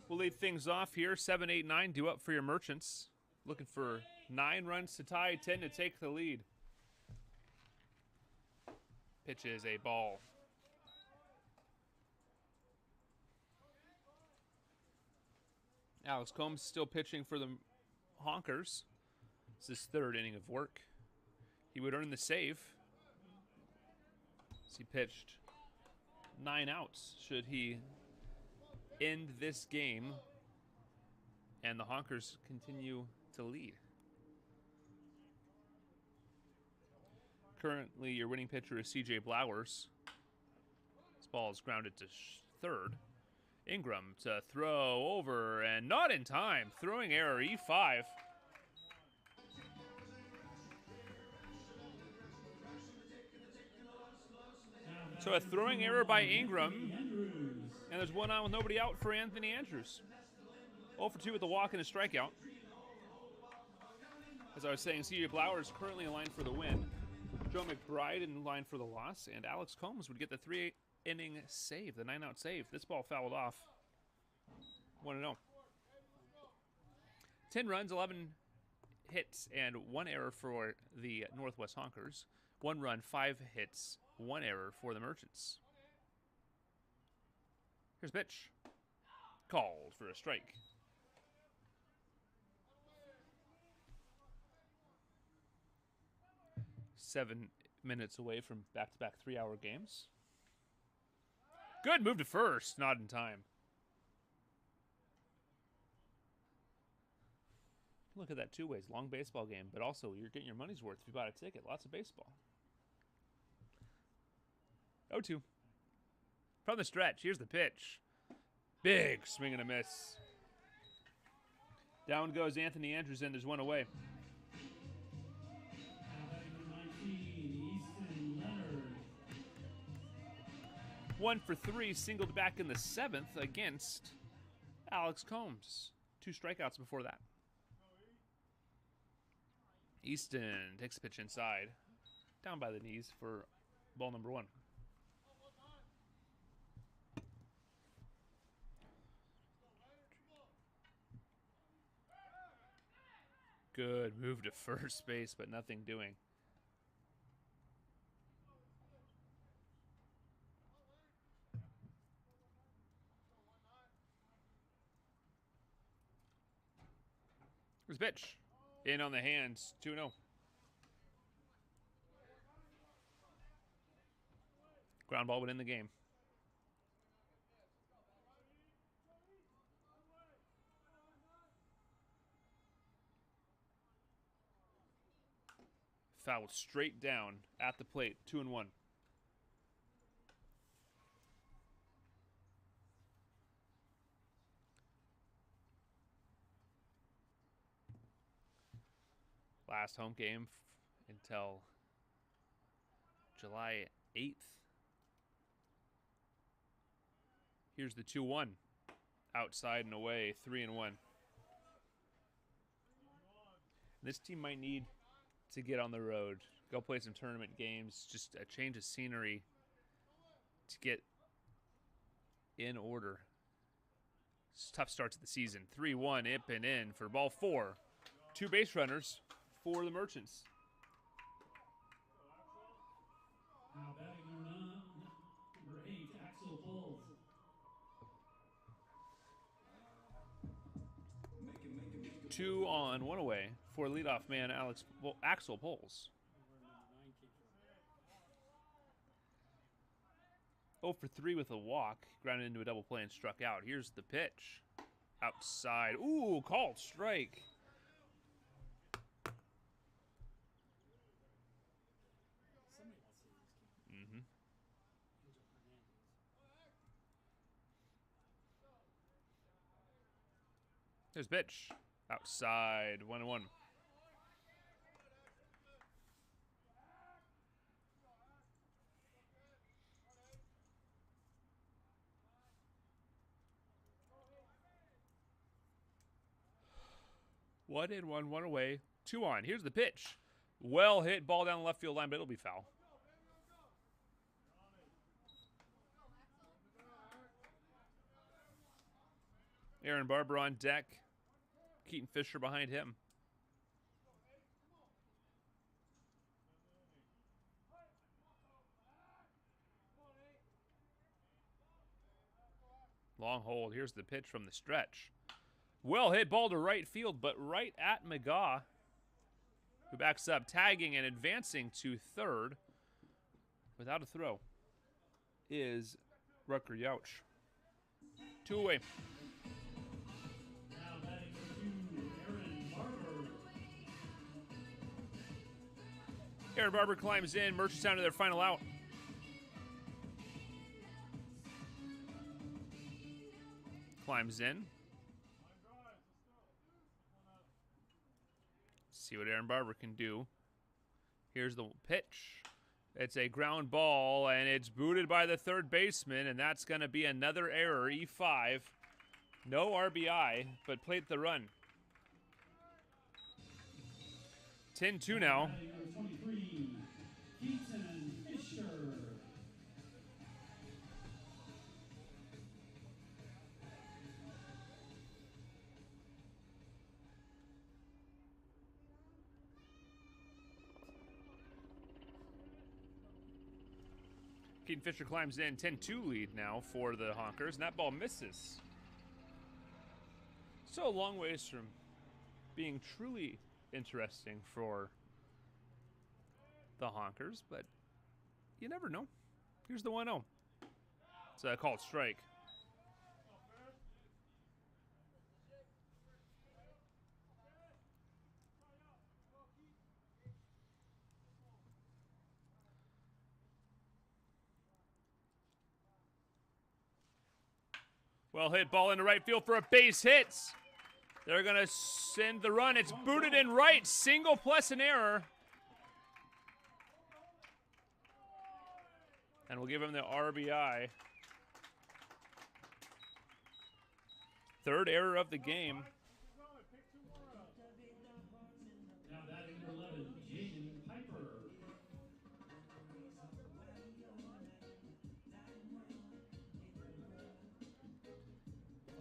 Speaker 1: will lead things off here. 7, 8, 9 due up for your Merchants. Looking for 9 runs to tie, 10 to take the lead. Pitch is a ball. Alex Combs still pitching for the Honkers. It's his 3rd inning of work. He would earn the save as he pitched 9 outs should he end this game and the Honkers continue to lead. Currently, your winning pitcher is C.J. Blowers. This ball is grounded to 3rd. Ingram to throw over and not in time. Throwing error, E5. So a throwing error by Ingram, and there's 1 out with nobody out for Anthony Andrews. 0 for 2 with the walk and a strikeout. As I was saying, C.J. Blowers currently in line for the win. Joe McBride in line for the loss, and Alex Combs would get the 3-inning save, the 9-out save. This ball fouled off. 1-0. 10 runs, 11 hits, and 1 error for the Northwest Honkers. 1 run, 5 hits, 1 error for the Merchants. Here's pitch. Called for a strike. Seven minutes away from back-to-back 3-hour games. Good move to first, not in time. Look at that 2 ways. Long baseball game, but also you're getting your money's worth if you bought a ticket. Lots of baseball. 0-2. From the stretch, here's the pitch. Big swing and a miss. Down goes Anthony Andrews, and there's 1 away. 1 for 3, singled back in the 7th against Alex Combs. 2 strikeouts before that. Easton takes the pitch inside. Down by the knees for ball number 1. Good move to first base, but nothing doing. Here's the pitch. In on the hands, 2-0. Ground ball would end the game. Fouled straight down at the plate, 2-1. Last home game until July 8th. Here's the 2-1. Outside and away, 3-1. This team might need to get on the road, go play some tournament games, just a change of scenery to get in order. It's tough start to the season. 3-1, up and in for ball 4. 2 base runners for the Merchants.
Speaker 2: Now batting number 8, Axel Bulls.
Speaker 1: Two on, 1 away for leadoff man Axel Poles. 0 for 3 with a walk, grounded into a double play and struck out. Here's the pitch. Outside. Ooh, called strike. There's pitch. Outside, 1-1. One in, 1 away. 2 on. Here's the pitch. Well hit, ball down the left field line, but it'll be foul. Aaron Barber on deck. Keaton Fisher behind him. Long hold. Here's the pitch from the stretch. Well hit ball to right field, but right at McGaw, who backs up, tagging and advancing to third without a throw, is Rucker Youch. 2 away.
Speaker 2: Now batting for 2, Aaron Barber.
Speaker 1: Aaron Barber climbs in. Merchants down to their final out. Climbs in. See what Aaron Barber can do. Here's the pitch. It's a ground ball, and it's booted by the third baseman, and that's going to be another error, E5. No RBI, but plate the run. 10-2 now.
Speaker 2: Batting number 23, Keaton Fisher.
Speaker 1: Keaton Fisher climbs in. 10-2 lead now for the Honkers, and that ball misses. So a long ways from being truly interesting for the Honkers, but you never know. Here's the 1-0. It's a called strike. Well hit ball into right field for a base hit. They're going to send the run. It's booted in right. Single plus an error. And we'll give him the RBI. Third error of the game.
Speaker 2: Now batting number 11,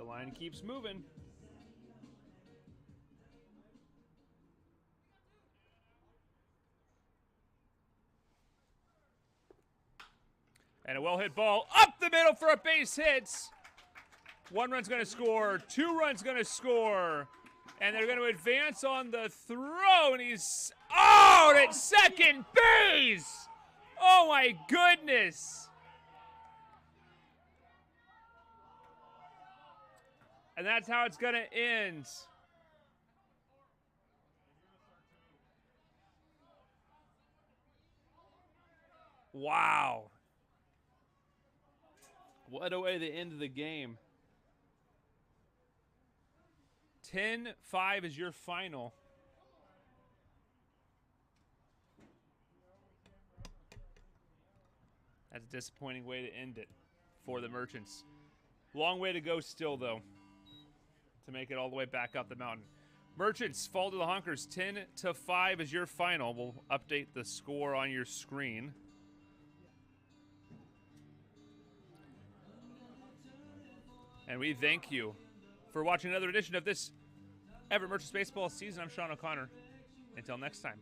Speaker 1: The line keeps moving. And a well-hit ball up the middle for a base hit. 1 run's going to score. 2 runs going to score. And they're going to advance on the throw. And he's out at second base. Oh, my goodness. And that's how it's going to end. Wow. What a way to end the game. 10-5 is your final. That's a disappointing way to end it for the Merchants. Long way to go still, though, to make it all the way back up the mountain. Merchants fall to the Honkers. 10-5 is your final. We'll update the score on your screen. And we thank you for watching another edition of this Everett Merchants baseball season. I'm Sean O'Connor. Until next time.